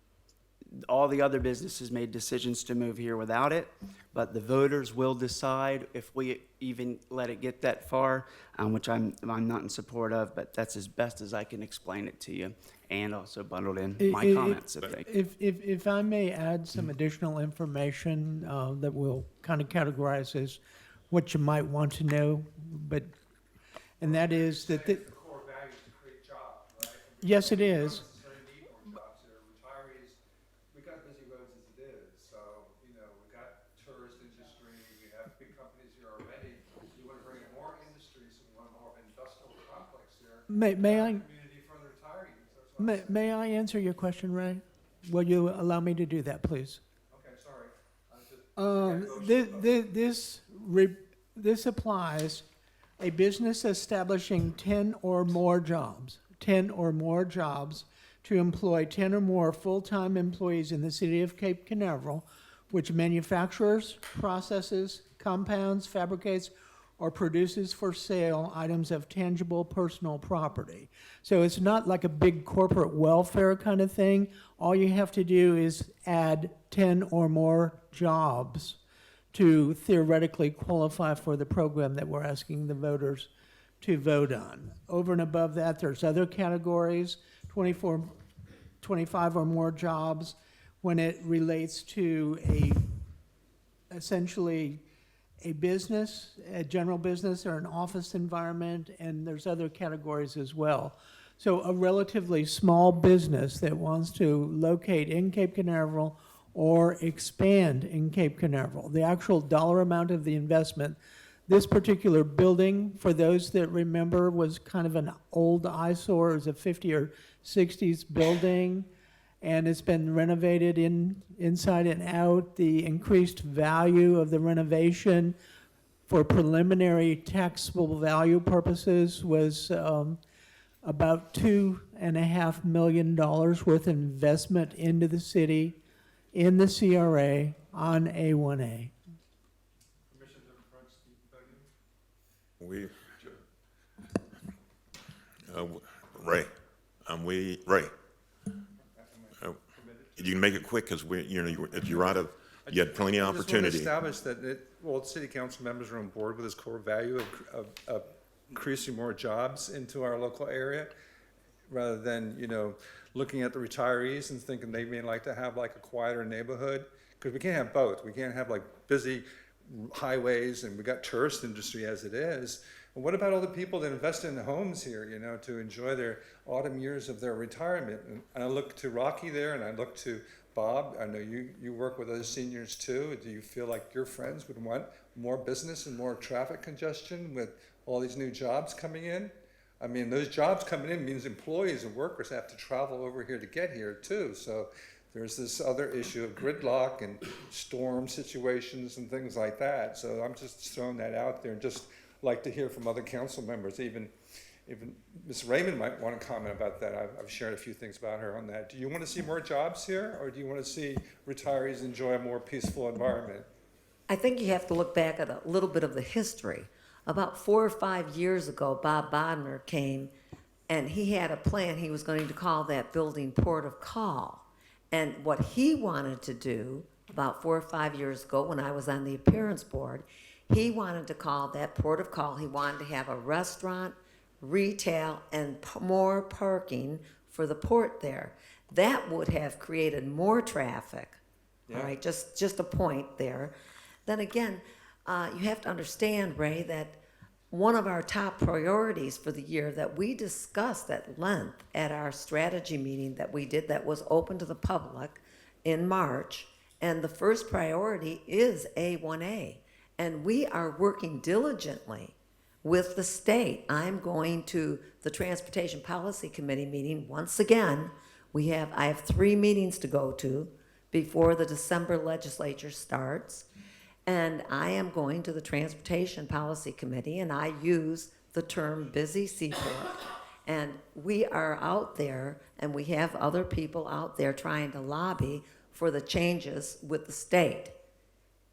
[SPEAKER 13] all the other businesses made decisions to move here without it, but the voters will decide if we even let it get that far, which I'm not in support of, but that's as best as I can explain it to you, and also bundled in my comments.
[SPEAKER 9] If I may add some additional information that will kind of categorize as what you might want to know, and that is that the
[SPEAKER 7] core values to create jobs, right?
[SPEAKER 9] Yes, it is.
[SPEAKER 7] We've got busy roads as it is, so, we've got tourist industry, we have big companies here already. We want to bring in more industry, so we want more of an industrial complex here.
[SPEAKER 9] May I
[SPEAKER 7] Community for the retirees.
[SPEAKER 9] may I answer your question, Ray? Will you allow me to do that, please?
[SPEAKER 7] Okay, sorry.
[SPEAKER 9] This applies a business establishing 10 or more jobs to employ 10 or more full-time employees in the city of Cape Canaveral, which manufactures, processes, compounds, fabricates, or produces for sale items of tangible personal property. So it's not like a big corporate welfare kind of thing. All you have to do is add 10 or more jobs to theoretically qualify for the program that we're asking the voters to vote on. Over and above that, there's other categories, 25 or more jobs, when it relates to essentially a business, a general business or an office environment, and there's other categories as well. So a relatively small business that wants to locate in Cape Canaveral or expand in Cape Canaveral. The actual dollar amount of the investment, this particular building, for those that remember, was kind of an old eyesore. It was a 50s or 60s building, and it's been renovated inside and out. The increased value of the renovation for preliminary taxable value purposes was about $2.5 million worth of investment into the city in the CRA on A1A.
[SPEAKER 1] We, Ray, Ray. You can make it quick because you're out of, you had plenty of
[SPEAKER 7] I just want to
[SPEAKER 1] opportunity.
[SPEAKER 7] establish that, the city council members are on board with this core value of increasing more jobs into our local area, rather than, looking at the retirees and thinking they may like to have like a quieter neighborhood, because we can't have both. We can't have like busy highways, and we got tourist industry as it is. And what about all the people that invest in the homes here, to enjoy their autumn years of their retirement? And I look to Rocky there, and I look to Bob. I know you work with other seniors too. Do you feel like your friends would want more business and more traffic congestion with all these new jobs coming in? I mean, those jobs coming in means employees and workers have to travel over here to get here too. So there's this other issue of gridlock and storm situations and things like that. So I'm just throwing that out there, and just like to hear from other council members. Even Ms. Raymond might want to comment about that. I've shared a few things about her on that. Do you want to see more jobs here, or do you want to see retirees enjoy a more peaceful environment?
[SPEAKER 8] I think you have to look back at a little bit of the history. About 4 or 5 years ago, Bob Bodnar came, and he had a plan. He was going to call that building Port of Call. And what he wanted to do about 4 or 5 years ago, when I was on the appearance board, he wanted to call that Port of Call. He wanted to have a restaurant, retail, and more parking for the port there. That would have created more traffic.
[SPEAKER 7] Yeah.
[SPEAKER 8] All right, just a point there. Then again, you have to understand, Ray, that one of our top priorities for the year that we discussed at length at our strategy meeting that we did, that was open to the public in March, and the first priority is A1A. And we are working diligently with the state. I'm going to the Transportation Policy Committee meeting once again. I have 3 meetings to go to before the December legislature starts. And I am going to the Transportation Policy Committee, and I use the term busy seaport. And we are out there, and we have other people out there trying to lobby for the changes with the state.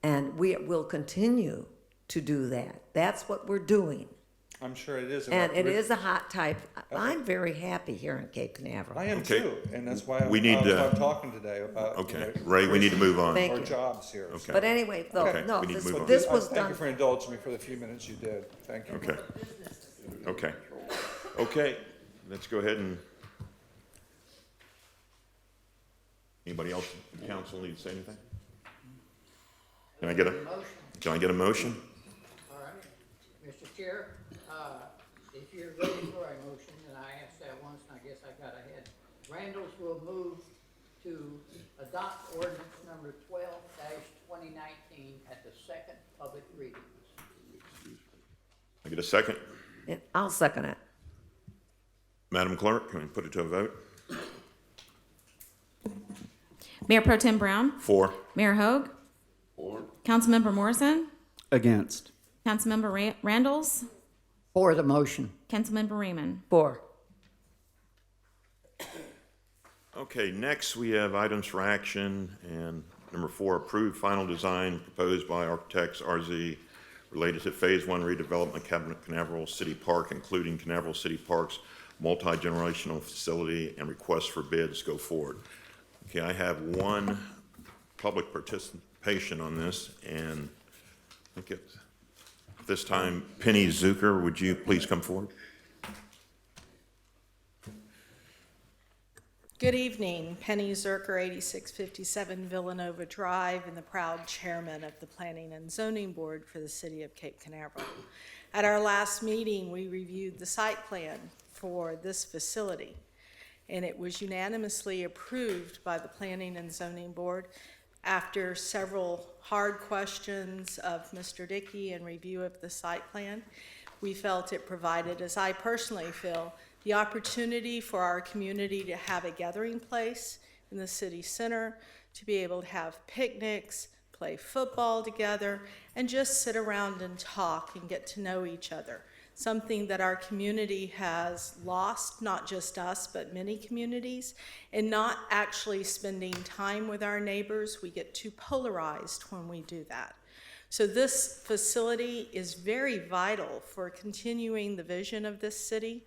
[SPEAKER 8] And we will continue to do that. That's what we're doing.
[SPEAKER 7] I'm sure it is.
[SPEAKER 8] And it is a hot type. I'm very happy here in Cape Canaveral.
[SPEAKER 7] I am
[SPEAKER 1] Okay.
[SPEAKER 7] too, and that's why
[SPEAKER 1] We need
[SPEAKER 7] I'm talking today about.
[SPEAKER 1] Okay, Ray, we need to move on.
[SPEAKER 8] Thank
[SPEAKER 7] More
[SPEAKER 8] you.
[SPEAKER 7] jobs here.
[SPEAKER 1] Okay.
[SPEAKER 8] But anyway, though,
[SPEAKER 1] Okay,
[SPEAKER 8] no,
[SPEAKER 1] we need to
[SPEAKER 8] this,
[SPEAKER 1] move on.
[SPEAKER 8] this was
[SPEAKER 7] Thank
[SPEAKER 8] done.
[SPEAKER 7] you for indulging me for the few minutes you did. Thank you.
[SPEAKER 1] Okay. Okay, let's go ahead and, anybody else in council need to say anything? Can I get a motion?
[SPEAKER 11] All right, Mr. Chair, if you're ready for a motion, and I asked that once, and I guess I got ahead. Randalls will move to adopt ordinance number 12-2019 at the second public reading.
[SPEAKER 1] I get a second?
[SPEAKER 8] Yeah, I'll second it.
[SPEAKER 1] Madam Clerk, can we put it to a vote?
[SPEAKER 2] Mayor Pro Tem Brown,
[SPEAKER 1] 4.
[SPEAKER 2] Mayor Hogue, Councilmember Morrison,
[SPEAKER 13] Against.
[SPEAKER 2] Councilmember Randalls,
[SPEAKER 11] For the motion.
[SPEAKER 2] Councilmember Raymond.
[SPEAKER 8] 4.
[SPEAKER 1] Okay, next we have items for action, and number 4, approved final design proposed by Architects RZ related to Phase 1 redevelopment Canaveral City Park, including Canaveral City Park's multi-generational facility, and requests for bids go forward. Okay, I have one public participation on this, and think at this time, Penny Zucker, would you please come forward?
[SPEAKER 18] Good evening, Penny Zerker, 8657 Villanova Drive, and the proud chairman of the Planning and Zoning Board for the City of Cape Canaveral. At our last meeting, we reviewed the site plan for this facility, and it was unanimously approved by the Planning and Zoning Board after several hard questions of Mr. Dickey and review of the site plan. We felt it provided, as I personally feel, the opportunity for our community to have a gathering place in the city center, to be able to have picnics, play football together, and just sit around and talk and get to know each other. Something that our community has lost, not just us, but many communities, and not actually spending time with our neighbors. We get too polarized when we do that. So this facility is very vital for continuing the vision of this city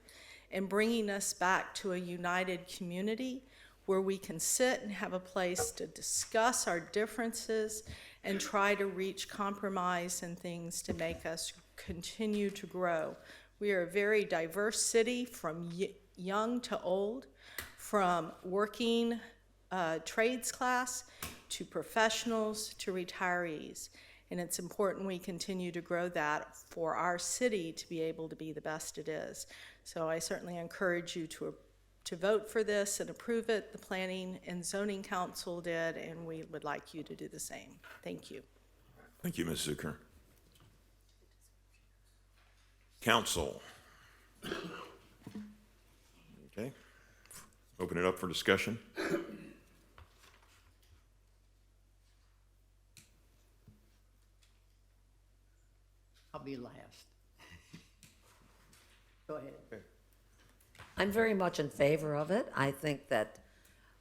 [SPEAKER 18] and bringing us back to a united community where we can sit and have a place to discuss our differences and try to reach compromise and things to make us continue to grow. We are a very diverse city, from young to old, from working trades class to professionals to retirees. And it's important we continue to grow that for our city to be able to be the best it is. So I certainly encourage you to vote for this and approve it. The Planning and Zoning Council did, and we would like you to do the same. Thank you.
[SPEAKER 1] Thank you, Ms. Zucker. Council. Okay. Open it up for discussion.
[SPEAKER 11] I'll be last. Go ahead.
[SPEAKER 8] I'm very much in favor of it. I think that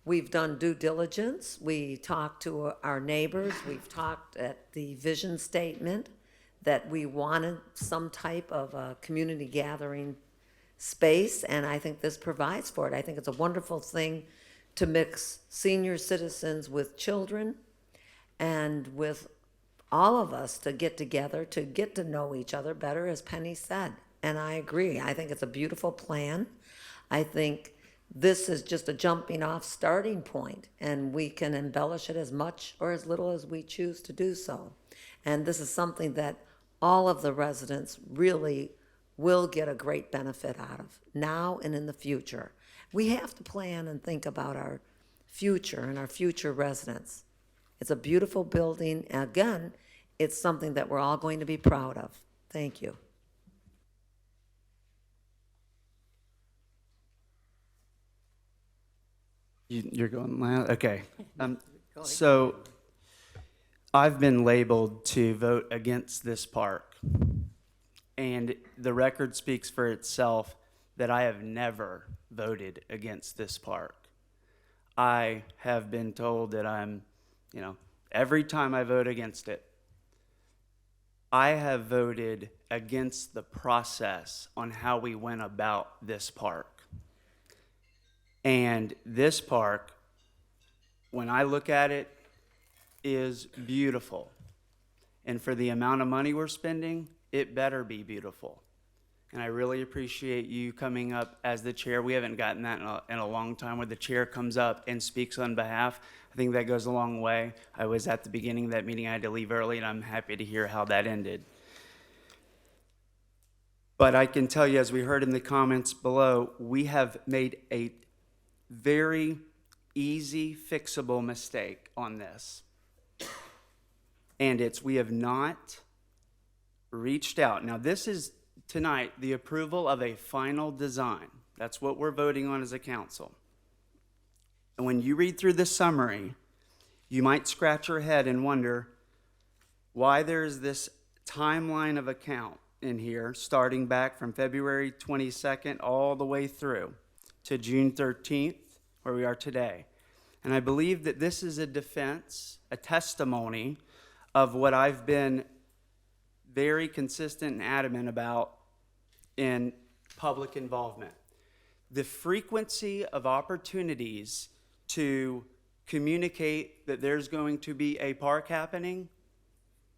[SPEAKER 8] we've done due diligence. We talked to our neighbors. We've talked at the vision statement that we wanted some type of a community gathering space, and I think this provides for it. I think it's a wonderful thing to mix senior citizens with children and with all of us to get together, to get to know each other better, as Penny said. And I agree. I think it's a beautiful plan. I think this is just a jumping off starting point, and we can embellish it as much or as little as we choose to do so. And this is something that all of the residents really will get a great benefit out of now and in the future. We have to plan and think about our future and our future residents. It's a beautiful building. Again, it's something that we're all going to be proud of. Thank you.
[SPEAKER 13] You're going last? Okay. So I've been labeled to vote against this park. And the record speaks for itself that I have never voted against this park. I have been told that I'm, every time I vote against it, I have voted against the process on how we went about this park. And this park, when I look at it, is beautiful. And for the amount of money we're spending, it better be beautiful. And I really appreciate you coming up as the chair. We haven't gotten that in a long time, where the chair comes up and speaks on behalf. I think that goes a long way. I was at the beginning of that meeting. I had to leave early, and I'm happy to hear how that ended. But I can tell you, as we heard in the comments below, we have made a very easy, fixable mistake on this. And we have not reached out. Now, this is tonight the approval of a final design. That's what we're voting on as a council. And when you read through the summary, you might scratch your head and wonder why there's this timeline of account in here, starting back from February 22nd all the way through to June 13th, where we are today. And I believe that this is a defense, a testimony of what I've been very consistent and adamant about in public involvement. The frequency of opportunities to communicate that there's going to be a park happening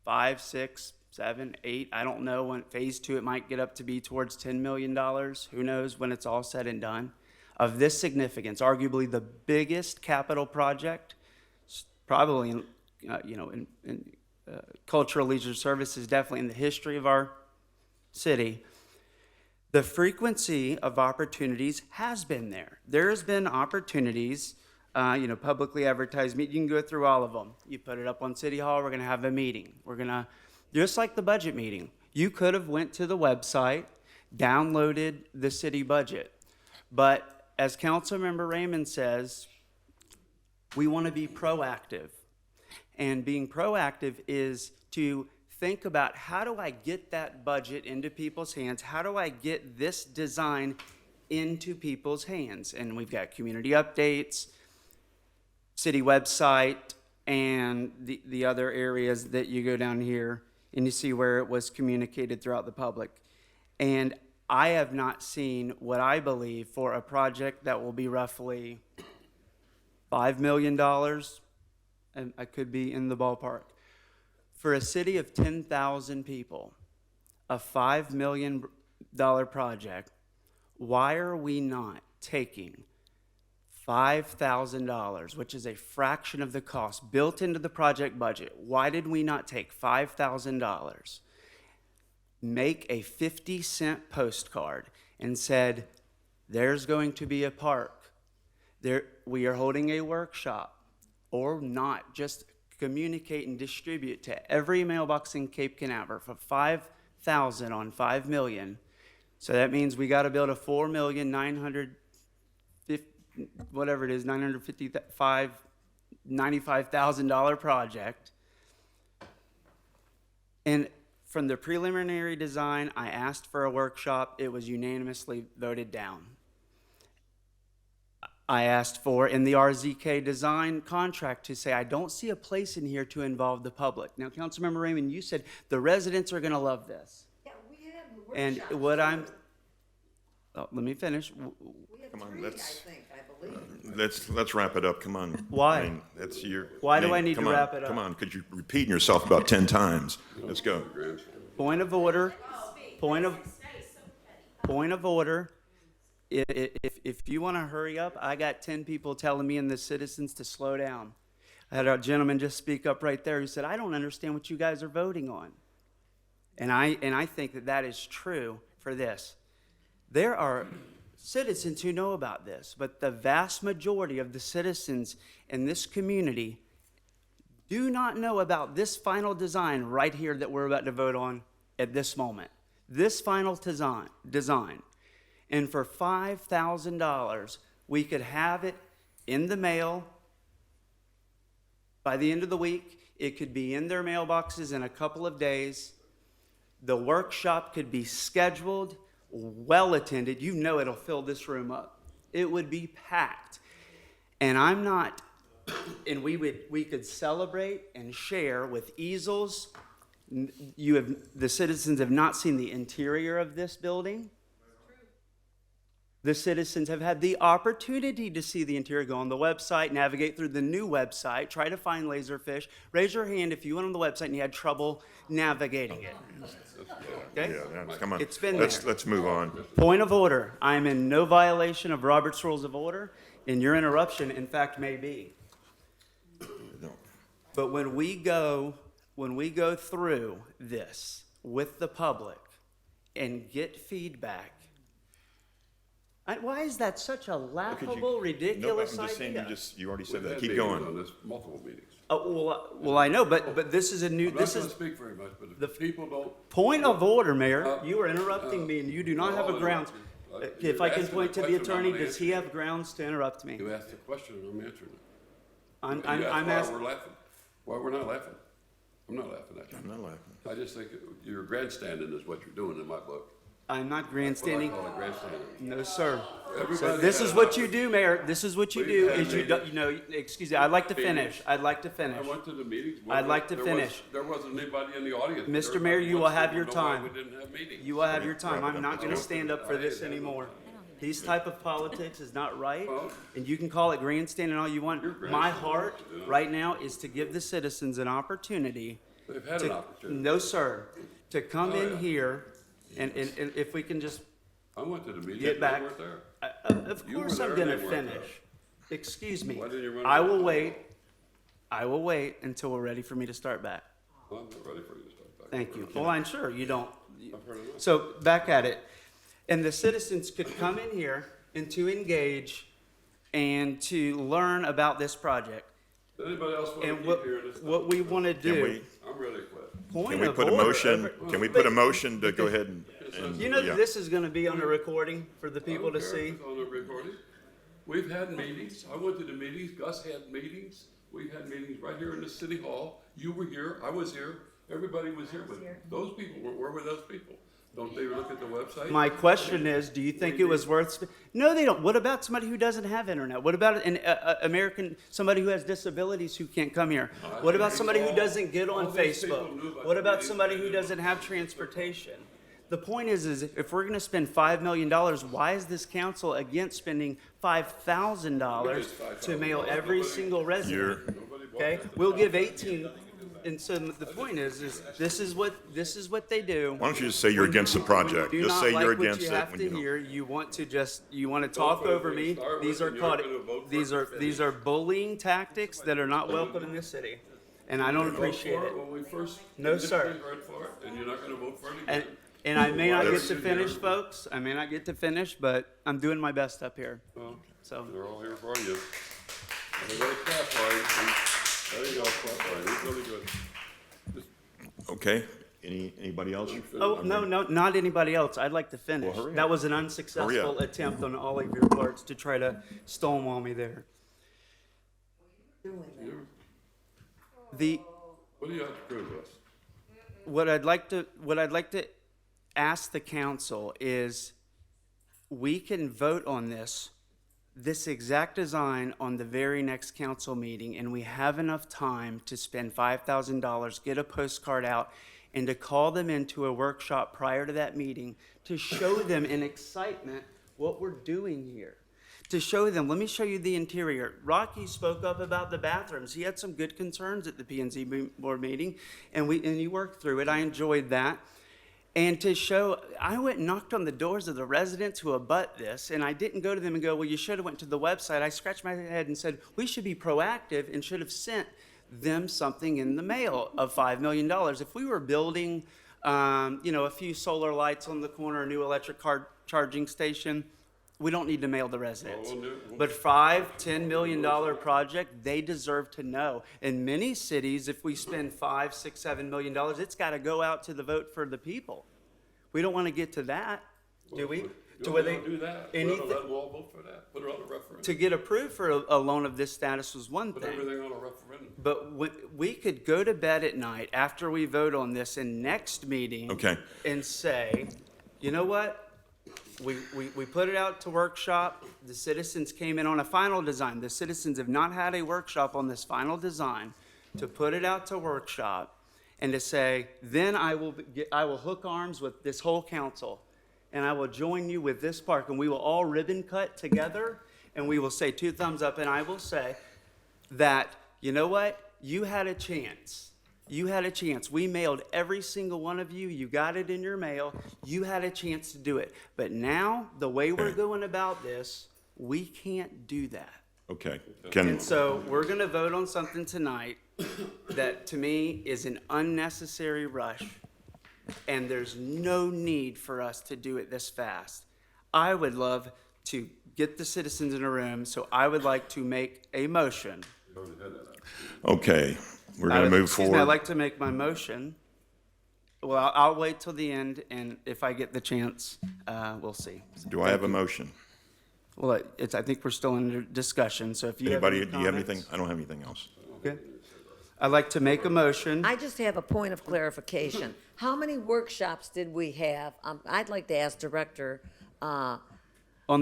[SPEAKER 13] 5, 6, 7, 8, I don't know. When phase 2, it might get up to be towards $10 million. Who knows when it's all said and done. Of this significance, arguably the biggest capital project, probably in, cultural leisure services, definitely in the history of our city. The frequency of opportunities has been there. There's been opportunities, publicly advertised meet. You can go through all of them. You put it up on City Hall, we're gonna have a meeting. We're gonna, just like the budget meeting. You could have went to the website, downloaded the city budget. But as Councilmember Raymond says, we wanna be proactive. And being proactive is to think about, how do I get that budget into people's hands? How do I get this design into people's hands? And we've got community updates, city website, and the other areas that you go down here and you see where it was communicated throughout the public. And I have not seen what I believe for a project that will be roughly $5 million, and I could be in the ballpark. For a city of 10,000 people, a $5 million project, why are we not taking $5,000, which is a fraction of the cost, built into the project budget? Why did we not take $5,000, make a 50-cent postcard, and said, there's going to be a park, we are holding a workshop, or not, just communicate and distribute to every mailbox in Cape Canaveral for $5,000 on $5 million. So that means we got to build a $95,000 project. And from the preliminary design, I asked for a workshop. It was unanimously voted down. I asked for, in the RZK design contract, to say, I don't see a place in here to involve the public. Now, Councilmember Raymond, you said the residents are going to love this.
[SPEAKER 8] Yeah, we have
[SPEAKER 13] And
[SPEAKER 8] workshops.
[SPEAKER 13] what I'm, let me finish.
[SPEAKER 8] We have
[SPEAKER 1] Come on,
[SPEAKER 8] 3,
[SPEAKER 1] let's-
[SPEAKER 8] I think, I believe.
[SPEAKER 1] Let's wrap it up, come on.
[SPEAKER 13] Why?
[SPEAKER 1] I mean, that's your.
[SPEAKER 13] Why do I need
[SPEAKER 1] come
[SPEAKER 13] to
[SPEAKER 1] on,
[SPEAKER 13] wrap it up?
[SPEAKER 1] Come on, because you're repeating yourself about 10 times. Let's go.
[SPEAKER 13] Point of order. Point of order. If you want to hurry up, I got 10 people telling me and the citizens to slow down. I had a gentleman just speak up right there who said, I don't understand what you guys are voting on. And I think that is true for this. There are citizens who know about this, but the vast majority of the citizens in this community do not know about this final design right here that we're about to vote on at this moment. This final design. And for $5,000, we could have it in the mail by the end of the week. It could be in their mailboxes in a couple of days. The workshop could be scheduled, well attended. You know it'll fill this room up. It would be packed. And we could celebrate and share with easels. The citizens have not seen the interior of this building. The citizens have had the opportunity to see the interior. Go on the website, navigate through the new website, try to find Laserfish. Raise your hand if you went on the website and you had trouble navigating it. Okay?
[SPEAKER 1] Yeah, come on.
[SPEAKER 13] It's been
[SPEAKER 1] Let's
[SPEAKER 13] there.
[SPEAKER 1] Let's move on.
[SPEAKER 13] Point of order. I'm in no violation of Robert's Rules of Order, and your interruption, in fact, may be. But when we go through this with the public and get feedback, why is that such a laughable, ridiculous
[SPEAKER 1] I'm just saying,
[SPEAKER 13] idea?
[SPEAKER 1] you already said
[SPEAKER 6] We've
[SPEAKER 1] that.
[SPEAKER 6] had
[SPEAKER 1] Keep
[SPEAKER 6] meetings
[SPEAKER 1] going.
[SPEAKER 6] on this, multiple meetings.
[SPEAKER 13] Well, I know, but this is a new,
[SPEAKER 6] I'm not
[SPEAKER 13] this
[SPEAKER 6] going
[SPEAKER 13] is,
[SPEAKER 6] to speak very much, but if people don't.
[SPEAKER 13] point of order, Mayor. You are interrupting me, and you do not have a
[SPEAKER 6] I'll
[SPEAKER 13] grounds.
[SPEAKER 6] interrupt you.
[SPEAKER 13] If I can
[SPEAKER 6] You're
[SPEAKER 13] point to the
[SPEAKER 6] asking a question,
[SPEAKER 13] attorney,
[SPEAKER 6] I'm gonna
[SPEAKER 13] does he have grounds to interrupt me?
[SPEAKER 6] You asked a question and I'm answering it.
[SPEAKER 13] I'm
[SPEAKER 6] You asked
[SPEAKER 13] asking.
[SPEAKER 6] why we're laughing. Why we're not laughing. I'm not laughing at you.
[SPEAKER 1] I'm not laughing.
[SPEAKER 6] I just think you're grandstanding is what you're doing in my book.
[SPEAKER 13] I'm not
[SPEAKER 6] What I
[SPEAKER 13] grandstanding.
[SPEAKER 6] call it grandstanding.
[SPEAKER 13] No, sir. So
[SPEAKER 6] Everybody
[SPEAKER 13] this
[SPEAKER 6] had
[SPEAKER 13] is
[SPEAKER 6] an
[SPEAKER 13] what you do, Mayor. This is what you
[SPEAKER 6] We've
[SPEAKER 13] do,
[SPEAKER 6] had
[SPEAKER 13] is you,
[SPEAKER 6] meetings.
[SPEAKER 13] excuse me, I'd like to finish. I'd like to
[SPEAKER 6] I
[SPEAKER 13] finish.
[SPEAKER 6] went to the meetings.
[SPEAKER 13] I'd like to
[SPEAKER 6] There was-
[SPEAKER 13] finish.
[SPEAKER 6] There wasn't anybody in the audience.
[SPEAKER 13] Mr.
[SPEAKER 6] Everybody
[SPEAKER 13] Mayor, you will
[SPEAKER 6] wants
[SPEAKER 13] have
[SPEAKER 6] to
[SPEAKER 13] your
[SPEAKER 6] know why
[SPEAKER 13] time.
[SPEAKER 6] We didn't have meetings.
[SPEAKER 13] You will have your time.
[SPEAKER 1] Wrap it
[SPEAKER 13] I'm
[SPEAKER 1] up.
[SPEAKER 13] not
[SPEAKER 1] Let's
[SPEAKER 13] gonna
[SPEAKER 1] go.
[SPEAKER 13] stand up for this anymore. These type of politics is not right,
[SPEAKER 6] Well-
[SPEAKER 13] and you can call it grandstanding all you want.
[SPEAKER 6] You're
[SPEAKER 13] My
[SPEAKER 6] grandstanding.
[SPEAKER 13] heart right now is to give the citizens an opportunity
[SPEAKER 6] They've had an opportunity.
[SPEAKER 13] No, sir. To come in here, and if we can just
[SPEAKER 6] I went to the meeting,
[SPEAKER 13] get
[SPEAKER 6] they
[SPEAKER 13] back.
[SPEAKER 6] weren't there.
[SPEAKER 13] Of
[SPEAKER 6] You were
[SPEAKER 13] course, I'm
[SPEAKER 6] there,
[SPEAKER 13] gonna
[SPEAKER 6] they weren't
[SPEAKER 13] finish. Excuse me.
[SPEAKER 6] Why didn't you run
[SPEAKER 13] I
[SPEAKER 6] it?
[SPEAKER 13] will wait. I will wait until we're ready for me to start back.
[SPEAKER 6] Well, I'm not ready for you to start back.
[SPEAKER 13] Thank you. Well, I'm sure you don't.
[SPEAKER 6] I've heard enough.
[SPEAKER 13] So back at it. And the citizens could come in here and to engage and to learn about this project.
[SPEAKER 6] Does anybody else want to
[SPEAKER 13] And
[SPEAKER 6] keep hearing this?
[SPEAKER 13] what we want to
[SPEAKER 1] Can
[SPEAKER 13] do.
[SPEAKER 1] we,
[SPEAKER 6] I'm ready to quit.
[SPEAKER 13] Point
[SPEAKER 1] can we
[SPEAKER 13] of
[SPEAKER 1] put a
[SPEAKER 13] order.
[SPEAKER 1] motion, can we put a motion to go ahead and?
[SPEAKER 13] You know
[SPEAKER 1] yeah.
[SPEAKER 13] that this is going to be on the recording for the people to
[SPEAKER 6] I don't care if
[SPEAKER 13] see?
[SPEAKER 6] it's on the recording. We've had meetings. I went to the meetings. Gus had meetings. We've had meetings right here in the city hall. You were here. I was here. Everybody was here. But those people, where were those people? Don't they look at the website?
[SPEAKER 13] My question is, do you think it was worth? No, they don't. What about somebody who doesn't have internet? What about an American, somebody who has disabilities who can't come here? What about somebody who doesn't get on
[SPEAKER 6] all these people knew
[SPEAKER 13] Facebook?
[SPEAKER 6] about
[SPEAKER 13] What
[SPEAKER 6] the
[SPEAKER 13] about
[SPEAKER 6] meeting.
[SPEAKER 13] somebody who doesn't have transportation? The point is if we're going to spend $5 million, why is this council against spending $5,000 to mail every single resident? Okay, we'll give 18. And so the point is this is what they do.
[SPEAKER 1] Why don't you just say you're against the project?
[SPEAKER 13] Do
[SPEAKER 1] Just
[SPEAKER 13] not
[SPEAKER 1] say
[SPEAKER 13] like
[SPEAKER 1] you're
[SPEAKER 13] what
[SPEAKER 1] against
[SPEAKER 13] you
[SPEAKER 1] it
[SPEAKER 13] have
[SPEAKER 1] when
[SPEAKER 13] to
[SPEAKER 1] you don't.
[SPEAKER 13] hear. You want to talk over me. These are called these are bullying tactics that are not welcome in this city, and I don't appreciate it.
[SPEAKER 6] When we first.
[SPEAKER 13] No, sir.
[SPEAKER 6] Voted for it, and you're not going to vote for it again.
[SPEAKER 13] And I may not get
[SPEAKER 1] That's-
[SPEAKER 13] to finish, folks. I may not get to finish, but I'm doing my best up here.
[SPEAKER 6] Well,
[SPEAKER 13] So
[SPEAKER 6] they're all here for you. Everybody clap for you. There you go, clap for you. He's really good.
[SPEAKER 1] Okay, anybody else?
[SPEAKER 13] oh no, not anybody else. I'd like to finish.
[SPEAKER 1] hurry
[SPEAKER 13] That
[SPEAKER 1] up.
[SPEAKER 13] was an
[SPEAKER 1] Hurry
[SPEAKER 13] unsuccessful
[SPEAKER 1] up.
[SPEAKER 13] attempt on all of your parts to try to stonewall me there. The
[SPEAKER 6] What do you have to prove to us?
[SPEAKER 13] what I'd like to ask the council is we can vote on this exact design on the very next council meeting, and we have enough time to spend $5,000, get a postcard out, and to call them into a workshop prior to that meeting to show them in excitement what we're doing here. To show them, let me show you the interior. Rocky spoke up about the bathrooms. He had some good concerns at the P&Z board meeting, and he worked through it. I enjoyed that. And to show, I went and knocked on the doors of the residents who abut this, and I didn't go to them and go, well, you should have went to the website. I scratched my head and said, we should be proactive and should have sent them something in the mail of $5 million. If we were building, a few solar lights on the corner, a new electric car charging station, we don't need to mail the residents. But $5-10 million project, they deserve to know. In many cities, if we spend $5, $6, $7 million, it's got to go out to the vote for the people. We don't want to get to that, do we? To where they
[SPEAKER 6] do that.
[SPEAKER 13] anything
[SPEAKER 6] Let them all vote for that. Put it on a referendum.
[SPEAKER 13] to get approved for a loan of this status was one
[SPEAKER 6] Put
[SPEAKER 13] thing.
[SPEAKER 6] everything on a referendum.
[SPEAKER 13] But we could go to bed at night after we vote on this in next meeting.
[SPEAKER 1] Okay.
[SPEAKER 13] And say, you know what? We put it out to workshop. The citizens came in on a final design. The citizens have not had a workshop on this final design to put it out to workshop and to say, then I will hook arms with this whole council and I will join you with this park and we will all ribbon cut together and we will say 2 thumbs up and I will say that, you know what? You had a chance. You had a chance. We mailed every single one of you. You got it in your mail. You had a chance to do it. But now, the way we're going about this, we can't do that.
[SPEAKER 1] Okay,
[SPEAKER 13] And so we're going to vote on something tonight that to me is an unnecessary rush. And there's no need for us to do it this fast. I would love to get the citizens in a room, so I would like to make a motion.
[SPEAKER 1] okay, we're gonna move
[SPEAKER 13] Excuse me, I'd
[SPEAKER 1] forward.
[SPEAKER 13] like to make my motion. Well, I'll wait till the end, and if I get the chance, we'll see.
[SPEAKER 1] Do I have a motion?
[SPEAKER 13] Well, I think we're still in discussion, so if you have
[SPEAKER 1] Anybody,
[SPEAKER 13] any
[SPEAKER 1] do you have
[SPEAKER 13] comments-
[SPEAKER 1] anything? I don't have anything else.
[SPEAKER 13] Okay. I'd like to make a motion.
[SPEAKER 8] I just have a point of clarification. How many workshops did we have? I'd like to ask Director,
[SPEAKER 13] On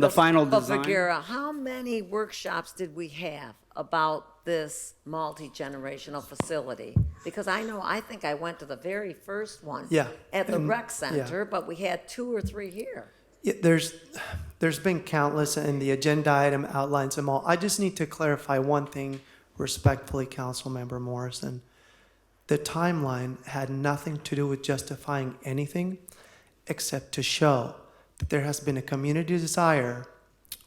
[SPEAKER 13] the final design.
[SPEAKER 8] Figuera, how many workshops did we have about this multi-generational facility? Because I think I went to the very first one.
[SPEAKER 19] Yeah,
[SPEAKER 8] At the
[SPEAKER 19] and-
[SPEAKER 8] rec
[SPEAKER 19] yeah.
[SPEAKER 8] center, but we had 2 or 3 here.
[SPEAKER 19] Yeah, there's been countless, and the agenda item outlines them all. I just need to clarify one thing respectfully, Councilmember Morrison. The timeline had nothing to do with justifying anything except to show that there has been a community desire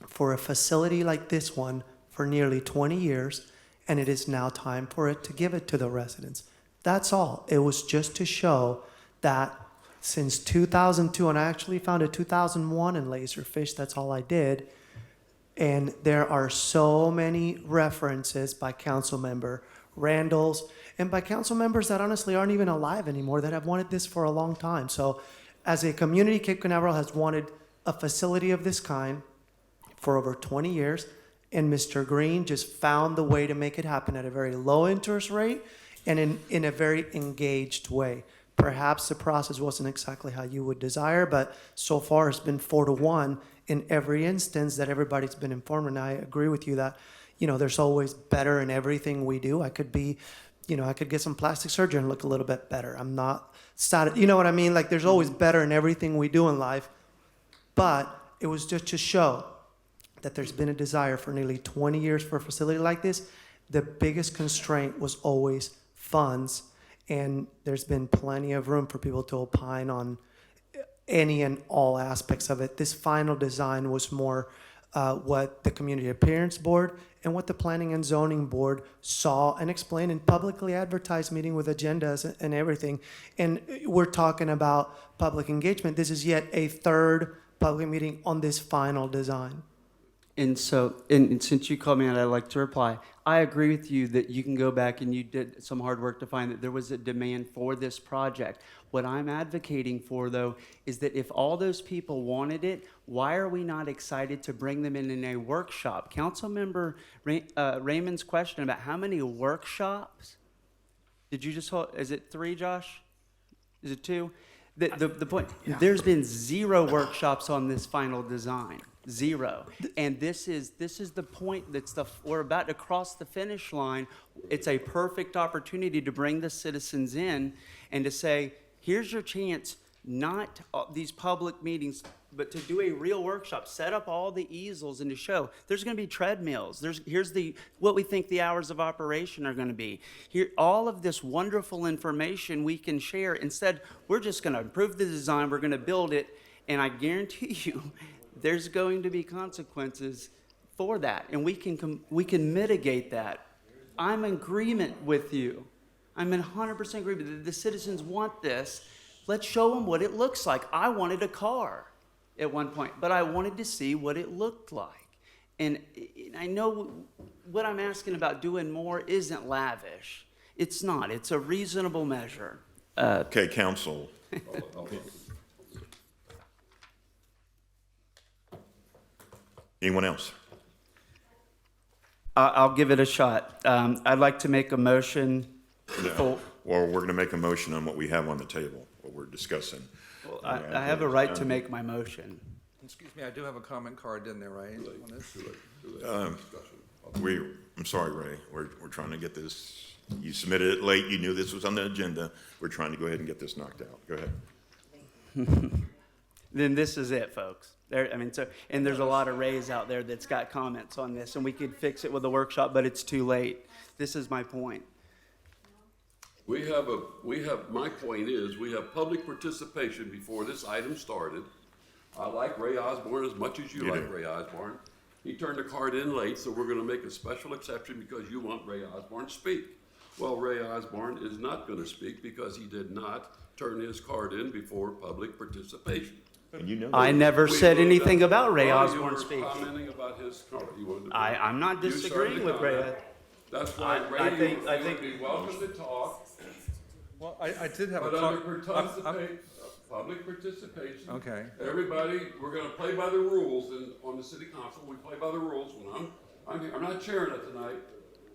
[SPEAKER 19] for a facility like this one for nearly 20 years, and it is now time for it to give it to the residents. That's all. It was just to show that since 2002, and I actually found a 2001 in Laserfish, that's all I did, and there are so many references by council member Randall's and by council members that honestly aren't even alive anymore that have wanted this for a long time. So as a community, Cape Canaveral has wanted a facility of this kind for over 20 years, and Mr. Green just found the way to make it happen at a very low interest rate and in a very engaged way. Perhaps the process wasn't exactly how you would desire, but so far it's been 4-1 in every instance that everybody's been informed. And I agree with you that, there's always better in everything we do. I could get some plastic surgery and look a little bit better. I'm not sad. You know what I mean? Like, there's always better in everything we do in life. But it was just to show that there's been a desire for nearly 20 years for a facility like this. The biggest constraint was always funds. And there's been plenty of room for people to opine on any and all aspects of it. This final design was more what the Community Appearance Board and what the Planning and Zoning Board saw and explained in publicly advertised meeting with agendas and everything. And we're talking about public engagement. This is yet a third public meeting on this final design.
[SPEAKER 13] And so, and since you called me out, I'd like to reply. I agree with you that you can go back and you did some hard work to find that there was a demand for this project. What I'm advocating for, though, is that if all those people wanted it, why are we not excited to bring them in a workshop? Councilmember Raymond's question about how many workshops? Did you just hold, is it 3, Josh? Is it 2? The point, there's been 0 workshops on this final design. 0. And this is the point we're about to cross the finish line. It's a perfect opportunity to bring the citizens in and to say, here's your chance, not these public meetings, but to do a real workshop, set up all the easels and to show there's going to be treadmills. Here's what we think the hours of operation are going to be. Here, all of this wonderful information we can share. Instead, we're just going to improve the design. We're going to build it. And I guarantee you, there's going to be consequences for that, and we can mitigate that. I'm in agreement with you. I'm in 100% agreement. The citizens want this. Let's show them what it looks like. I wanted a car at one point, but I wanted to see what it looked like. And I know what I'm asking about doing more isn't lavish. It's not. It's a reasonable measure.
[SPEAKER 1] Okay, council. Anyone else?
[SPEAKER 13] I'll give it a shot. I'd like to make a motion.
[SPEAKER 1] No. Or we're going to make a motion on what we have on the table, what we're discussing.
[SPEAKER 13] Well, I have a right to make my motion.
[SPEAKER 7] Excuse me, I do have a comment card in there, right? on this?
[SPEAKER 1] I'm sorry, Ray. We're trying to get this. You submitted it late. You knew this was on the agenda. We're trying to go ahead and get this knocked out. Go ahead.
[SPEAKER 13] Then this is it, folks. And there's a lot of Rays out there that's got comments on this, and we could fix it with a workshop, but it's too late. This is my point.
[SPEAKER 6] My point is, we have public participation before this item started. I like Ray Osborne as much as you like Ray Osborne. He turned the card in late, so we're gonna make a special exception because you want Ray Osborne to speak. Well, Ray Osborne is not gonna speak because he did not turn his card in before public participation.
[SPEAKER 1] And you know
[SPEAKER 13] I never said anything about Ray
[SPEAKER 6] Well,
[SPEAKER 13] Osborne
[SPEAKER 6] you were
[SPEAKER 13] speaking.
[SPEAKER 6] commenting about his card.
[SPEAKER 13] I'm not
[SPEAKER 6] You
[SPEAKER 13] disagreeing
[SPEAKER 6] started
[SPEAKER 13] with Ray.
[SPEAKER 6] comment. That's why Ray,
[SPEAKER 13] I think-
[SPEAKER 6] you would be welcome to talk,
[SPEAKER 7] Well, I did have a
[SPEAKER 6] but under
[SPEAKER 7] comment.
[SPEAKER 6] public participation.
[SPEAKER 7] Okay.
[SPEAKER 6] Everybody, we're gonna play by the rules, and on the city council, we play by the rules. When I'm not chairing it tonight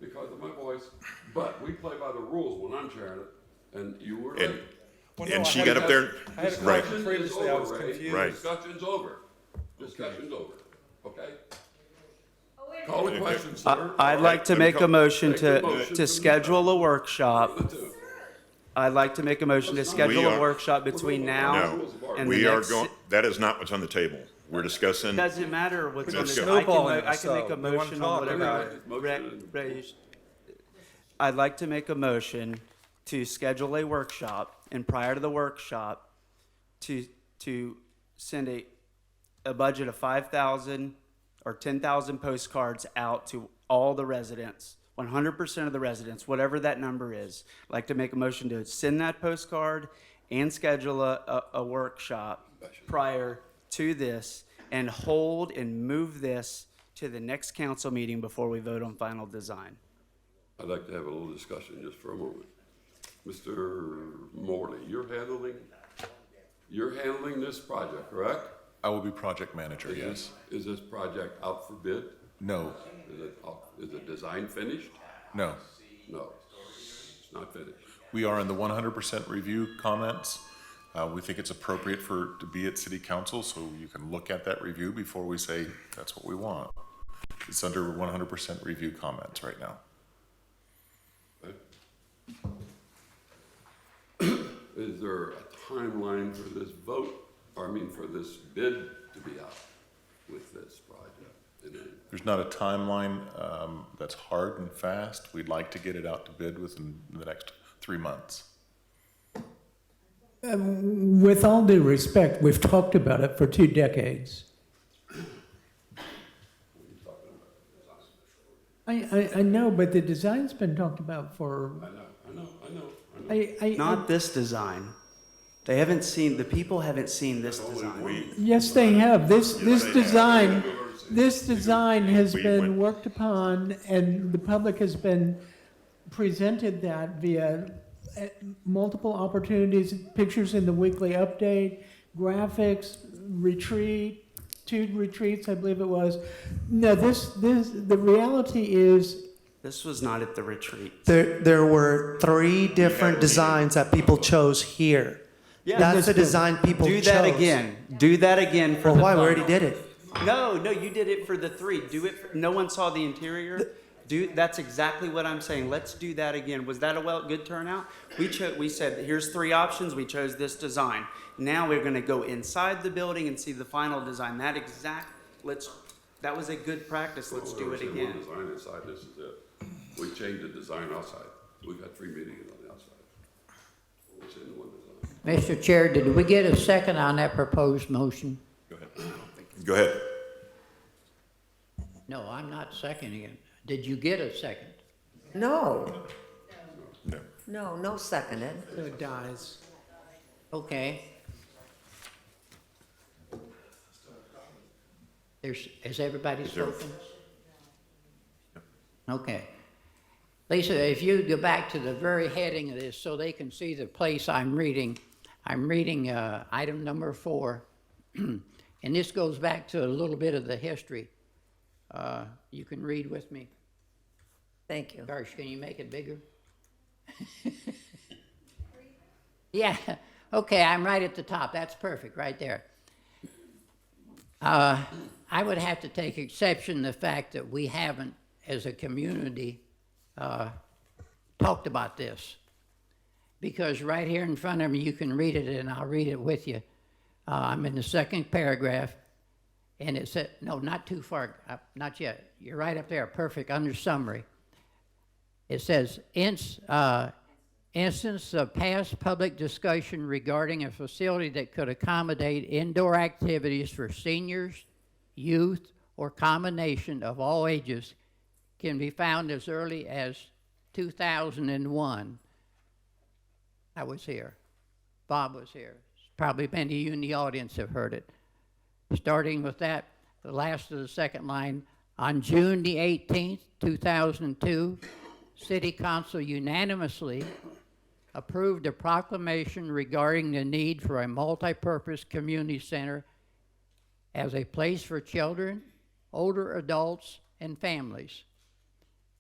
[SPEAKER 6] because of my voice, but we play by the rules when I'm chairing it, and you were late.
[SPEAKER 1] And she got up there,
[SPEAKER 7] I had a
[SPEAKER 1] right.
[SPEAKER 7] question previously, I was
[SPEAKER 6] Ray.
[SPEAKER 7] confused.
[SPEAKER 1] Right.
[SPEAKER 6] Discussion's over. Discussion's over, okay? Call the question, sir.
[SPEAKER 13] I'd like to make a motion
[SPEAKER 6] Make a motion
[SPEAKER 13] to schedule a workshop.
[SPEAKER 6] The two.
[SPEAKER 13] I'd like to make a motion to schedule a workshop between now
[SPEAKER 1] No,
[SPEAKER 13] and the
[SPEAKER 1] we are
[SPEAKER 13] next.
[SPEAKER 1] going, that is not what's on the table. We're discussing,
[SPEAKER 13] Doesn't matter what's on
[SPEAKER 1] Let's
[SPEAKER 13] the
[SPEAKER 1] go.
[SPEAKER 13] I can
[SPEAKER 7] Snowballing
[SPEAKER 13] I can make a
[SPEAKER 7] so they wanna
[SPEAKER 13] motion on
[SPEAKER 7] talk
[SPEAKER 13] whatever.
[SPEAKER 7] about it.
[SPEAKER 13] Ray, I'd like to make a motion to schedule a workshop, and prior to the workshop, to send a budget of 5,000 or 10,000 postcards out to all the residents, 100% of the residents, whatever that number is. I'd like to make a motion to send that postcard and schedule a workshop prior to this, and hold and move this to the next council meeting before we vote on final design.
[SPEAKER 6] I'd like to have a little discussion just for a moment. Mr. Morley, you're handling this project, correct?
[SPEAKER 20] I will be project manager, yes.
[SPEAKER 6] Is this project out for bid?
[SPEAKER 20] No,
[SPEAKER 6] Is it design finished?
[SPEAKER 20] no.
[SPEAKER 6] No, it's not finished.
[SPEAKER 20] We are in the 100% review comments. We think it's appropriate to be at city council, so you can look at that review before we say that's what we want. It's under 100% review comments right now.
[SPEAKER 6] Is there a timeline for this vote, for this bid to be out with this project? And then-
[SPEAKER 20] There's not a timeline that's hard and fast. We'd like to get it out to bid within the next 3 months.
[SPEAKER 9] With all due respect, we've talked about it for 2 decades. I know, but the design's been talked about for. I know.
[SPEAKER 13] Not this design. They haven't seen, the people haven't seen this design.
[SPEAKER 9] Yes, they have. This design has
[SPEAKER 1] We
[SPEAKER 9] been
[SPEAKER 1] went-
[SPEAKER 9] worked upon, and the public has been presented that via multiple opportunities, pictures in the weekly update, graphics, retreat, 2 retreats, I believe it was. No, the reality is,
[SPEAKER 13] This was not at the retreat.
[SPEAKER 19] There were 3 different designs that people chose here. That's the design people chose.
[SPEAKER 13] Do that again. Do that again for
[SPEAKER 19] Well,
[SPEAKER 13] the
[SPEAKER 19] why? We
[SPEAKER 13] photo.
[SPEAKER 19] already did it.
[SPEAKER 13] No, you did it for the 3. Do it. No one saw the interior. That's exactly what I'm saying. Let's do that again. Was that a good turnout? We said, here's 3 options. We chose this design. Now we're going to go inside the building and see the final design. That was a good practice. Let's do it again.
[SPEAKER 6] One design inside, this is it. We changed the design outside. We've had 3 meetings on the outside. We're changing one design.
[SPEAKER 11] Mr. Chair, did we get a second on that proposed motion?
[SPEAKER 1] Go ahead.
[SPEAKER 11] No, I'm not seconding it. Did you get a second?
[SPEAKER 8] No,
[SPEAKER 1] No.
[SPEAKER 8] no seconded.
[SPEAKER 19] So it dies.
[SPEAKER 11] Okay. Has everybody
[SPEAKER 1] Is there-
[SPEAKER 11] spoken? Okay. Lisa, if you go back to the very heading of this so they can see the place I'm reading item number 4. And this goes back to a little bit of the history. You can read with me.
[SPEAKER 8] Thank you.
[SPEAKER 11] Gosh, can you make it bigger? Yeah, okay, I'm right at the top. That's perfect, right there. I would have to take exception to the fact that we haven't, as a community, talked about this. Because right here in front of me, you can read it, and I'll read it with you. I'm in the 2nd paragraph, and it said, no, not too far, not yet. You're right up there, perfect, under summary. It says, instance of past public discussion regarding a facility that could accommodate indoor activities for seniors, youth, or combination of all ages can be found as early as 2001. I was here. Bob was here. Probably many of you in the audience have heard it. Starting with that, the last of the second line, on June the 18th, 2002, City Council unanimously approved a proclamation regarding the need for a multi-purpose community center as a place for children, older adults, and families.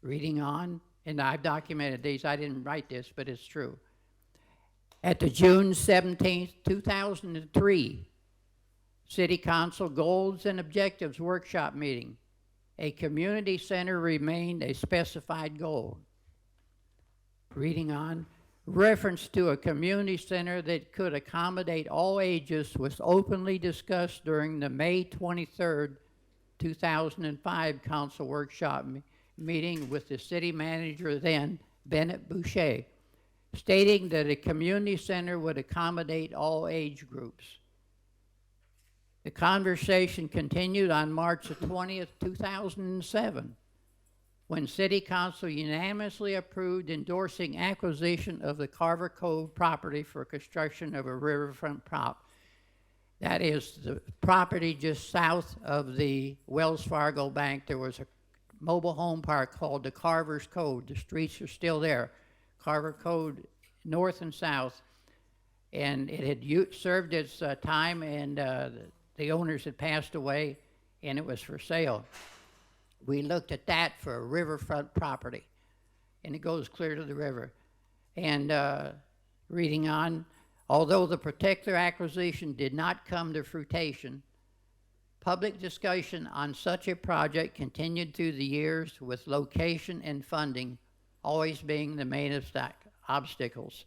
[SPEAKER 11] Reading on, and I've documented these, I didn't write this, but it's true. At the June 17th, 2003, City Council Goals and Objectives Workshop Meeting, a community center remained a specified goal. Reading on, reference to a community center that could accommodate all ages was openly discussed during the May 23rd, 2005 council workshop meeting with the city manager then, Bennett Boucher. stating that a community center would accommodate all age groups. The conversation continued on March the 20th, 2007, when City Council unanimously approved endorsing acquisition of the Carver Cove property for construction of a riverfront prop. That is the property just south of the Wells Fargo Bank. There was a mobile home park called the Carver's Cove. The streets are still there. Carver Cove, north and south. And it had served its time, and the owners had passed away, and it was for sale. We looked at that for a riverfront property, and it goes clear to the river. And reading on, although the particular acquisition did not come to fruition, public discussion on such a project continued through the years, with location and funding always being the main obstacles.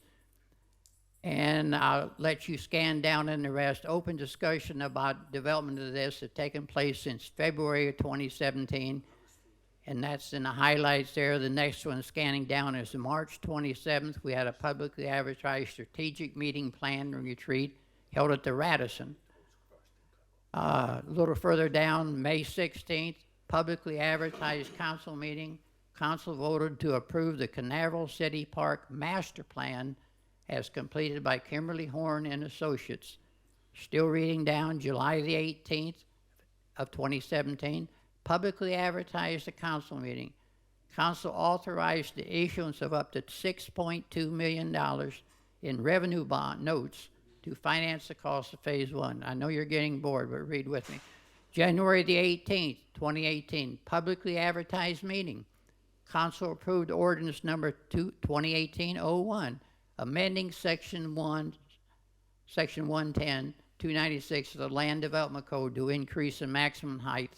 [SPEAKER 11] And I'll let you scan down in the rest. Open discussion about development of this had taken place since February of 2017, and that's in the highlights there. The next one scanning down is March 27th. We had a publicly advertised strategic meeting plan and retreat held at the Radisson. A little further down, May 16th, publicly advertised council meeting. Council voted to approve the Canaveral City Park Master Plan as completed by Kimberly Horn and Associates. Still reading down, July the 18th of 2017, publicly advertised a council meeting. Council authorized the issuance of up to $6.2 million in revenue bond notes to finance the cost of phase one. I know you're getting bored, but read with me. January the 18th, 2018, publicly advertised meeting. Council approved ordinance number 2018-01, amending section 110, 296 of the Land Development Code to increase the maximum height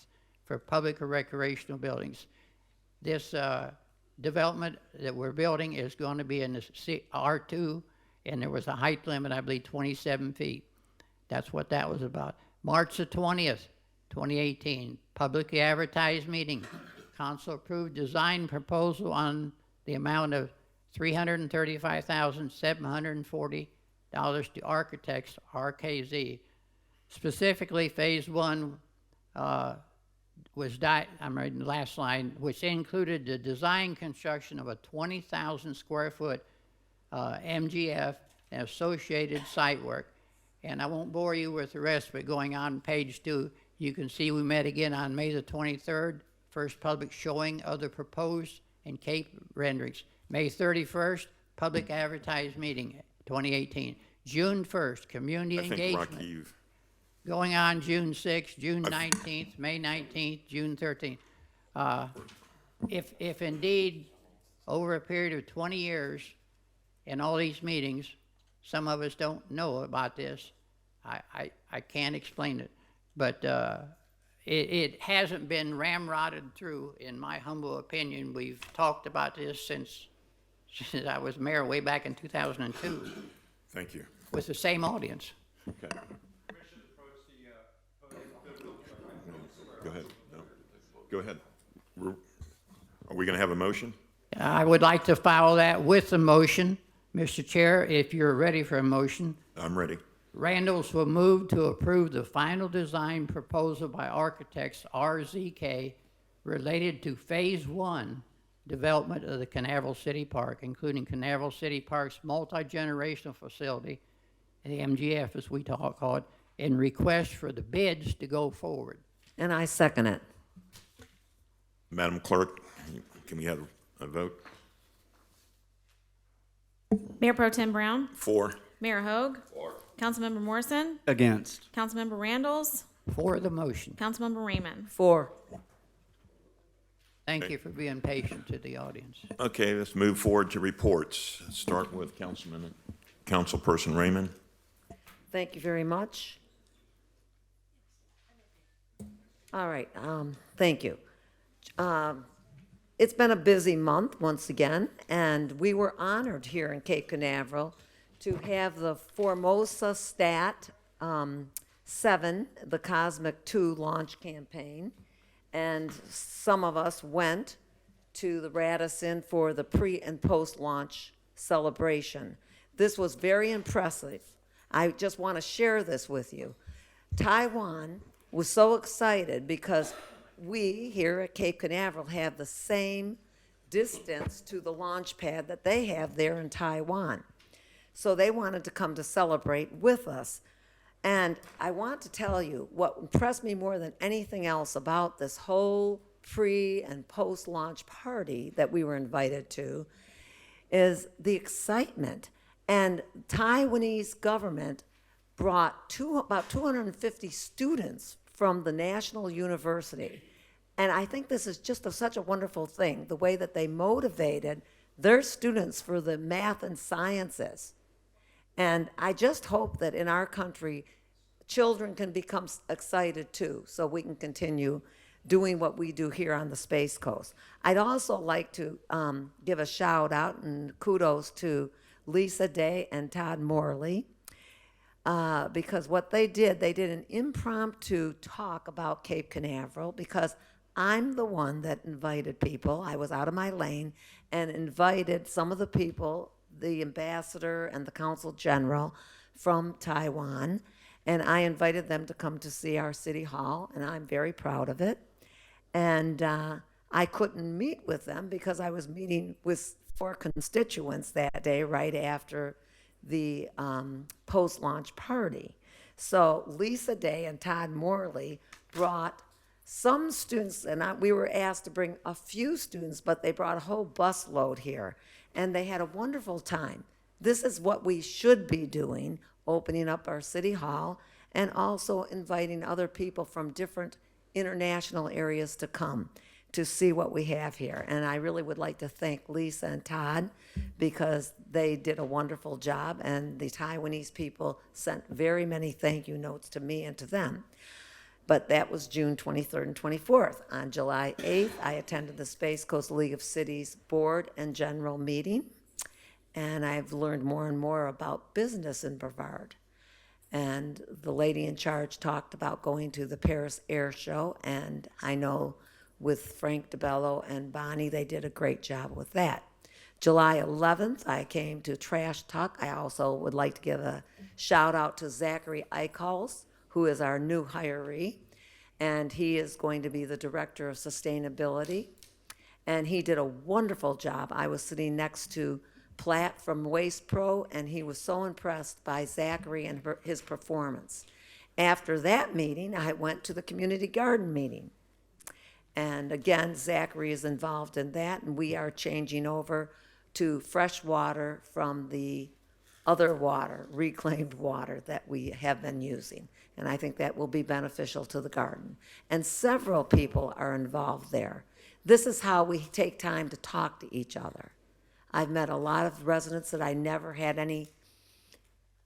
[SPEAKER 11] for public or recreational buildings. This development that we're building is going to be in the R2, and there was a height limit, I believe, 27 feet. That's what that was about. March the 20th, 2018, publicly advertised meeting. Council approved design proposal on the amount of $335,740 to Architects, RKZ. Specifically, phase one I'm reading the last line, which included the design construction of a 20,000 square foot MGF and associated site work. And I won't bore you with the rest, but going on page 2, you can see we met again on May the 23rd, first public showing of the proposed and Cape renderings. May 31st, public advertised meeting, 2018. June 1st, community engagement.
[SPEAKER 1] Rocky, you've
[SPEAKER 11] Going on June 6th, June 19th, May 19th, June 13th. If indeed, over a period of 20 years, in all these meetings, some of us don't know about this, I can't explain it. But it hasn't been ramrodded through, in my humble opinion. We've talked about this since I was mayor way back in 2002.
[SPEAKER 1] Thank you.
[SPEAKER 11] With the same audience.
[SPEAKER 1] Okay. Go ahead. No. Go ahead. Are we going to have a motion?
[SPEAKER 11] I would like to follow that with the motion. Mr. Chair, if you're ready for a motion.
[SPEAKER 1] I'm ready.
[SPEAKER 11] Randalls will move to approve the final design proposal by Architects RZK related to Phase 1 development of the Canaveral City Park, including Canaveral City Park's multi-generational facility, the MGF as we call it, and request for the bids to go forward.
[SPEAKER 8] And I second it.
[SPEAKER 1] Madam Clerk, can we have a vote?
[SPEAKER 2] Mayor Pro Tem Brown?
[SPEAKER 1] For.
[SPEAKER 2] Mayor Hogue?
[SPEAKER 1] For.
[SPEAKER 2] Councilmember Morrison?
[SPEAKER 13] Against.
[SPEAKER 2] Councilmember Randalls?
[SPEAKER 11] For the motion.
[SPEAKER 2] Councilmember Raymond?
[SPEAKER 8] For.
[SPEAKER 11] Thank you for being patient to the audience.
[SPEAKER 1] Okay, let's move forward to reports. Start with Councilperson Raymond.
[SPEAKER 8] Thank you very much. All right, thank you. It's been a busy month once again, and we were honored here in Cape Canaveral to have the Formosa Stat 7, the Cosmic 2 launch campaign, and some of us went to the Radisson for the pre and post launch celebration. This was very impressive. I just want to share this with you. Taiwan was so excited because we here at Cape Canaveral have the same distance to the launch pad that they have there in Taiwan. So they wanted to come to celebrate with us. And I want to tell you what impressed me more than anything else about this whole pre and post-launch party that we were invited to is the excitement. And Taiwanese government brought about 250 students from the National University. And I think this is just such a wonderful thing, the way that they motivated their students for the math and sciences. And I just hope that in our country, children can become excited too, so we can continue doing what we do here on the Space Coast. I'd also like to give a shout out and kudos to Lisa Day and Todd Morley, because what they did an impromptu talk about Cape Canaveral, because I'm the one that invited people. I was out of my lane and invited some of the people, the ambassador and the consul general from Taiwan, and I invited them to come to see our city hall, and I'm very proud of it. And I couldn't meet with them because I was meeting with 4 constituents that day right after the post-launch party. So Lisa Day and Todd Morley brought some students, and we were asked to bring a few students, but they brought a whole busload here, and they had a wonderful time. This is what we should be doing, opening up our city hall and also inviting other people from different international areas to come to see what we have here. And I really would like to thank Lisa and Todd because they did a wonderful job, and the Taiwanese people sent very many thank you notes to me and to them. But that was June 23rd and 24th. On July 8th, I attended the Space Coast League of Cities Board and General Meeting, and I've learned more and more about business in Brevard. And the lady in charge talked about going to the Paris Air Show, and I know with Frank DeBello and Bonnie, they did a great job with that. July 11th, I came to Trash Talk. I also would like to give a shout out to Zachary Eichholz, who is our new hiree, and he is going to be the Director of Sustainability. And he did a wonderful job. I was sitting next to Platt from Waste Pro, and he was so impressed by Zachary and his performance. After that meeting, I went to the community garden meeting. And again, Zachary is involved in that, and we are changing over to fresh water from the other water, reclaimed water that we have been using. And I think that will be beneficial to the garden. And several people are involved there. This is how we take time to talk to each other. I've met a lot of residents that I never had any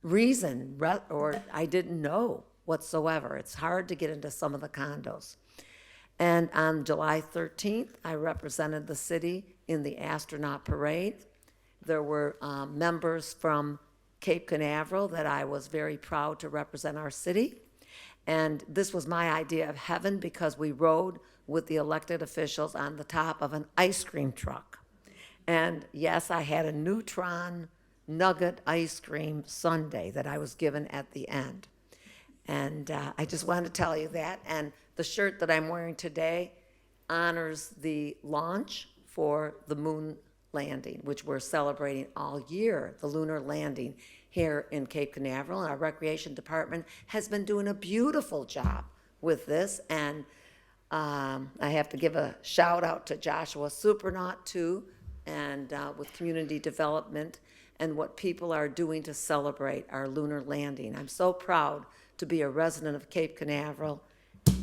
[SPEAKER 8] reason or I didn't know whatsoever. It's hard to get into some of the condos. And on July 13th, I represented the city in the astronaut parade. There were members from Cape Canaveral that I was very proud to represent our city. And this was my idea of heaven because we rode with the elected officials on the top of an ice cream truck. And yes, I had a Neutron nugget ice cream sundae that I was given at the end. And I just wanted to tell you that. And the shirt that I'm wearing today honors the launch for the moon landing, which we're celebrating all year, the lunar landing here in Cape Canaveral. And our recreation department has been doing a beautiful job with this. And I have to give a shout out to Joshua Supernaut too, and with community development and what people are doing to celebrate our lunar landing. I'm so proud to be a resident of Cape Canaveral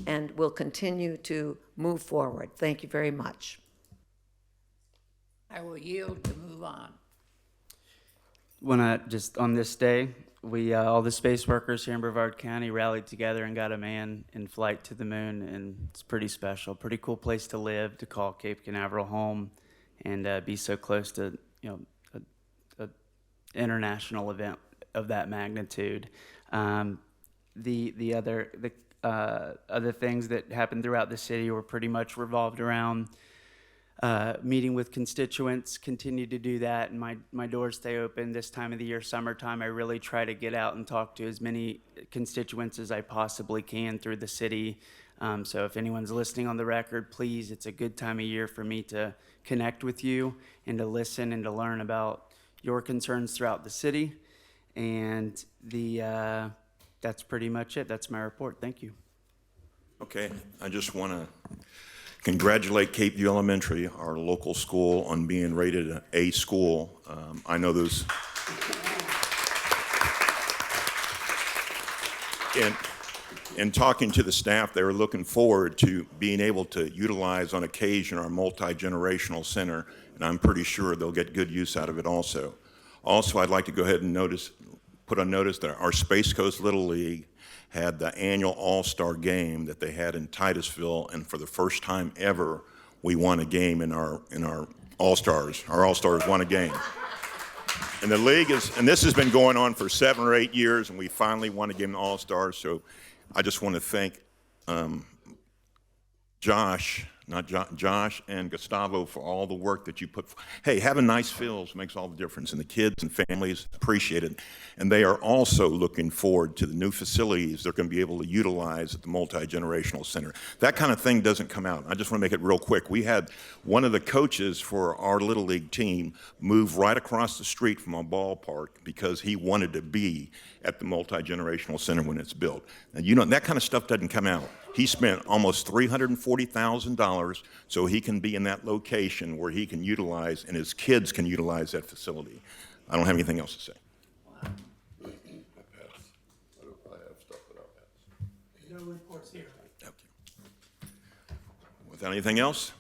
[SPEAKER 8] and will continue to move forward. Thank you very much.
[SPEAKER 11] I will yield to move on.
[SPEAKER 13] Just on this day, we all the space workers here in Brevard County rallied together and got a man in flight to the moon, and it's pretty special, pretty cool place to live, to call Cape Canaveral home, and be so close to a international event of that magnitude. The other things that happened throughout the city were pretty much revolved around meeting with constituents, continue to do that, and my doors stay open this time of the year, summertime. I really try to get out and talk to as many constituents as I possibly can through the city. So if anyone's listening on the record, please, it's a good time of year for me to connect with you and to listen and to learn about your concerns throughout the city. And that's pretty much it. That's my report. Thank you.
[SPEAKER 1] Okay, I just want to congratulate Cape View Elementary, our local school, on being rated an A school. I know those. In talking to the staff, they were looking forward to being able to utilize on occasion our multi-generational center, and I'm pretty sure they'll get good use out of it also. Also, I'd like to go ahead and put on notice that our Space Coast Little League had the annual All-Star game that they had in Titusville, and for the first time ever, we won a game in our All-Stars. Our All-Stars won a game. And the league and this has been going on for 7 or 8 years, and we finally won a game in All-Stars, so I just want to thank Josh and Gustavo for all the work that you put. Hey, having nice fields makes all the difference, and the kids and families appreciate it. And they are also looking forward to the new facilities they're going to be able to utilize at the multi-generational center. That kind of thing doesn't come out. I just want to make it real quick. We had one of the coaches for our Little League team move right across the street from a ballpark because he wanted to be at the multi-generational center when it's built. And you know, that kind of stuff doesn't come out. He spent almost $340,000 so he can be in that location where he can utilize, and his kids can utilize that facility. I don't have anything else to say.
[SPEAKER 9] No reports here.
[SPEAKER 1] Without anything else,